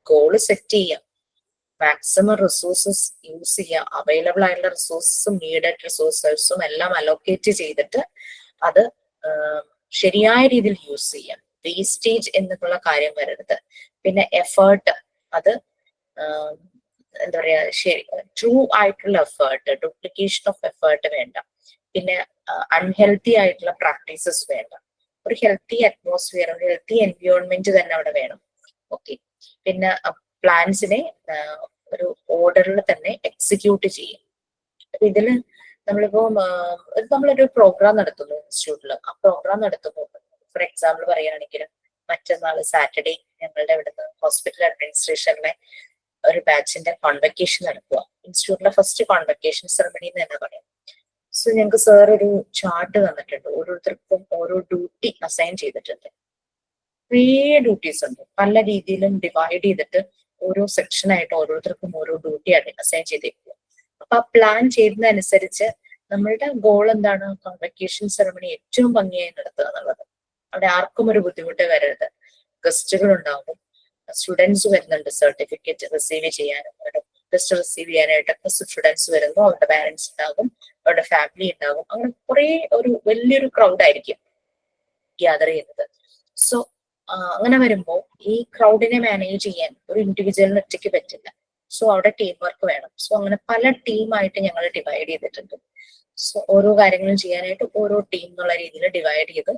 ഗോള് സെറ്റ് ചെയ്യാം, മാക്സിമം റിസോഴ്സസ് യൂസ് ചെയ്യുക, അവൈലബിൾ ആയിട്ടുള്ള റിസോഴ്സസും നീഡഡ് റിസോഴ്സസും എല്ലാം അലോക്കേറ്റ് ചെയ്തിട്ട് അത് ശരിയായ രീതിയിൽ യൂസ് ചെയ്യാം. വേസ്റ്റേജ് എന്നുള്ള കാര്യം വരരുത്. പിന്നെ എഫേർട്ട്, അത് എന്താ പറയാ, ശരി, ട്രൂ ആയിട്ടുള്ള എഫേർട്ട്, ഡ്യൂപ്ലിക്കേഷൻ ഓഫ് എഫേർട്ട് വേണ്ട. പിന്നെ അൺഹെൽത്തി ആയിട്ടുള്ള പ്രാക്ടീസസ് വേണ്ട. ഒരു ഹെൽത്തി അറ്റ്മോസ്ഫിയർ, ഒരു ഹെൽത്തി എൻവയോൺമെന്റ് തന്നെ അവിടെ വേണം. ഓക്കെ, പിന്നെ പ്ലാൻസിനെ ഒരു ഓർഡറിൽ തന്നെ എക്സിക്യൂട്ട് ചെയ്യും. അപ്പൊ ഇതില് നമ്മളൊരു പ്രോഗ്രാം നടത്തുന്നു ഇൻസ്റ്റിറ്റ്യൂട്ടിൽ. ആ പ്രോഗ്രാം നടത്തുമ്പോൾ ഫോർ എക്സാമ്പിൾ പറയുകയാണെങ്കിൽ മറ്റന്നാൾ സാറ്റർഡേ ഞങ്ങളുടെ ഇവിടുന്ന് ഹോസ്പിറ്റൽ അഡ്മിനിസ്ട്രേഷനിലെ ഒരു ബാച്ചിന്റെ കോൺവെക്കേഷൻ നടക്കുക. ഇൻസ്റ്റിറ്റ്യൂട്ടിലെ ഫസ്റ്റ് കോൺവെക്കേഷൻ സെറമണി എന്ന് തന്നെ പറയാം. സോ ഞങ്ങൾക്ക് സാർ ഒരു ചാർട്ട് തന്നിട്ടുണ്ട്. ഓരോരുത്തർക്കും ഓരോ ഡ്യൂട്ടി അസൈൻ ചെയ്തിട്ടുണ്ട്. കുറേ ഡ്യൂട്ടീസ് ഉണ്ട്, പല രീതിയിലും ഡിവൈഡ് ചെയ്തിട്ട് ഓരോ സെക്ഷനായിട്ട് ഓരോരുത്തർക്കും ഓരോ ഡ്യൂട്ടി അസൈൻ ചെയ്തേക്കുക. അപ്പൊ ആ പ്ലാൻ ചെയ്യുന്നതനുസരിച്ച് നമ്മളുടെ ഗോൾ എന്താണ്? കോൺവെക്കേഷൻ സെറമണി ഏറ്റവും ഭംഗിയായി നടത്തുക എന്നുള്ളത്. അവിടെ ആർക്കും ഒരു ബുദ്ധിമുട്ട് വരരുത്. ഗസ്റ്റുകൾ ഉണ്ടാവും, സ്റ്റുഡൻസ് വരുന്നുണ്ട് സർട്ടിഫിക്കറ്റ് റിസീവ് ചെയ്യാനും, അവരുടെ ടെസ്റ്റ് റിസീവ് ചെയ്യാനായിട്ടൊക്കെ സ്റ്റുഡൻസ് വരുന്നു, അവരുടെ പാരന്റ്സ് ഉണ്ടാകും, അവരുടെ ഫാമിലി ഉണ്ടാകും. അങ്ങനെ കുറെ ഒരു വലിയൊരു ക്രൗഡ് ആയിരിക്കും ഗ്യാദർ ചെയ്യുന്നത്. സോ അങ്ങനെ വരുമ്പോൾ ഈ ക്രൗഡിനെ മാനേജ് ചെയ്യാൻ ഒരു ഇൻഡിവിജ്വലിന് ഒറ്റയ്ക്ക് പറ്റില്ല. സോ അവിടെ ടീം വർക്ക് വേണം. സോ അങ്ങനെ പല ടീമായിട്ട് ഞങ്ങൾ ഡിവൈഡ് ചെയ്തിട്ടുണ്ട്. സോ ഓരോ കാര്യങ്ങളും ചെയ്യാനായിട്ട് ഓരോ ടീം എന്നുള്ള രീതിയിൽ ഡിവൈഡ് ചെയ്ത്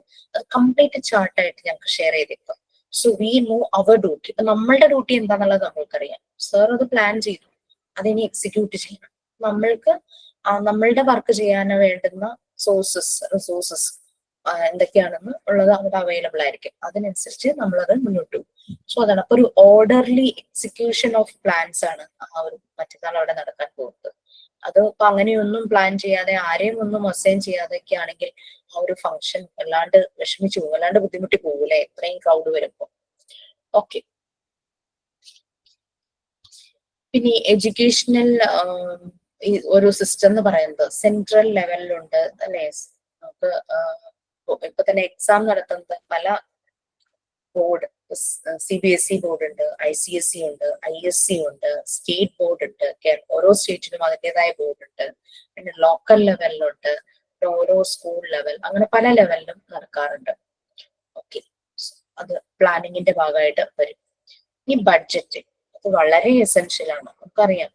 കംപ്ലീറ്റ് ചാർട്ടായിട്ട് ഞങ്ങൾക്ക് ഷെയർ ചെയ്തേക്കാം. So we know our duty. നമ്മളുടെ ഡ്യൂട്ടി എന്താണെന്നുള്ളത് നമ്മൾക്കറിയാം. സാർ അത് പ്ലാൻ ചെയ്തു, അതിനി എക്സിക്യൂട്ട് ചെയ്യണം. നമ്മൾക്ക് നമ്മളുടെ വർക്ക് ചെയ്യാൻ വേണ്ടുന്ന റിസോഴ്സസ് എന്തൊക്കെയാണെന്ന് ഉള്ളത് അവിടെ അവൈലബിൾ ആയിരിക്കും. അതിനനുസരിച്ച് നമ്മളത് മുന്നോട്ട് പോകും. സോ അതാണ്. അപ്പൊ ഒരു ഓർഡർലി എക്സിക്യൂഷൻ ഓഫ് പ്ലാൻസ് ആണ് ആ ഒരു മറ്റന്നാൾ അവിടെ നടക്കാൻ പോകുന്നത്. അത് ഇപ്പൊ അങ്ങനെയൊന്നും പ്ലാൻ ചെയ്യാതെ ആരെയും ഒന്നും അസൈൻ ചെയ്യാതെയൊക്കെ ആണെങ്കിൽ ആ ഒരു ഫംഗ്ഷൻ വല്ലാണ്ട് വിഷമിച്ചു പോകും, വല്ലാണ്ട് ബുദ്ധിമുട്ടി പോകൂലെ എത്രയും ക്രൗഡ് വരുമ്പോ. ഓക്കെ, പിന്നെ എഡ്യൂക്കേഷണൽ ഈ ഒരു സിസ്റ്റം എന്ന് പറയുന്നത് സെൻട്രൽ ലെവലിലുണ്ട് അല്ലെ. നമുക്ക് ഇപ്പൊ തന്നെ എക്സാം നടത്തുന്നത് പല ബോർഡ്, CBSE ബോർഡ് ഉണ്ട്, ICSE ഉണ്ട്, ISC ഉണ്ട്, സ്റ്റേറ്റ് ബോർഡ് ഉണ്ട്. ഓരോ സ്റ്റേറ്റിനും അതിൻ്റെതായ ബോർഡ് ഉണ്ട്. പിന്നെ ലോക്കൽ ലെവലിലുണ്ട്, ഓരോ സ്കൂൾ ലെവൽ, അങ്ങനെ പല ലെവലിലും നടക്കാറുണ്ട്. ഓക്കെ, അത് പ്ലാനിങ്ങിന്റെ ഭാഗമായിട്ട് വരും. ഈ ബഡ്ജറ്റ് അത് വളരെ എസെൻഷ്യൽ ആണ്. നമുക്കറിയാം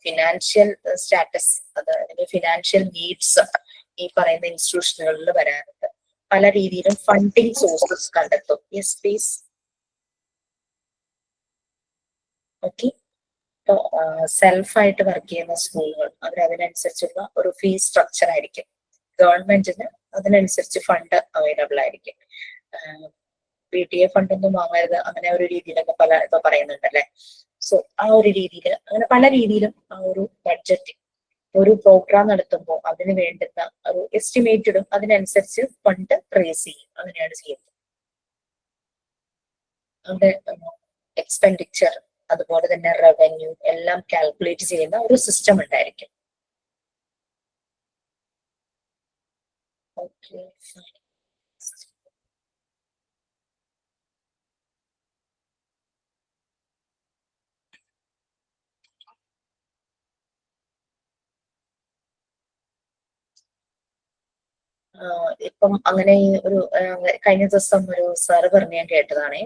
ഫിനാൻഷ്യൽ സ്റ്റാറ്റസ്, അത് ഫിനാൻഷ്യൽ നീഡ്സ് ഈ പറയുന്ന ഇൻസ്റ്റിറ്റ്യൂഷനുകളിൽ വരാനുണ്ട്. പല രീതിയിലും ഫണ്ടിങ് സോഴ്സസ് കണ്ടെത്തും. Yes please. ഓക്കെ, ഇപ്പൊ സെൽഫായിട്ട് വർക്ക് ചെയ്യുന്ന സ്കൂളുകൾ അതിനനുസരിച്ചുള്ള ഒരു ഫീസ് സ്ട്രക്ചർ ആയിരിക്കും. ഗവൺമെന്റിന് അതിനനുസരിച്ച് ഫണ്ട് അവൈലബിൾ ആയിരിക്കും. PTA ഫണ്ടൊന്നും വാങ്ങരുത്, അങ്ങനെ ഒരു രീതിയിലൊക്കെ പല ഇപ്പൊ പറയുന്നുണ്ടല്ലേ. സോ ആ ഒരു രീതിയിൽ അങ്ങനെ പല രീതിയിലും ആ ഒരു ബഡ്ജറ്റ് ഒരു പ്രോഗ്രാം നടത്തുമ്പോൾ അതിന് വേണ്ടുന്ന ഒരു എസ്റ്റിമേറ്റഡും അതിനനുസരിച്ച് ഫണ്ട് റേസ് ചെയ്യും. അങ്ങനെയാണ് ചെയ്യുന്നത്. അവിടെ എക്സ്പെൻഡിച്ചർ അതുപോലെ തന്നെ റവന്യൂ എല്ലാം കാൽക്കുലേറ്റ് ചെയ്യുന്ന ഒരു സിസ്റ്റം ഉണ്ടായിരിക്കും. ഓക്കെ, ഇപ്പം അങ്ങനെ ഒരു കഴിഞ്ഞ ദിവസം ഒരു സാറ് പറഞ്ഞ് ഞാൻ കേട്ടതാണേ,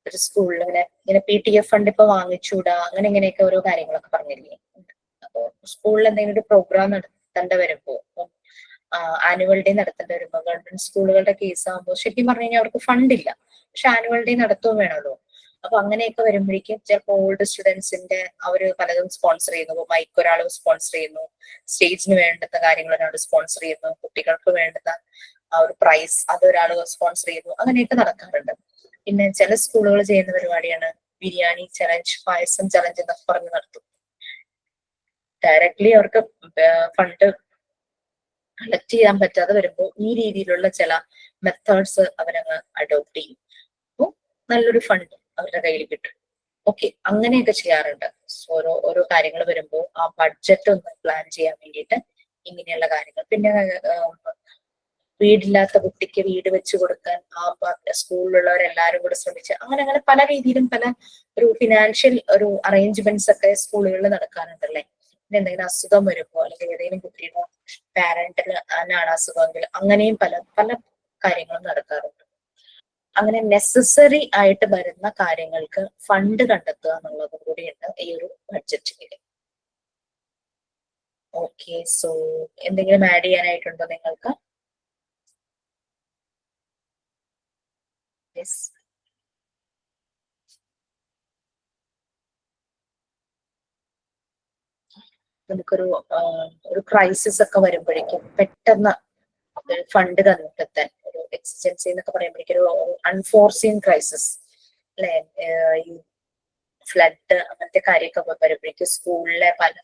ഒരു സ്കൂളിൽ ഇങ്ങനെ PTA ഫണ്ട് ഇപ്പൊ വാങ്ങിച്ചൂടാ, അങ്ങനെ ഇങ്ങനെയൊക്കെ ഓരോ കാര്യങ്ങളൊക്കെ പറഞ്ഞില്ലേ. അപ്പൊ സ്കൂളിൽ എന്തെങ്കിലും ഒരു പ്രോഗ്രാം നടത്തേണ്ട വരുമ്പോ, ആനുവൽ ഡേ നടത്തേണ്ടി വരുമ്പോ, ഗവൺമെന്റ് സ്കൂളുകളുടെ കേസ് ആകുമ്പോൾ ശരിക്കും പറഞ്ഞു കഴിഞ്ഞാൽ അവർക്ക് ഫണ്ടില്ല, പക്ഷെ ആനുവൽ ഡേ നടത്തുകയും വേണമല്ലോ. അപ്പൊ അങ്ങനെയൊക്കെ വരുമ്പോഴേക്കും ചിലപ്പോൾ ഓൾഡ് സ്റ്റുഡൻസിന്റെ അവര് പലതും സ്പോൺസർ ചെയ്യുന്നു. മൈക്ക് ഒരാൾ സ്പോൺസർ ചെയ്യുന്നു, സ്റ്റേജിന് വേണ്ടുന്ന കാര്യങ്ങൾ ഒരാൾ സ്പോൺസർ ചെയ്യുന്നു, കുട്ടികൾക്ക് വേണ്ടുന്ന ആ ഒരു പ്രൈസ് അതൊരാൾ സ്പോൺസർ ചെയ്യുന്നു. അങ്ങനെയൊക്കെ നടക്കാറുണ്ട്. പിന്നെ ചില സ്കൂളുകൾ ചെയ്യുന്ന പരിപാടിയാണ് ബിരിയാണി ചലഞ്ച്, പായസം ചലഞ്ച് എന്നൊക്കെ പറഞ്ഞ് നടത്തും. ഡയറക്ട്ലി അവർക്ക് ഫണ്ട് കളക്ട് ചെയ്യാൻ പറ്റാതെ വരുമ്പോൾ ഈ രീതിയിലുള്ള ചില മെത്തേഡ്സ് അവരങ്ങ് അഡോപ്റ്റ് ചെയ്യും. അപ്പോൾ നല്ലൊരു ഫണ്ട് അവരുടെ കയ്യിൽ കിട്ടും. ഓക്കെ, അങ്ങനെയൊക്കെ ചെയ്യാറുണ്ട്. ഓരോ കാര്യങ്ങൾ വരുമ്പോൾ ആ ബഡ്ജറ്റ് ഒന്ന് പ്ലാൻ ചെയ്യാൻ വേണ്ടിയിട്ട് ഇങ്ങനെയുള്ള കാര്യങ്ങൾ. പിന്നെ വീടില്ലാത്ത കുട്ടിക്ക് വീട് വെച്ച് കൊടുക്കാൻ ആ സ്കൂളിലുള്ളവരെല്ലാരും കൂടെ ശ്രമിച്ച് അങ്ങനെ പല രീതിയിലും പല ഒരു ഫിനാൻഷ്യൽ ഒരു അറേഞ്ച്മെന്റ്സ് ഒക്കെ സ്കൂളുകളിൽ നടക്കാറുണ്ടല്ലേ. പിന്നെ എന്തെങ്കിലും അസുഖം വരുമ്പോ അല്ലെങ്കിൽ ഏതെങ്കിലും കുട്ടിയുടെ പാരന്റിനാണ് അസുഖമെങ്കിൽ അങ്ങനെയും പല പല കാര്യങ്ങളും നടക്കാറുണ്ട്. അങ്ങനെ നെസസറി ആയിട്ട് വരുന്ന കാര്യങ്ങൾക്ക് ഫണ്ട് കണ്ടെത്തുക എന്നുള്ളതും കൂടിയുണ്ട് ഈ ഒരു ബഡ്ജറ്റിൽ. ഓക്കെ, സോ എന്തെങ്കിലും ആഡ് ചെയ്യാനായിട്ടുണ്ടോ നിങ്ങൾക്ക്? യെസ്, നമുക്കൊരു ഒരു ക്രൈസിസ് ഒക്കെ വരുമ്പോഴേക്കും പെട്ടെന്ന് ഫണ്ട് കണ്ടെത്താൻ ഒരു എക്സിജൻസി എന്നൊക്കെ പറയുമ്പോഴേക്കൊരു അൺഫോർസീൻ ക്രൈസിസ് അല്ലെ, ഈ ഫ്ലഡ് അങ്ങനത്തെ കാര്യമൊക്കെ വരുമ്പോഴേക്കും സ്കൂളിലെ പല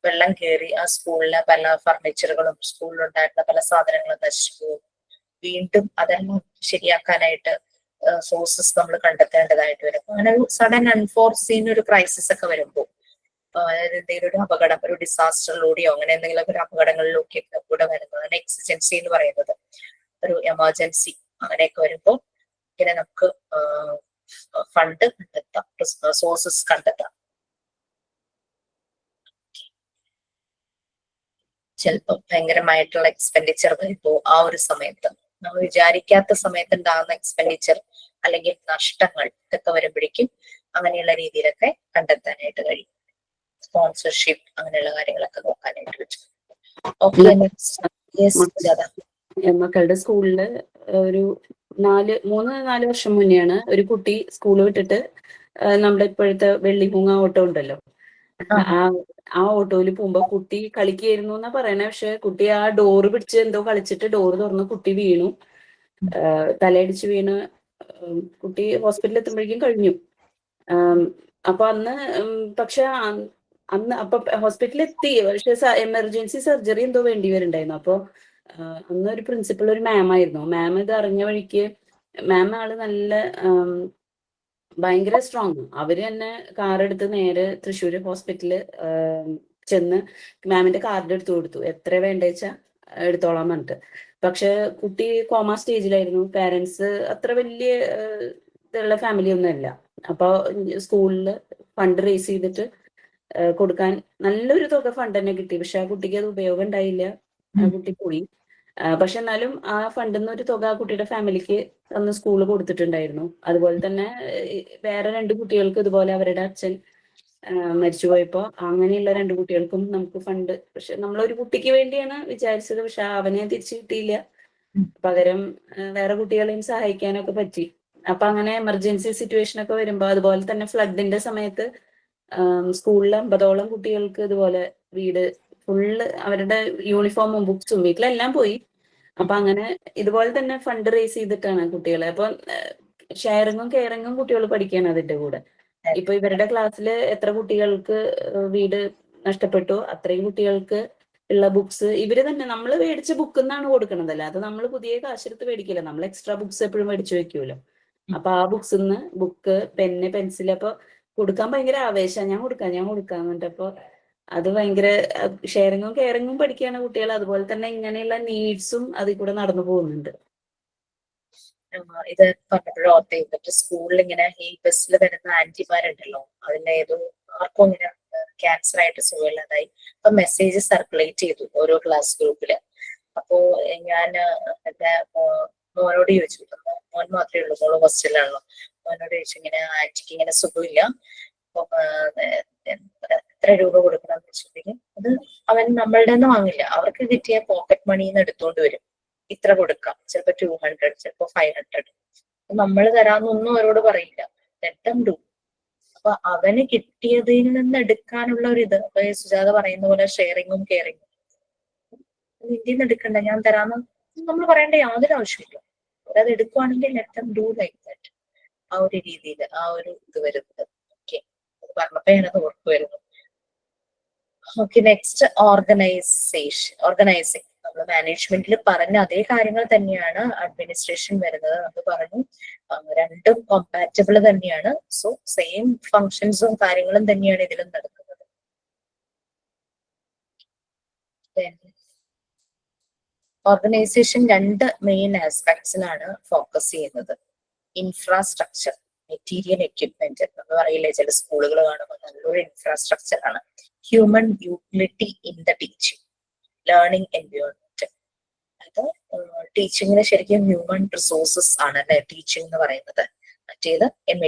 വെള്ളം കയറി ആ സ്കൂളിലെ പല ഫർണിച്ചറുകളും സ്കൂളിലുണ്ടായിരുന്ന പല സാധനങ്ങളും നശിച്ചു പോകും. വീണ്ടും അതെല്ലാം ശരിയാക്കാനായിട്ട് സോഴ്സസ് നമ്മൾ കണ്ടെത്തേണ്ടതായിട്ട് വരും. അങ്ങനെ ഒരു സഡൻ അൺഫോർസീൻ ഒരു ക്രൈസിസ് ഒക്കെ വരുമ്പോൾ, അതായത് എന്തെങ്കിലും ഒരു അപകടം, ഒരു ഡിസാസ്റ്ററിലൂടെയോ അങ്ങനെ എന്തെങ്കിലും ഒരു അപകടങ്ങളിലൊക്കെയൊക്കെ കൂടെ വരുന്നതാണ് എക്സിജൻസി എന്ന് പറയുന്നത്. ഒരു എമർജൻസി അങ്ങനെയൊക്കെ വരുമ്പോൾ ഇങ്ങനെ നമുക്ക് ഫണ്ട് കണ്ടെത്താം, സോഴ്സസ് കണ്ടെത്താം. ചിലപ്പോൾ ഭയങ്കരമായിട്ടുള്ള എക്സ്പെൻഡിച്ചർ വരുമ്പോൾ ആ ഒരു സമയത്ത് നമ്മൾ വിചാരിക്കാത്ത സമയത്ത് ഉണ്ടാകുന്ന എക്സ്പെൻഡിച്ചർ അല്ലെങ്കിൽ നഷ്ടങ്ങൾ ഇതൊക്കെ വരുമ്പോഴേക്കും അങ്ങനെയുള്ള രീതിയിലൊക്കെ കണ്ടെത്താനായിട്ട് കഴിയും. സ്പോൺസർഷിപ്പ് അങ്ങനെയുള്ള കാര്യങ്ങളൊക്കെ നോക്കാനായിട്ട് പറ്റും. ഓക്കെ, മക്കളുടെ സ്കൂളില് ഒരു 3-4 വർഷം മുന്നെയാണ് ഒരു കുട്ടി സ്കൂൾ വിട്ടിട്ട് നമ്മുടെ ഇപ്പോഴത്തെ വെള്ളിമൂങ്ങ ഓട്ടോ ഉണ്ടല്ലോ, ആ ഓട്ടോയിൽ പോകുമ്പോ കുട്ടി കളിക്കുകയായിരുന്നു എന്നാ പറയണേ. പക്ഷെ കുട്ടി ആ ഡോറ് പിടിച്ച് എന്തോ കളിച്ചിട്ട് ഡോറ് തുറന്ന് കുട്ടി വീണു, തലയടിച്ച് വീണ് കുട്ടി ഹോസ്പിറ്റലിൽ എത്തുമ്പോഴേക്കും കഴിഞ്ഞു. അപ്പൊ പക്ഷെ അപ്പൊ ഹോസ്പിറ്റലിൽ എത്തി, പക്ഷെ എമർജൻസി സർജറി എന്തോ വേണ്ടി വരുന്നുണ്ടായിരുന്നു. അപ്പൊ അന്ന് ഒരു പ്രിൻസിപ്പൾ ഒരു മാം ആയിരുന്നു. മാം ഇത് അറിഞ്ഞ വഴിക്ക് ആള് നല്ല ഭയങ്കര സ്ട്രോങ്. അവര് തന്നെ കാർ എടുത്ത് നേരെ തൃശ്ശൂർ ഹോസ്പിറ്റലിൽ ചെന്ന് മാമിന്റെ കാർഡ് എടുത്തു കൊടുത്തു, എത്ര വേണ്ടെച്ചാ എടുത്തോളാൻ പറഞ്ഞിട്ട്. പക്ഷെ കുട്ടി കോമ സ്റ്റേജിലായിരുന്നു. പാരന്റ്സ് അത്ര വലിയ ഇതുള്ള ഫാമിലി ഒന്നും അല്ല. അപ്പൊ സ്കൂളിൽ ഫണ്ട് റേസ് ചെയ്തിട്ട് കൊടുക്കാൻ നല്ലൊരു തുക ഫണ്ട് തന്നെ കിട്ടി. പക്ഷെ ആ കുട്ടിക്ക് അത് ഉപയോഗം ഉണ്ടായില്ല, ആ കുട്ടി പോയി. പക്ഷെ എന്നാലും ആ ഫണ്ടിൽ നിന്ന് ഒരു തുക ആ കുട്ടിയുടെ ഫാമിലിക്ക് അന്ന് സ്കൂള് കൊടുത്തിട്ടുണ്ടായിരുന്നു. അതുപോലെ തന്നെ വേറെ 2 കുട്ടികൾക്ക് ഇതുപോലെ അവരുടെ അച്ഛൻ മരിച്ചുപോയപ്പോ അങ്ങനെയുള്ള 2 കുട്ടികൾക്കും നമുക്ക് ഫണ്ട്, പക്ഷെ നമ്മളൊരു കുട്ടിക്ക് വേണ്ടിയാണ് വിചാരിച്ചത്, പക്ഷെ അവനെ തിരിച്ചു കിട്ടിയില്ല. പകരം വേറെ കുട്ടികളെയും സഹായിക്കാനൊക്കെ പറ്റി. അപ്പൊ അങ്ങനെ എമർജൻസി സിറ്റുവേഷൻ ഒക്കെ വരുമ്പോ, അതുപോലെ തന്നെ ഫ്ലഡിന്റെ സമയത്ത് സ്കൂളിലെ 50ഓളം കുട്ടികൾക്ക് ഇതുപോലെ വീട് ഫുള്ള് അവരുടെ യൂണിഫോമും ബുക്സും വീട്ടിലെല്ലാം പോയി. അപ്പൊ അങ്ങനെ ഇതുപോലെ തന്നെ ഫണ്ട് റേസ് ചെയ്തിട്ടാണ് കുട്ടികളെ. അപ്പൊ ഷെയറിങ്ങും കെയറിങ്ങും കുട്ടികൾ പഠിക്കുകയാണ് അതിന്റെ കൂടെ. ഇപ്പൊ ഇവരുടെ ക്ലാസ്സിൽ എത്ര കുട്ടികൾക്ക് വീട് നഷ്ടപ്പെട്ടു, അത്രയും കുട്ടികൾക്ക് ഉള്ള ബുക്സ് ഇവര് തന്നെ നമ്മൾ മേടിച്ച ബുക്കിൽ നിന്നാണ് കൊടുക്കണതല്ല, അത് നമ്മൾ പുതിയ കാശെടുത്ത് മേടിക്കില്ല, നമ്മൾ എക്സ്ട്രാ ബുക്സ് എപ്പോഴും മേടിച്ചു വെക്കുമല്ലോ. അപ്പൊ ആ ബുക്സിൽ നിന്ന് ബുക്ക്, പെന്ന്, പെൻസിൽ, അപ്പൊ കൊടുക്കാൻ ഭയങ്കര ആവേശം, ഞാൻ കൊടുക്കാം എന്നിട്ടപ്പോ അത് ഭയങ്കര ഷെയറിങ്ങും കെയറിങ്ങും പഠിക്കുകയാണ് കുട്ടികൾ. അതുപോലെ തന്നെ ഇങ്ങനെയുള്ള നീഡ്സും അതിൽ കൂടെ നടന്നു പോകുന്നുണ്ട്. ഇത് പറഞ്ഞപ്പോഴും ഓർത്ത് ചെയ്തിട്ട് സ്കൂളിൽ ഇങ്ങനെ ഈ ബസ്സിൽ വരുന്ന ആന്റിമാരുണ്ടല്ലോ, അതിന്റെ ഏതോ ആർക്കും ഇങ്ങനെ ക്യാൻസർ ആയിട്ട് സുഖമില്ലാതായി. അപ്പൊ മെസ്സേജ് സർക്കുലേറ്റ് ചെയ്തു ഓരോ ക്ലാസ് ഗ്രൂപ്പില്. അപ്പോ ഞാൻ എന്റെ മോനോട് ചോദിച്ചു, മോൻ മാത്രമേ ഉള്ളൂ, മോള് ഹോസ്റ്റലിലാണല്ലോ, മോനോട് ചോദിച്ചു ഇങ്ങനെ ആന്റിക്ക് ഇങ്ങനെ സുഖമില്ല, അപ്പൊ എത്ര രൂപ കൊടുക്കണം എന്ന് വെച്ചിട്ടുണ്ടെങ്കിൽ അത് അവൻ നമ്മളുടെ നിന്ന് വാങ്ങില്ല, അവർക്ക് കിട്ടിയ പോക്കറ്റ് മണിന്ന് എടുത്തോണ്ട് വരും. ഇത്ര കൊടുക്കാം, ചിലപ്പോ 200, ചിലപ്പോ 500. നമ്മൾ തരാന്നൊന്നും അവരോട് പറയില്ല, ലെറ്റ് ഡു. അപ്പൊ അവന് കിട്ടിയതിൽ നിന്ന് എടുക്കാനുള്ള ഒരു ഇത്, അപ്പൊ സുജാത പറയുന്ന പോലെ ഷെയറിങ്ങും കെയറിങ്ങും. ഇതിൽ നിന്ന് എടുക്കണ്ട, ഞാൻ തരാന്ന് നമ്മൾ പറയേണ്ട യാതൊരു ആവശ്യമില്ല. അവരത് എടുക്കുവാണെങ്കിൽ ലെറ്റ് ഡു ലൈക്ക് ദാറ്റ്. ആ ഒരു രീതിയിൽ ആ ഒരു ഇത് വരുന്നത്. ഓക്കെ, അത് പറഞ്ഞപ്പോ ഞാനത് ഓർക്കു വരുന്നു. Okay, next organising. നമ്മൾ മാനേജ്മെന്റിൽ പറഞ്ഞ അതേ കാര്യങ്ങൾ തന്നെയാണ് അഡ്മിനിസ്ട്രേഷൻ വരുന്നത്. നമ്മൾ പറഞ്ഞു രണ്ടും കോമ്പാറ്റബിൾ തന്നെയാണ്. സോ സെയിം ഫങ്ഷൻസും കാര്യങ്ങളും തന്നെയാണ് ഇതിലും നടക്കുന്നത്. ഓർഗനൈസേഷൻ 2 മെയിൻ ആസ്പെക്ട്സിലാണ് ഫോക്കസ് ചെയ്യുന്നത്. Infrastructure, material equipment. നമ്മൾ പറയില്ലേ, ചില സ്കൂളുകൾ കാണുമ്പോൾ നല്ലൊരു ഇൻഫ്രാസ്ട്രക്ചർ ആണ്. Human utility in the teaching, learning environment. അത് ടീച്ചിങ്ങിന് ശരിക്കും ഹ്യൂമൻ റിസോഴ്സസ് ആണ് അല്ലെ ടീച്ചിങ് എന്ന് പറയുന്നത്. മറ്റേത്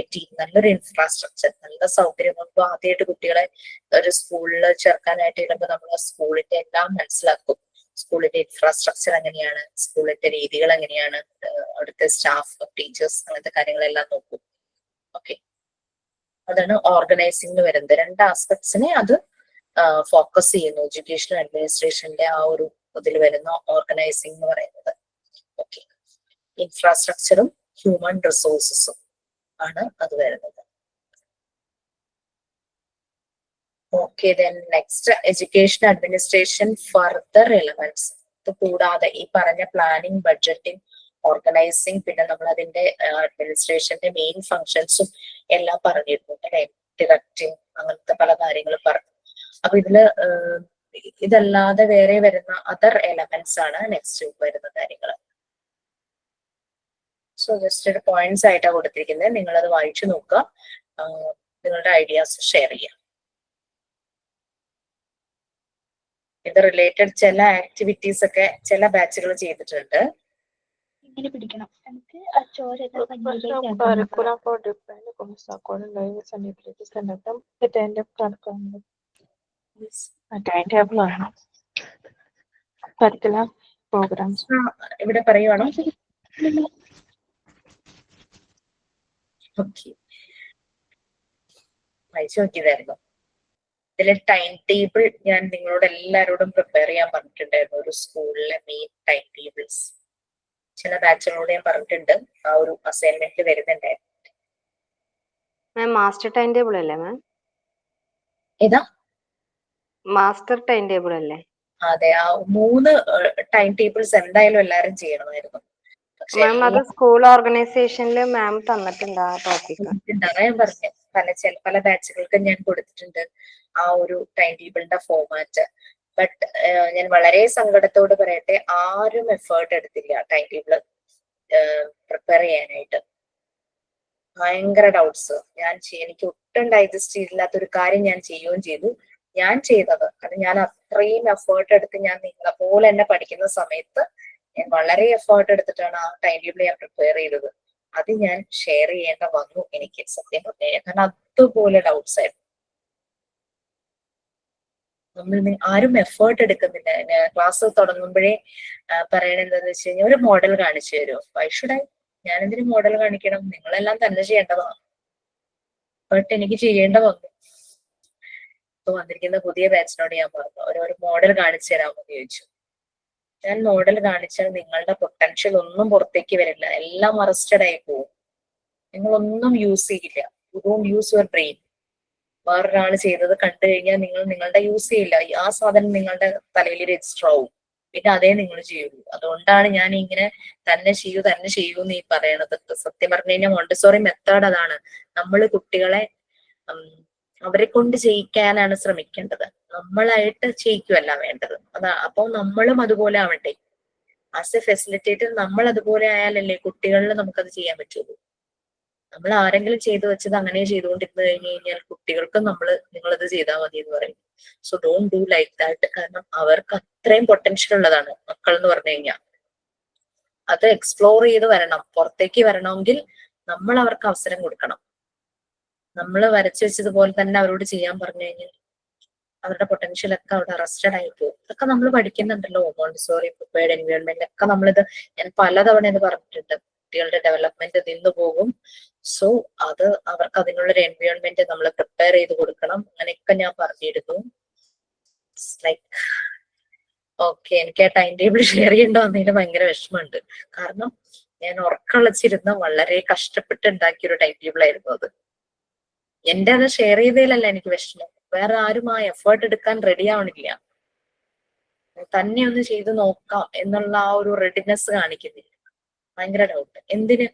നല്ലൊരു ഇൻഫ്രാസ്ട്രക്ചർ, നല്ല സൗകര്യങ്ങൾ. ആദ്യമായിട്ട് കുട്ടികളെ ഒരു സ്കൂളിൽ ചേർക്കാനായിട്ട് വരുമ്പോൾ നമ്മൾ ആ സ്കൂളിന്റെ എല്ലാം മനസ്സിലാക്കും. സ്കൂളിന്റെ ഇൻഫ്രാസ്ട്രക്ചർ എങ്ങനെയാണ്, സ്കൂളിന്റെ രീതികൾ എങ്ങനെയാണ്, അവിടുത്തെ സ്റ്റാഫ്, ടീച്ചേഴ്സ്, അങ്ങനത്തെ കാര്യങ്ങളെല്ലാം നോക്കും. ഓക്കെ, അതാണ് ഓർഗനൈസിംഗ് വരുന്നത്. 2 ആസ്പെക്ട്സിനെ അത് ഫോക്കസ് ചെയ്യുന്നു. എഡ്യൂക്കേഷൻ അഡ്മിനിസ്ട്രേഷന്റെ ആ ഒരു ഇതിൽ വരുന്ന ഓർഗനൈസിംഗ് എന്ന് പറയുന്നത്. ഇൻഫ്രാസ്ട്രക്ചറും ഹ്യൂമൻ റിസോഴ്സസും ആണ് അത് വരുന്നത്. Okay, then next education administration further elements. ഇത് കൂടാതെ ഈ പറഞ്ഞ പ്ലാനിങ്, ബഡ്ജറ്റിംഗ്, ഓർഗനൈസിങ്, പിന്നെ നമ്മൾ അതിന്റെ അഡ്മിനിസ്ട്രേഷന്റെ മെയിൻ ഫങ്ഷൻസും എല്ലാം പറഞ്ഞിരുന്നു അല്ലെ, ഡിറക്റ്റിംഗ്, അങ്ങനത്തെ പല കാര്യങ്ങളും പറഞ്ഞു. അപ്പൊ ഇതില് ഇതല്ലാതെ വേറെ വരുന്ന അതർ എലമെന്റ്സ് ആണ് നെക്സ്റ്റ് വരുന്ന കാര്യങ്ങൾ. സോ ജസ്റ്റ് പോയിന്റ്സ് ആയിട്ടാണ് കൊടുത്തിരിക്കുന്നത്, നിങ്ങളത് വായിച്ചു നോക്കുക, നിങ്ങളുടെ ഐഡിയാസ് ഷെയർ ചെയ്യാം. ഇത് റിലേറ്റഡ് ചില ആക്ടിവിറ്റീസ് ഒക്കെ ചില ബാച്ചുകൾ ചെയ്തിട്ടുണ്ട്. Curriculum for different courses according to suitability conduct the timetable ആണ് curriculum programs. ഇവിടെ പറയുവാണോ? ഓക്കെ, വായിച്ചു നോക്കിയതായിരുന്നു. ഇതിലെ ടൈം ടേബിൾ ഞാൻ നിങ്ങളോട് എല്ലാവരോടും പ്രിപ്പയർ ചെയ്യാൻ പറഞ്ഞിട്ടുണ്ടായിരുന്നു, ഒരു സ്കൂളിലെ മെയിൻ ടൈം ടേബിൾസ്. ചില ബാച്ചുകളോട് ഞാൻ പറഞ്ഞിട്ടുണ്ട്, ആ ഒരു അസൈൻമെന്റ് വരുന്നുണ്ടായിരുന്നു. മാം മാസ്റ്റർ ടൈം ടേബിൾ അല്ലേ മാം? ഏതാ? മാസ്റ്റർ ടൈം ടേബിൾ അല്ലേ? അതെ, ആ 3 ടൈം ടേബിൾസ് എന്തായാലും എല്ലാവരും ചെയ്യണമായിരുന്നു. മാം അത് സ്കൂൾ ഓർഗനൈസേഷനിൽ മാം തന്നിട്ടുണ്ട് ആ ടോപ്പിക്. ഞാൻ പറഞ്ഞു, പല ബാച്ചുകൾക്ക് ഞാൻ കൊടുത്തിട്ടുണ്ട് ആ ഒരു ടൈം ടേബിളിന്റെ ഫോർമാറ്റ്. ബട്ട് ഞാൻ വളരെ സങ്കടത്തോട് പറയട്ടെ, ആരും എഫേർട്ട് എടുത്തില്ല ടൈം ടേബിള് പ്രിപ്പയർ ചെയ്യാനായിട്ട്. ഭയങ്കര ഡൗട്ട്സ്. എനിക്ക് ഒട്ടും ഡൈജസ്റ്റ് ചെയ്തില്ലാത്തൊരു കാര്യം ഞാൻ ചെയ്യുകയും ചെയ്തു. ഞാൻ ചെയ്തത് അത് ഞാൻ അത്രയും എഫേർട്ട് എടുത്ത് ഞാൻ നിങ്ങളെ പോലെ തന്നെ പഠിക്കുന്ന സമയത്ത് ഞാൻ വളരെ എഫേർട്ട് എടുത്തിട്ടാണ് ആ ടൈം ടേബിൾ ഞാൻ പ്രിപ്പയർ ചെയ്തത്. അത് ഞാൻ ഷെയർ ചെയ്യേണ്ട വന്നു എനിക്ക്, സത്യം പറഞ്ഞു കഴിഞ്ഞാൽ. കാരണം അതുപോലെ ഡൗട്ട്സ് ആയിരുന്നു. നമ്മൾ ആരും എഫേർട്ട് എടുക്കുന്നില്ല. ക്ലാസ് തുടങ്ങുമ്പോഴേ പറയണത് എന്താന്ന് വെച്ച് കഴിഞ്ഞാൽ ഒരു മോഡൽ കാണിച്ചു തരുമോ? Why should I? ഞാൻ എന്തിനു മോഡൽ കാണിക്കണം? നിങ്ങളെല്ലാം തന്നെ ചെയ്യേണ്ടതാണ്. ബട്ട് എനിക്ക് ചെയ്യേണ്ട വന്നു. ഇപ്പൊ വന്നിരിക്കുന്ന പുതിയ ബാച്ചിനോട് ഞാൻ പറഞ്ഞു, ഒരു മോഡൽ കാണിച്ചു തരാമെന്ന് ചോദിച്ചു. ഞാൻ മോഡൽ കാണിച്ചാൽ നിങ്ങളുടെ പൊട്ടൻഷ്യൽ ഒന്നും പുറത്തേക്ക് വരില്ല, എല്ലാം അറസ്റ്റഡ് ആയി പോകും. നിങ്ങളൊന്നും യൂസ് ചെയ്യില്ല. You don't use your brain. വേറൊരാൾ ചെയ്തത് കണ്ടു കഴിഞ്ഞാൽ നിങ്ങൾ നിങ്ങളുടെ യൂസ് ചെയ്യില്ല. ആ സാധനം നിങ്ങളുടെ തലയിൽ രജിസ്റ്റർ ആവും, പിന്നെ അതേ നിങ്ങൾ ചെയ്യുള്ളൂ. അതുകൊണ്ടാണ് ഞാൻ ഇങ്ങനെ തന്നെ ചെയ്യൂ എന്ന് ഈ പറയണത്. സത്യം പറഞ്ഞു കഴിഞ്ഞാൽ മോണ്ടിസോറി മെത്തേഡ് അതാണ്. നമ്മൾ കുട്ടികളെ അവരെ കൊണ്ട് ചെയ്യിക്കാനാണ് ശ്രമിക്കേണ്ടത്, നമ്മളായിട്ട് ചെയ്യിക്കുമല്ല വേണ്ടത്. അതാ, അപ്പൊ നമ്മളും അതുപോലെ ആവട്ടെ. ആസ് എ ഫെസിലിറ്റേറ്റർ നമ്മൾ അതുപോലെ ആയാലല്ലേ കുട്ടികളിൽ നമുക്കത് ചെയ്യാൻ പറ്റുള്ളൂ. നമ്മൾ ആരെങ്കിലും ചെയ്തു വെച്ചത് അങ്ങനെ ചെയ്തുകൊണ്ടിരുന്നു കഴിഞ്ഞു കഴിഞ്ഞാൽ കുട്ടികൾക്കും നിങ്ങളത് ചെയ്താൽ മതി എന്ന് പറയും. So don't do like that. കാരണം അവർക്ക് അത്രയും പൊട്ടൻഷ്യൽ ഉള്ളതാണ് മക്കൾ എന്ന് പറഞ്ഞു കഴിഞ്ഞാൽ. അത് എക്സ്പ്ലോർ ചെയ്ത് വരണം, പുറത്തേക്ക് വരണമെങ്കിൽ നമ്മൾ അവർക്ക് അവസരം കൊടുക്കണം. നമ്മൾ വരച്ചു വെച്ചതുപോലെ തന്നെ അവരോട് ചെയ്യാൻ പറഞ്ഞു കഴിഞ്ഞാൽ അവരുടെ പൊട്ടൻഷ്യൽ ഒക്കെ അവിടെ അറസ്റ്റഡ് ആയി പോകും. ഇതൊക്കെ നമ്മൾ പഠിക്കുന്നുണ്ടല്ലോ, മോണ്ടിസോറി പ്രിപ്പയർഡ് എൻവയോൺമെന്റ് ഒക്കെ. ഞാൻ പലതവണ ഇത് പറഞ്ഞിട്ടുണ്ട്, കുട്ടികളുടെ ഡെവലപ്മെന്റ് നിന്ന് പോകും. സോ അവർക്ക് അതിനുള്ളൊരു എൻവയോൺമെന്റ് നമ്മൾ പ്രിപ്പയർ ചെയ്ത് കൊടുക്കണം. അങ്ങനെയൊക്കെ ഞാൻ പറഞ്ഞിരുന്നു. ലൈക്ക് ഓക്കെ, എനിക്ക് ആ ടൈം ടേബിൾ ഷെയർ ചെയ്യേണ്ട വന്നതിന് ഭയങ്കര വിഷമമുണ്ട്. കാരണം ഞാൻ ഉറക്കളച്ചിരുന്ന വളരെ കഷ്ടപ്പെട്ട് ഉണ്ടാക്കിയ ഒരു ടൈം ടേബിൾ ആയിരുന്നു അത്. എന്റെ അത് ഷെയർ ചെയ്തതിലല്ല എനിക്ക് വിഷമം, വേറെ ആരും ആ എഫേർട്ട് എടുക്കാൻ റെഡി ആവണില്ല. തന്നെ ഒന്ന് ചെയ്ത് നോക്കാം എന്നുള്ള ആ ഒരു റെഡിനെസ് കാണിക്കുന്നില്ല. ഭയങ്കര ഡൗട്ട്. എന്തിന്?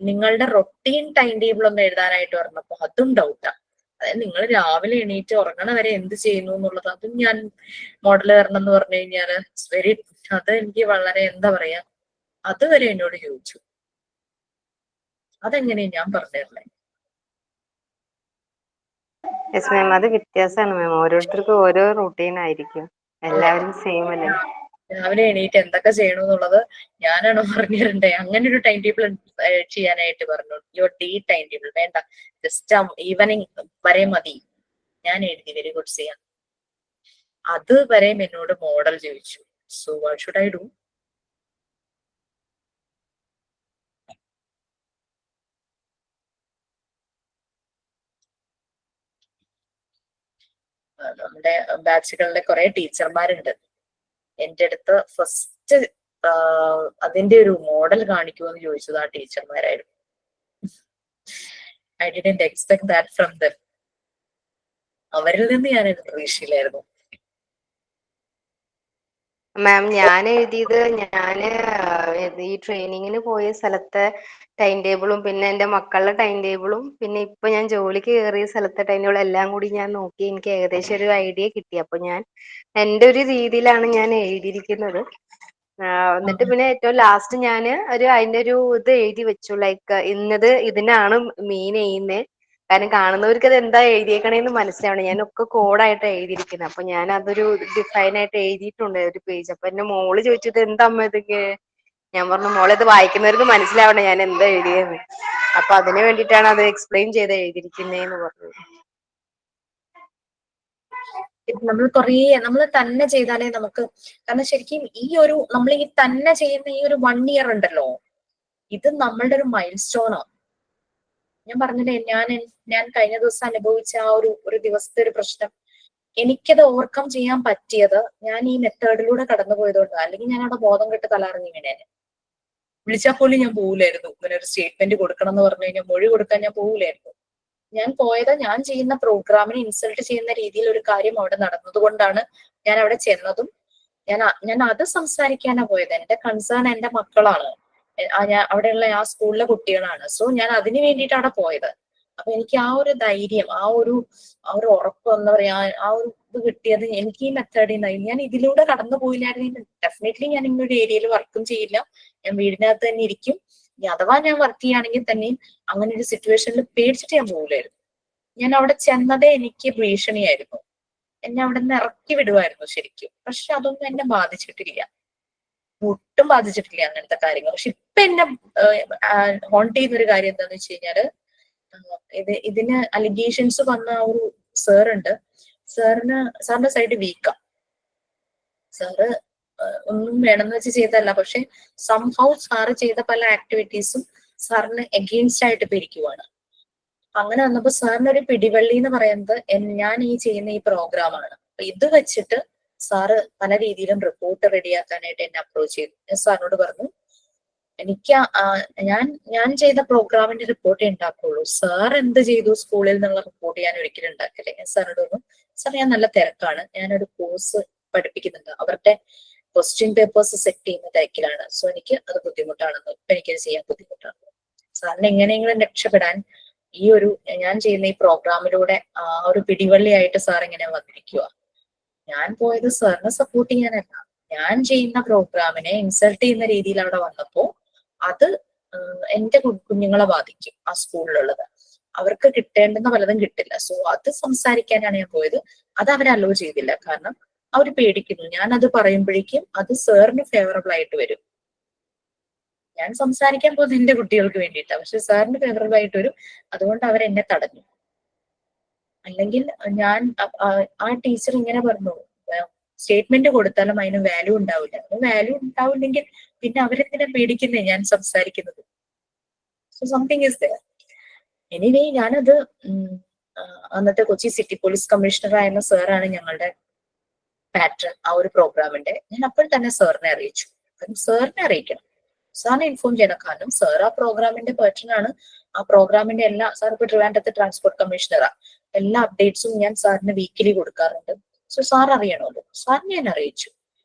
നിങ്ങളുടെ റൊട്ടീൻ ടൈം ടേബിൾ ഒന്ന് എഴുതാനായിട്ട് പറഞ്ഞപ്പോ അതും ഡൗട്ടാ. അതായത് നിങ്ങൾ രാവിലെ എണീറ്റ് ഉറങ്ങണ വരെ എന്ത് ചെയ്യുന്നു എന്നുള്ളത്, അതും ഞാൻ മോഡൽ തരണം എന്ന് പറഞ്ഞു കഴിഞ്ഞാല് അത് എനിക്ക് വളരെ എന്താ പറയാ, അതുവരെ എന്നോട് ചോദിച്ചു. അതെങ്ങനെയാ ഞാൻ പറഞ്ഞിരുന്നേ? യെസ് മാം, അത് വ്യത്യാസമാണ് മാം. ഓരോരുത്തർക്കും ഓരോ റൂട്ടീൻ ആയിരിക്കും, എല്ലാവരും സെയിം അല്ലേ. രാവിലെ എണീറ്റ് എന്തൊക്കെ ചെയ്യണമെന്നുള്ളത് ഞാനാണോ പറഞ്ഞിരണ്ടേ? അങ്ങനെ ഒരു ടൈം ടേബിൾ ചെയ്യാനായിട്ട് പറഞ്ഞു. യുവർ ഡേ ടൈം ടേബിൾ വേണ്ട, ജസ്റ്റ് ഈവനിങ് വരെ മതി. ഞാൻ എഴുതി വെരി ഗുഡ് ചെയ്യാം. അത് വരെയും എന്നോട് മോഡൽ ചോദിച്ചു. So what should I do? നമ്മുടെ ബാച്ചുകളിലെ കുറെ ടീച്ചർമാരുണ്ട്. എൻ്റെ അടുത്ത് ഫസ്റ്റ് അതിന്റെ ഒരു മോഡൽ കാണിക്കുമെന്ന് ചോദിച്ചത് ആ ടീച്ചർമാരായിരുന്നു. I didn't expect that from them. അവരിൽ നിന്ന് ഞാൻ പ്രതീക്ഷയിലായിരുന്നു. മാം ഞാൻ എഴുതിയത് ഈ ട്രെയിനിങ്ങിന് പോയ സ്ഥലത്തെ ടൈം ടേബിളും പിന്നെ എൻ്റെ മക്കളുടെ ടൈം ടേബിളും പിന്നെ ഇപ്പൊ ഞാൻ ജോലിക്ക് കയറിയ സ്ഥലത്തെ ടൈം ടേബിളും എല്ലാം കൂടി ഞാൻ നോക്കി എനിക്ക് ഏകദേശം ഒരു ഐഡിയ കിട്ടി. അപ്പൊ ഞാൻ എൻ്റെ ഒരു രീതിയിലാണ് ഞാൻ എഴുതിയിരിക്കുന്നത്. എന്നിട്ട് പിന്നെ ഏറ്റവും ലാസ്റ്റ് ഞാൻ അതിന്റെ ഒരു ഇത് എഴുതി വെച്ചു, ലൈക്ക് ഇന്നത് ഇതിനാണ് മീൻ ചെയ്യുന്നത്. കാരണം കാണുന്നവർക്ക് അത് എന്താ എഴുതിയേക്കണേന്ന് മനസ്സിലാവണം. ഞാനൊക്കെ കോഡായിട്ട് എഴുതിയിരിക്കുന്നത്. അപ്പൊ ഞാൻ അതൊരു ഡിഫൈൻ ആയിട്ട് എഴുതിയിട്ടുണ്ട് ഒരു പേജ്. അപ്പൊ എന്റെ മോള് ചോദിച്ചത് എന്താ അമ്മ ഇതൊക്കെ? ഞാൻ പറഞ്ഞു മോളെ ഇത് വായിക്കുന്നവർക്ക് മനസ്സിലാവണം ഞാൻ എന്താ എഴുതിയെന്ന്. അപ്പൊ അതിന് വേണ്ടിയിട്ടാണ് അത് എക്സ്പ്ലെയിൻ ചെയ്ത് എഴുതിയിരിക്കുന്നേന്ന് പറഞ്ഞു. നമ്മൾ തന്നെ ചെയ്താലേ നമുക്ക്, കാരണം ശരിക്കും നമ്മൾ ഈ തന്നെ ചെയ്യുന്ന ഈ ഒരു 1 year ഉണ്ടല്ലോ, ഇത് നമ്മളുടെ ഒരു മൈൽ സ്റ്റോണാണ്. ഞാൻ പറഞ്ഞില്ലേ, ഞാൻ കഴിഞ്ഞ ദിവസം അനുഭവിച്ച ആ ഒരു ദിവസത്തെ ഒരു പ്രശ്നം, എനിക്കത് ഓവർകം ചെയ്യാൻ പറ്റിയത് ഞാൻ ഈ മെത്തേഡിലൂടെ കടന്നു പോയതുകൊണ്ട്. അല്ലെങ്കിൽ ഞാൻ അവിടെ ബോധം കെട്ട് തലറിഞ്ഞു വീണേനെ. വിളിച്ചാൽ പോലും ഞാൻ പോകില്ലായിരുന്നു. ഇങ്ങനെ ഒരു സ്റ്റേറ്റ്മെന്റ് കൊടുക്കണം എന്ന് പറഞ്ഞു കഴിഞ്ഞാൽ മൊഴി കൊടുക്കാൻ ഞാൻ പോകില്ലായിരുന്നു. ഞാൻ പോയത് ഞാൻ ചെയ്യുന്ന പ്രോഗ്രാമിനെ ഇൻസൾട്ട് ചെയ്യുന്ന രീതിയിൽ ഒരു കാര്യം അവിടെ നടന്നത് കൊണ്ടാണ് ഞാൻ അവിടെ ചെന്നതും. ഞാൻ അത് സംസാരിക്കാനാ പോയത്. എന്റെ കൺസേൺ എന്റെ മക്കളാണ്, അവിടെയുള്ള ആ സ്കൂളിലെ കുട്ടികളാണ്. സോ ഞാൻ അതിന് വേണ്ടിയിട്ട് അവിടെ പോയത്. അപ്പൊ എനിക്ക് ആ ഒരു ധൈര്യം, ആ ഒരു ഉറപ്പ്, എന്താ പറയാ, ആ ഒരു ഇത് കിട്ടിയത് എനിക്ക് ഈ മെത്തേഡിൽ നിന്നായി. ഞാൻ ഇതിലൂടെ കടന്നു പോയില്ലായിരുന്നെങ്കിൽ ഡെഫിനറ്റ്ലി ഞാൻ ഇങ്ങനൊരു ഏരിയയിൽ വർക്കും ചെയ്യില്ല. ഞാൻ വീടിനകത്ത് തന്നെ ഇരിക്കും. ഇനി അഥവാ ഞാൻ വർക്ക് ചെയ്യുകയാണെങ്കിൽ തന്നെയും അങ്ങനെ ഒരു സിറ്റുവേഷനിൽ പേടിച്ചിട്ട് ഞാൻ പോകില്ലായിരുന്നു. ഞാൻ അവിടെ ചെന്നതേ എനിക്ക് ഭീഷണിയായിരുന്നു. എന്നെ അവിടെ നിന്ന് ഇറക്കി വിടുമായിരുന്നു ശരിക്കും. പക്ഷെ അതൊന്നും എന്നെ ബാധിച്ചിട്ടില്ല, ഒട്ടും ബാധിച്ചിട്ടില്ല അങ്ങനത്തെ കാര്യങ്ങൾ. പക്ഷെ ഇപ്പൊ എന്നെ ഹോണ്ട് ചെയ്യുന്ന ഒരു കാര്യം എന്താന്ന് വെച്ച് കഴിഞ്ഞാല്, ഇതിന് അലിഗേഷൻസ് വന്ന ആ ഒരു സാറുണ്ട്. സാറിന്റെ സൈഡ് വീക്കാ. സാറ് ഒന്നും വേണമെന്ന് വെച്ച് ചെയ്തല്ല, പക്ഷെ സംഹൗ സാറ് ചെയ്ത പല ആക്ടിവിറ്റീസും സാറിന് എഗെയിൻസ്റ്റ് ആയിട്ട് പിരിക്കുവാണ്. അങ്ങനെ വന്നപ്പോ സാറിന് ഒരു പിടിവള്ളി എന്ന് പറയുന്നത് ഞാൻ ഈ ചെയ്യുന്ന ഈ പ്രോഗ്രാമാണ്. അപ്പൊ ഇത് വെച്ചിട്ട് സാറ് പല രീതിയിലും റിപ്പോർട്ട് റെഡിയാക്കാനായിട്ട് എന്നെ അപ്രോച്ച് ചെയ്തു. ഞാൻ സാറിനോട് പറഞ്ഞു, എനിക്ക് ഞാൻ ചെയ്ത പ്രോഗ്രാമിന്റെ റിപ്പോർട്ടേ ഉണ്ടാക്കുള്ളൂ. സാർ എന്ത് ചെയ്തു സ്കൂളിൽ നിന്നുള്ള റിപ്പോർട്ട് ഞാൻ ഒരിക്കലും ഉണ്ടാക്കില്ല. ഞാൻ സാറിനോട് പറഞ്ഞു, സാർ ഞാൻ നല്ല തിരക്കാണ്, ഞാനൊരു കോഴ്സ് പഠിപ്പിക്കുന്നുണ്ട്, അവരുടെ ക്വസ്റ്റ്യൻ പേപ്പേഴ്സ് സെറ്റ് ചെയ്യുന്ന തിരക്കിലാണ്. സോ എനിക്ക് അത് ബുദ്ധിമുട്ടാണെന്ന്, ഇപ്പൊ എനിക്കത് ചെയ്യാൻ ബുദ്ധിമുട്ടാണ്. സാറിന് എങ്ങനെയെങ്കിലും രക്ഷപ്പെടാൻ ഞാൻ ചെയ്യുന്ന ഈ പ്രോഗ്രാമിലൂടെ ആ ഒരു പിടിവള്ളിയായിട്ട് സാർ ഇങ്ങനെ വന്നിരിക്കുക. ഞാൻ പോയത് സാറിനെ സപ്പോർട്ട് ചെയ്യാനല്ല, ഞാൻ ചെയ്യുന്ന പ്രോഗ്രാമിനെ ഇൻസൾട്ട് ചെയ്യുന്ന രീതിയിൽ അവിടെ വന്നപ്പോ അത് എന്റെ കുഞ്ഞുങ്ങളെ ബാധിക്കും. ആ സ്കൂളിലുള്ളത് അവർക്ക് കിട്ടേണ്ടുന്ന പലതും കിട്ടില്ല. സോ അത് സംസാരിക്കാനാണ് ഞാൻ പോയത്. അത് അവർ അലോ ചെയ്തില്ല. കാരണം അവർ പേടിക്കുന്നു, ഞാൻ അത് പറയുമ്പോഴേക്കും അത് സാറിന് ഫേവറബിൾ ആയിട്ട് വരും. ഞാൻ സംസാരിക്കാൻ പോകുന്നത് എന്റെ കുട്ടികൾക്ക് വേണ്ടിയിട്ടാണ്, പക്ഷെ സാറിന് ഫേവറബിൾ ആയിട്ട് വരും. അതുകൊണ്ട് അവരെന്നെ തടഞ്ഞു. അല്ലെങ്കിൽ ആ ടീച്ചർ ഇങ്ങനെ പറഞ്ഞു, സ്റ്റേറ്റ്മെന്റ് കൊടുത്താലും അതിന് വാല്യൂ ഉണ്ടാവില്ല. വാല്യൂ ഉണ്ടാവില്ലെങ്കിൽ പിന്നെ അവരെന്തിനാ പേടിക്കുന്നേ ഞാൻ സംസാരിക്കുന്നത്? So something is there. Anyway ഞാനത് അന്നത്തെ കൊച്ചി സിറ്റി പോലീസ് കമ്മീഷണർ ആയിരുന്ന സാറാണ് ഞങ്ങളുടെ പാറ്റേൺ ആ ഒരു പ്രോഗ്രാമിന്റെ. ഞാൻ അപ്പോൾ തന്നെ സാറിനെ അറിയിച്ചു. കാരണം സാറിനെ അറിയിക്കണം, സാറിനെ ഇൻഫോം ചെയ്യണം. കാരണം സാർ ആ പ്രോഗ്രാമിന്റെ പാറ്റേൺ ആണ്. ആ പ്രോഗ്രാമിന്റെ സാർ ഇപ്പൊ ട്രിവാൻഡ്രത്തെ ട്രാൻസ്പോർട്ട് കമ്മീഷണറാ. എല്ലാ അപ്ഡേറ്റ്സും ഞാൻ സാറിന് വീക്കിലി കൊടുക്കാറുണ്ട്. സോ സാർ അറിയണമല്ലോ. സാറിനെ ഞാൻ അറിയിച്ചു.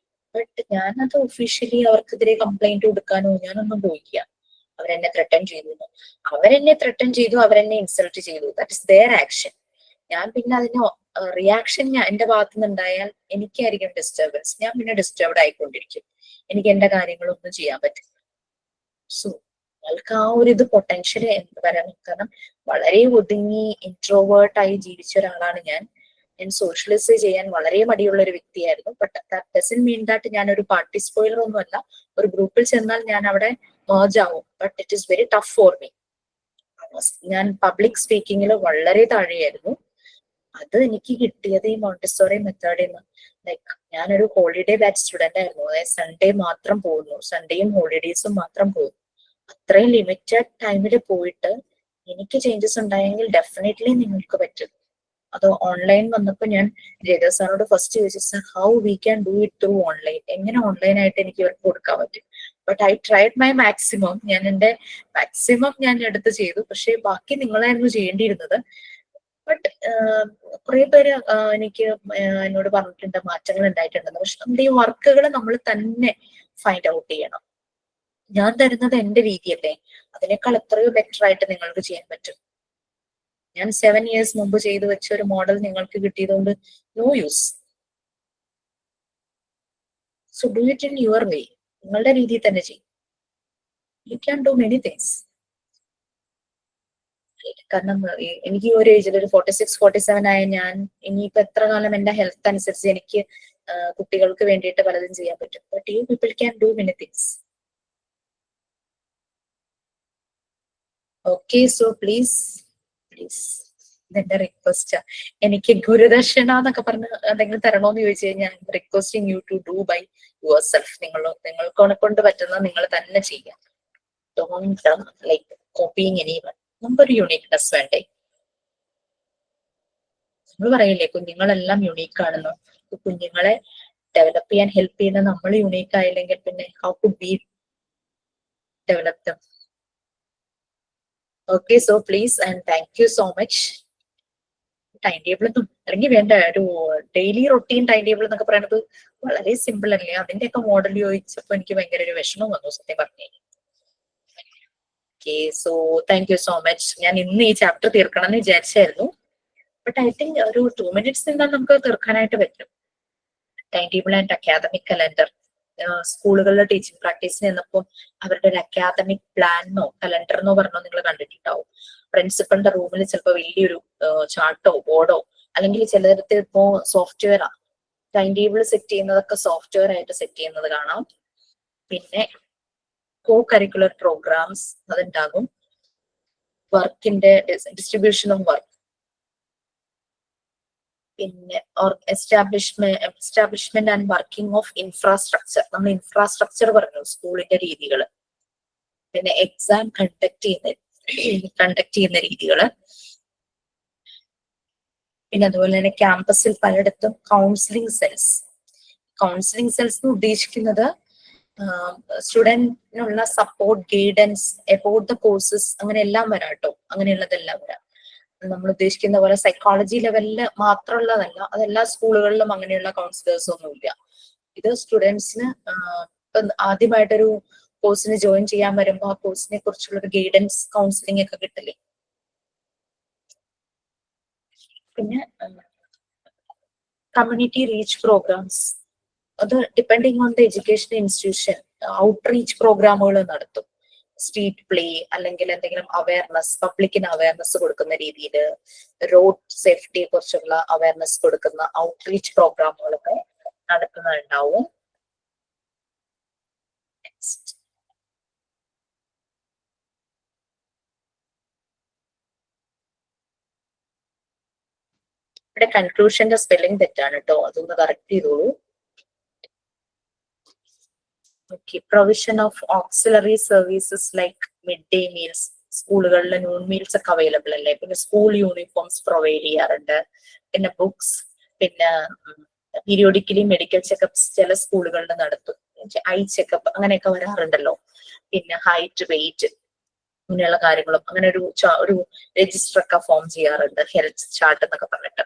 ബട്ട് ഞാനത് ഒഫീഷ്യലി അവർക്കെതിരെ കംപ്ലൈന്റ് കൊടുക്കാനോ ഞാനൊന്നും പോയില്ല. അവരെന്നെ ത്രെട്ടൻ ചെയ്തു, അവരെന്നെ ഇൻസൾട്ട് ചെയ്തു. That is their action. ഞാൻ പിന്നെ അതിന് റിയാക്ഷൻ എന്റെ ഭാഗത്തു നിന്നുണ്ടായാൽ എനിക്കായിരിക്കും ഡിസ്റ്റർബൻസ്. ഞാൻ പിന്നെ ഡിസ്റ്റർബ്ഡ് ആയിക്കൊണ്ടിരിക്കും. എനിക്ക് എന്റെ കാര്യങ്ങളൊന്നും ചെയ്യാൻ പറ്റില്ല. സോ ഞങ്ങൾക്ക് ആ ഒരു ഇത് പൊട്ടൻഷ്യൽ എന്ത് പറയാൻ, കാരണം വളരെ ഒതുങ്ങി ഇൻട്രോവേർട്ടായി ജീവിച്ച ഒരാളാണ് ഞാൻ. സോഷ്യലൈസ് ചെയ്യാൻ വളരെ മടിയുള്ള ഒരു വ്യക്തിയായിരുന്നു. But that doesn't mean that ഞാൻ ഒരു പാർട്ടി സ്പോയിലർ ഒന്നും അല്ല. ഒരു ഗ്രൂപ്പിൽ ചെന്നാൽ ഞാൻ അവിടെ മേർജ് ആവും. But it is very tough for me. ഞാൻ പബ്ലിക് സ്പീക്കിങ്ങിൽ വളരെ താഴെയായിരുന്നു. അത് എനിക്ക് കിട്ടിയത് ഈ മോണ്ടിസോറി മെത്തേഡിൽ നിന്ന്. ലൈക്ക് ഞാനൊരു ഹോളിഡേ ബാച്ച് സ്റ്റുഡന്റ് ആയിരുന്നു. അതായത് സൺഡേ മാത്രം പോകുന്നു, സൺഡേയും ഹോളിഡേയ്സും മാത്രം പോകുന്നു. അത്രയും ലിമിറ്റഡ് ടൈമിൽ പോയിട്ട് എനിക്ക് ചേഞ്ചസ് ഉണ്ടായെങ്കിൽ ഡെഫിനറ്റ്ലി നിങ്ങൾക്ക് പറ്റും. അതോ ഓൺലൈൻ വന്നപ്പോൾ ഞാൻ ജയദേവ് സാറിനോട് ഫസ്റ്റ് ചോദിച്ചു, sir how we can do it through online, എങ്ങനെ ഓൺലൈനായിട്ട് എനിക്ക് ഇവർക്ക് കൊടുക്കാൻ പറ്റും. But I tried my maximum, ഞാൻ എൻ്റെ മാക്സിമം ഞാൻ എടുത്ത് ചെയ്തു. പക്ഷെ ബാക്കി നിങ്ങളായിരുന്നു ചെയ്യേണ്ടിയിരുന്നത്. ബട്ട് കുറെ പേര് എനിക്ക് എന്നോട് പറഞ്ഞിട്ടുണ്ട് മാറ്റങ്ങൾ ഉണ്ടായിട്ടുണ്ടെന്ന്. പക്ഷെ നമ്മുടെ ഈ വർക്കുകൾ നമ്മൾ തന്നെ ഫൈൻഡ് ഔട്ട് ചെയ്യണം. ഞാൻ തരുന്നത് എന്റെ രീതിയല്ലേ, അതിനേക്കാൾ എത്രയോ ബെറ്റർ ആയിട്ട് നിങ്ങൾക്ക് ചെയ്യാൻ പറ്റും. ഞാൻ 7 years മുമ്പ് ചെയ്തു വെച്ച ഒരു മോഡൽ നിങ്ങൾക്ക് കിട്ടിയതുകൊണ്ട് no use. So do it in your way, നിങ്ങളുടെ രീതിയിൽ തന്നെ ചെയ്യും. You can do many things. കാരണം എനിക്ക് ഈ ഒരു ഏജിൽ ഒരു 46, 47 ആയ ഞാൻ ഇനിയിപ്പോ എത്ര കാലം എന്റെ ഹെൽത്ത് അനുസരിച്ച് എനിക്ക് കുട്ടികൾക്ക് വേണ്ടിയിട്ട് പലതും ചെയ്യാൻ പറ്റും. But you people can do many things. Okay, so please ഇതെന്റെ റിക്വസ്റ്റാ. എനിക്ക് ഗുരുദക്ഷിണ എന്നൊക്കെ പറഞ്ഞ് എന്തെങ്കിലും തരണോന്ന് ചോദിച്ചു കഴിഞ്ഞാൽ requesting you to do by yourself. നിങ്ങളെ കൊണ്ട് പറ്റുന്നത് നിങ്ങൾ തന്നെ ചെയ്യാം. Don't like copying anyone. നമുക്കൊരു യുണീക്നെസ് വേണ്ടേ? നമ്മൾ പറയില്ലേ കുഞ്ഞുങ്ങളെല്ലാം യുണീക്ക് ആണെന്നോ. കുഞ്ഞുങ്ങളെ ഡെവലപ്പ് ചെയ്യാൻ ഹെൽപ്പ് ചെയ്യുന്ന നമ്മൾ യുണീക്ക് ആയില്ലെങ്കിൽ പിന്നെ how could be develop dum? Okay, so please and thank you so much. Time table ഒന്നും അല്ലെങ്കിൽ വേണ്ട. ഒരു ഡെയിലി റൊട്ടീൻ ടൈം ടേബിൾ എന്നൊക്കെ പറയുന്നത് വളരെ സിമ്പിൾ അല്ലേ? അതിന്റെയൊക്കെ മോഡൽ ചോദിച്ചപ്പോ എനിക്ക് ഭയങ്കര ഒരു വിഷമം വന്നു സത്യം പറഞ്ഞു. Okay, so thank you so much. ഞാൻ ഇന്ന് ഈ ചാപ്റ്റർ തീർക്കണം എന്ന് വിചാരിച്ചായിരുന്നു. ബട്ട് ഐ തിങ്ക് ഒരു 2 minutes നിന്നാൽ നമുക്ക് തീർക്കാനായിട്ട് പറ്റും. Time table and academic calendar. സ്കൂളുകളിലെ ടീച്ചിങ് പ്രാക്ടീസിന് ചെന്നപ്പോൾ അവരുടെ ഒരു അക്കാദമിക് പ്ലാനോ കലണ്ടറിനോ പറഞ്ഞോ നിങ്ങൾ കണ്ടിട്ടുണ്ടാവും. പ്രിൻസിപ്പളിന്റെ റൂമിൽ ചിലപ്പോൾ വലിയൊരു ചാർട്ടോ ബോർഡോ അല്ലെങ്കിൽ ചിലടത്ത് ഇപ്പോ സോഫ്റ്റ്വെയറാ ടൈം ടേബിൾ സെറ്റ് ചെയ്യുന്നതൊക്കെ സോഫ്റ്റ്വെയർ ആയിട്ട് സെറ്റ് ചെയ്യുന്നത് കാണാം. പിന്നെ കോ കരിക്കുലർ പ്രോഗ്രാംസ് അതുണ്ടാകും. വർക്കിന്റെ ഡിസ്ട്രിബ്യൂഷൻ ഓഫ് വർക്ക്. പിന്നെ establishment and working of infrastructure. നമ്മൾ ഇൻഫ്രാസ്ട്രക്ചർ പറഞ്ഞു സ്കൂളിന്റെ രീതികൾ. പിന്നെ എക്സാം കണ്ടക്ട് ചെയ്യുന്ന രീതികള്. പിന്നെ അതുപോലെ തന്നെ ക്യാമ്പസിൽ പലയിടത്തും കൗൺസിലിംഗ് സെൽസ്. കൗൺസിലിംഗ് സെൽസ് എന്ന് ഉദ്ദേശിക്കുന്നത് സ്റ്റുഡന്റിനുള്ള support, guidance about the courses, അങ്ങനെ എല്ലാം വരാം കേട്ടോ. അങ്ങനെയുള്ളതെല്ലാം വരാം. നമ്മൾ ഉദ്ദേശിക്കുന്ന പോലെ സൈക്കോളജി ലെവലില് മാത്രമുള്ളതല്ല. അതെല്ലാ സ്കൂളുകളിലും അങ്ങനെയുള്ള കൗൺസിലേഴ്സ് ഒന്നുമില്ല. ഇത് സ്റ്റുഡൻസിന് ഇപ്പൊ ആദ്യമായിട്ടൊരു കോഴ്സിന് ജോയിൻ ചെയ്യാൻ വരുമ്പോൾ ആ കോഴ്സിനെ കുറിച്ചുള്ള ഒരു ഗൈഡൻസ് കൗൺസിലിംഗ് ഒക്കെ കിട്ടില്ലേ. പിന്നെ കമ്മ്യൂണിറ്റി റീച്ച് പ്രോഗ്രാംസ്. അത് depending on the education institution out reach പ്രോഗ്രാമുകൾ നടത്തും. സ്ട്രീറ്റ് പ്ലേ അല്ലെങ്കിൽ എന്തെങ്കിലും അവയർനെസ്, പബ്ലിക്കിന് അവയർനെസ് കൊടുക്കുന്ന രീതിയിൽ റോഡ് സേഫ്റ്റിയെ കുറിച്ചുള്ള അവയർനെസ് കൊടുക്കുന്ന ഔട്ട് റീച്ച് പ്രോഗ്രാമുകളൊക്കെ നടത്തുന്നുണ്ടാവും. നെക്സ്റ്റ്, ഇവിടെ കൺക്ലൂഷന്റെ സ്പെല്ലിംഗ് തെറ്റാണ് കേട്ടോ, അതൊന്ന് കറക്റ്റ് ചെയ്തോളൂ. Okay, provision of auxiliary services like mid day meals. സ്കൂളുകളിൽ നൂൺ മീൽസ് ഒക്കെ അവൈലബിൾ അല്ലേ. പിന്നെ സ്കൂൾ യൂണിഫോംസ് പ്രൊവൈഡ് ചെയ്യാറുണ്ട്. പിന്നെ ബുക്സ്, പിന്നെ പീരിയോഡിക്കലി മെഡിക്കൽ ചെക്കപ്സ് ചില സ്കൂളുകളിൽ നടത്തും. ഐ ചെക്കപ്പ് അങ്ങനെയൊക്കെ വരാറുണ്ടല്ലോ. പിന്നെ ഹൈറ്റ്, വെയിറ്റ്, ഇങ്ങനെയുള്ള കാര്യങ്ങളും അങ്ങനെ ഒരു രജിസ്റ്റർ ഒക്കെ ഫോം ചെയ്യാറുണ്ട്, ഹെൽത്ത് ചാർട്ട് എന്നൊക്കെ പറഞ്ഞിട്ട്.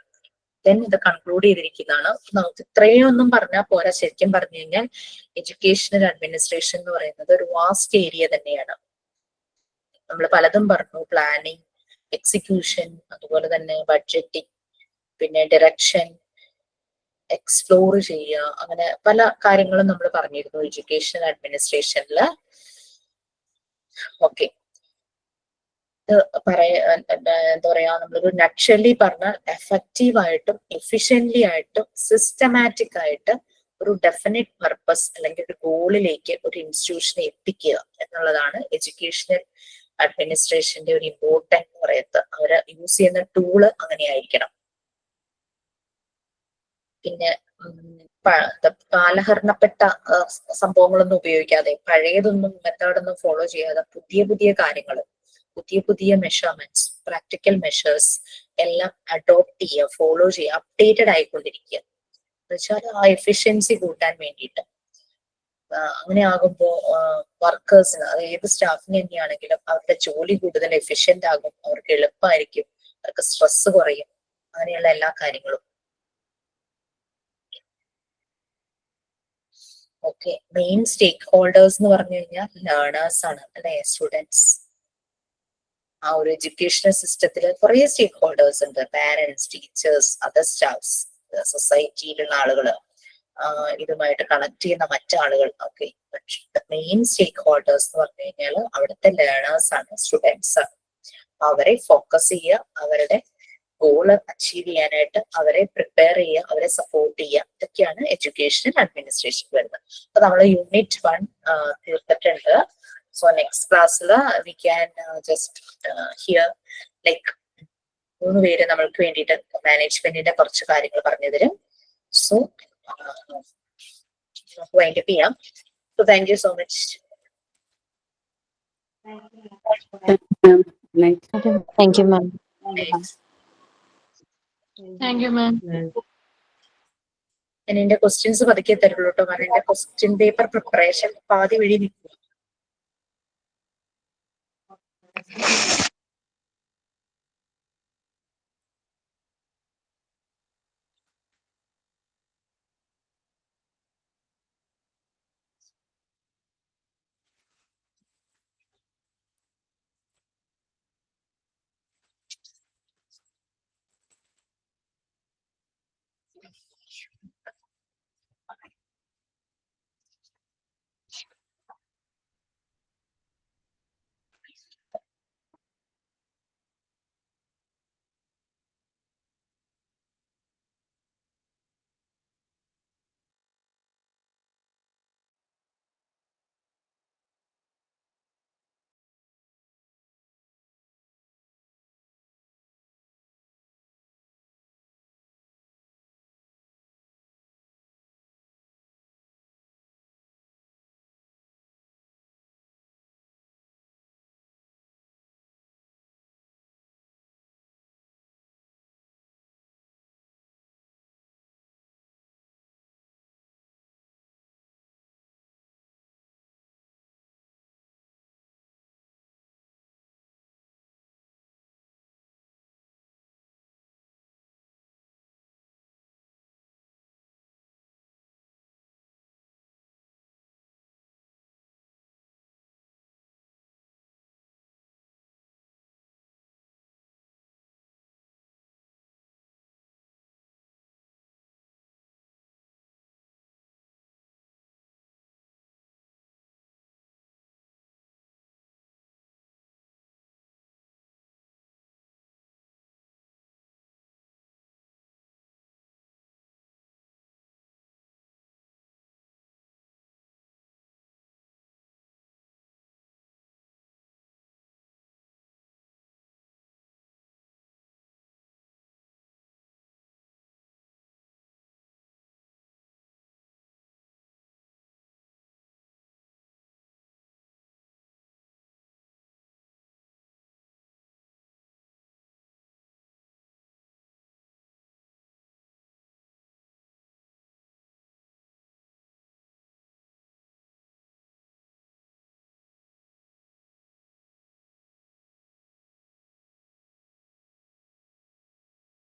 ദെൻ ഇത് കൺക്ലൂഡ് ചെയ്തിരിക്കുന്നതാണ്. നമുക്ക് ഇത്രയും ഒന്നും പറഞ്ഞാൽ പോരാ. ശരിക്കും പറഞ്ഞു കഴിഞ്ഞാൽ എഡ്യൂക്കേഷണൽ അഡ്മിനിസ്ട്രേഷൻ എന്ന് പറയുന്നത് ഒരു വാസ്റ്റ് ഏരിയ തന്നെയാണ്. നമ്മൾ പലതും പറഞ്ഞു, പ്ലാനിങ്, എക്സിക്യൂഷൻ, അതുപോലെ തന്നെ ബഡ്ജറ്റിംഗ്, പിന്നെ ഡയറക്ഷൻ, എക്സ്പ്ലോർ ചെയ്യുക, അങ്ങനെ പല കാര്യങ്ങളും നമ്മൾ പറഞ്ഞിരുന്നു എഡ്യൂക്കേഷണൽ അഡ്മിനിസ്ട്രേഷനില്. ഓക്കെ, എന്താ പറയാ, നമ്മളൊരു നക്ഷലി പറഞ്ഞാൽ എഫക്റ്റീവ് ആയിട്ടും എഫിഷ്യന്റ്ലി ആയിട്ടും സിസ്റ്റമാറ്റിക് ആയിട്ട് ഒരു ഡെഫിനിറ്റ് പർപ്പസ് അല്ലെങ്കിൽ ഒരു ഗോളിലേക്ക് ഒരു ഇൻസ്റ്റിറ്റ്യൂഷനെ എത്തിക്കുക എന്നുള്ളതാണ് എഡ്യൂക്കേഷണൽ അഡ്മിനിസ്ട്രേഷന്റെ ഒരു ഇമ്പോർട്ടൻറ്റ് എന്ന് പറയുന്നത്. അവര് യൂസ് ചെയ്യുന്ന ടൂള് അങ്ങനെ ആയിരിക്കണം. പിന്നെ കാലഹരണപ്പെട്ട സംഭവങ്ങളൊന്നും ഉപയോഗിക്കാതെ, പഴയതൊന്നും മെത്തേഡൊന്നും ഫോളോ ചെയ്യാതെ പുതിയ പുതിയ കാര്യങ്ങൾ, പുതിയ പുതിയ മെഷർമെന്റ്സ്, പ്രാക്ടിക്കൽ മെഷേഴ്സ് എല്ലാം അഡോപ്റ്റ് ചെയ്യുക, ഫോളോ ചെയ്യുക, അപ്ഡേറ്റഡ് ആയിക്കൊണ്ടിരിക്കുക. എന്ന് വെച്ചാൽ ആ എഫിഷ്യൻസി കൂട്ടാൻ വേണ്ടിയിട്ട്. അങ്ങനെ ആകുമ്പോൾ വർക്കേഴ്സിന്, അത് ഏത് സ്റ്റാഫിന് തന്നെയാണെങ്കിലും അവരുടെ ജോലി കൂടുതൽ എഫിഷ്യന്റ് ആകും, അവർക്ക് എളുപ്പമായിരിക്കും, അവർക്ക് സ്ട്രെസ് കുറയും, അങ്ങനെയുള്ള എല്ലാ കാര്യങ്ങളും. ഓക്കെ, മെയിൻ സ്റ്റേക്ക് ഹോൾഡേഴ്സ് എന്ന് പറഞ്ഞു കഴിഞ്ഞാൽ ലേണേഴ്സ് ആണ് അല്ലെ, സ്റ്റുഡൻസ്. ആ ഒരു എഡ്യൂക്കേഷണൽ സിസ്റ്റത്തിൽ കുറെ സ്റ്റേക്ക് ഹോൾഡേഴ്സ് ഉണ്ട്. പാരന്റ്സ്, ടീച്ചേഴ്സ്, അതർ സ്റ്റാഫ്സ്, സൊസൈറ്റിയിലുള്ള ആളുകള്, ഇതുമായിട്ട് കണക്ട് ചെയ്യുന്ന മറ്റാളുകൾ ഒക്കെ. മെയിൻ സ്റ്റേക്ക് ഹോൾഡേഴ്സ് എന്ന് പറഞ്ഞു കഴിഞ്ഞാൽ അവിടുത്തെ ലേണേഴ്സ് ആണ്, സ്റ്റുഡൻസ് ആണ്. അവരെ ഫോക്കസ് ചെയ്യുക, അവരുടെ ഗോള് അച്ചീവ് ചെയ്യാനായിട്ട് അവരെ പ്രിപ്പയർ ചെയ്യുക, അവരെ സപ്പോർട്ട് ചെയ്യുക. ഇതൊക്കെയാണ് എഡ്യൂക്കേഷൻ അഡ്മിനിസ്ട്രേഷൻ വരുന്നത്. അപ്പൊ നമ്മൾ യൂണിറ്റ് 1 തീർത്തിട്ടുണ്ട്. സോ നെക്സ്റ്റ് ക്ലാസ്സിൽ we can just here like 3 പേര് നമ്മൾക്ക് വേണ്ടിയിട്ട് മാനേജ്മെന്റിന്റെ കുറച്ച് കാര്യങ്ങൾ പറഞ്ഞു തരും. സോ നമുക്ക് വൈൻഡപ്പ് ചെയ്യാം. So thank you so much. Thank you, ma'am. Thank you, ma'am. ഞാൻ എന്റെ ക്വസ്റ്റ്യൻസ് പതുക്കെ തരുള്ളൂ കേട്ടോ, കാരണം എന്റെ ക്വസ്റ്റ്യൻ പേപ്പർ പ്രിപ്പറേഷൻ പാതി വഴി നിൽക്കും.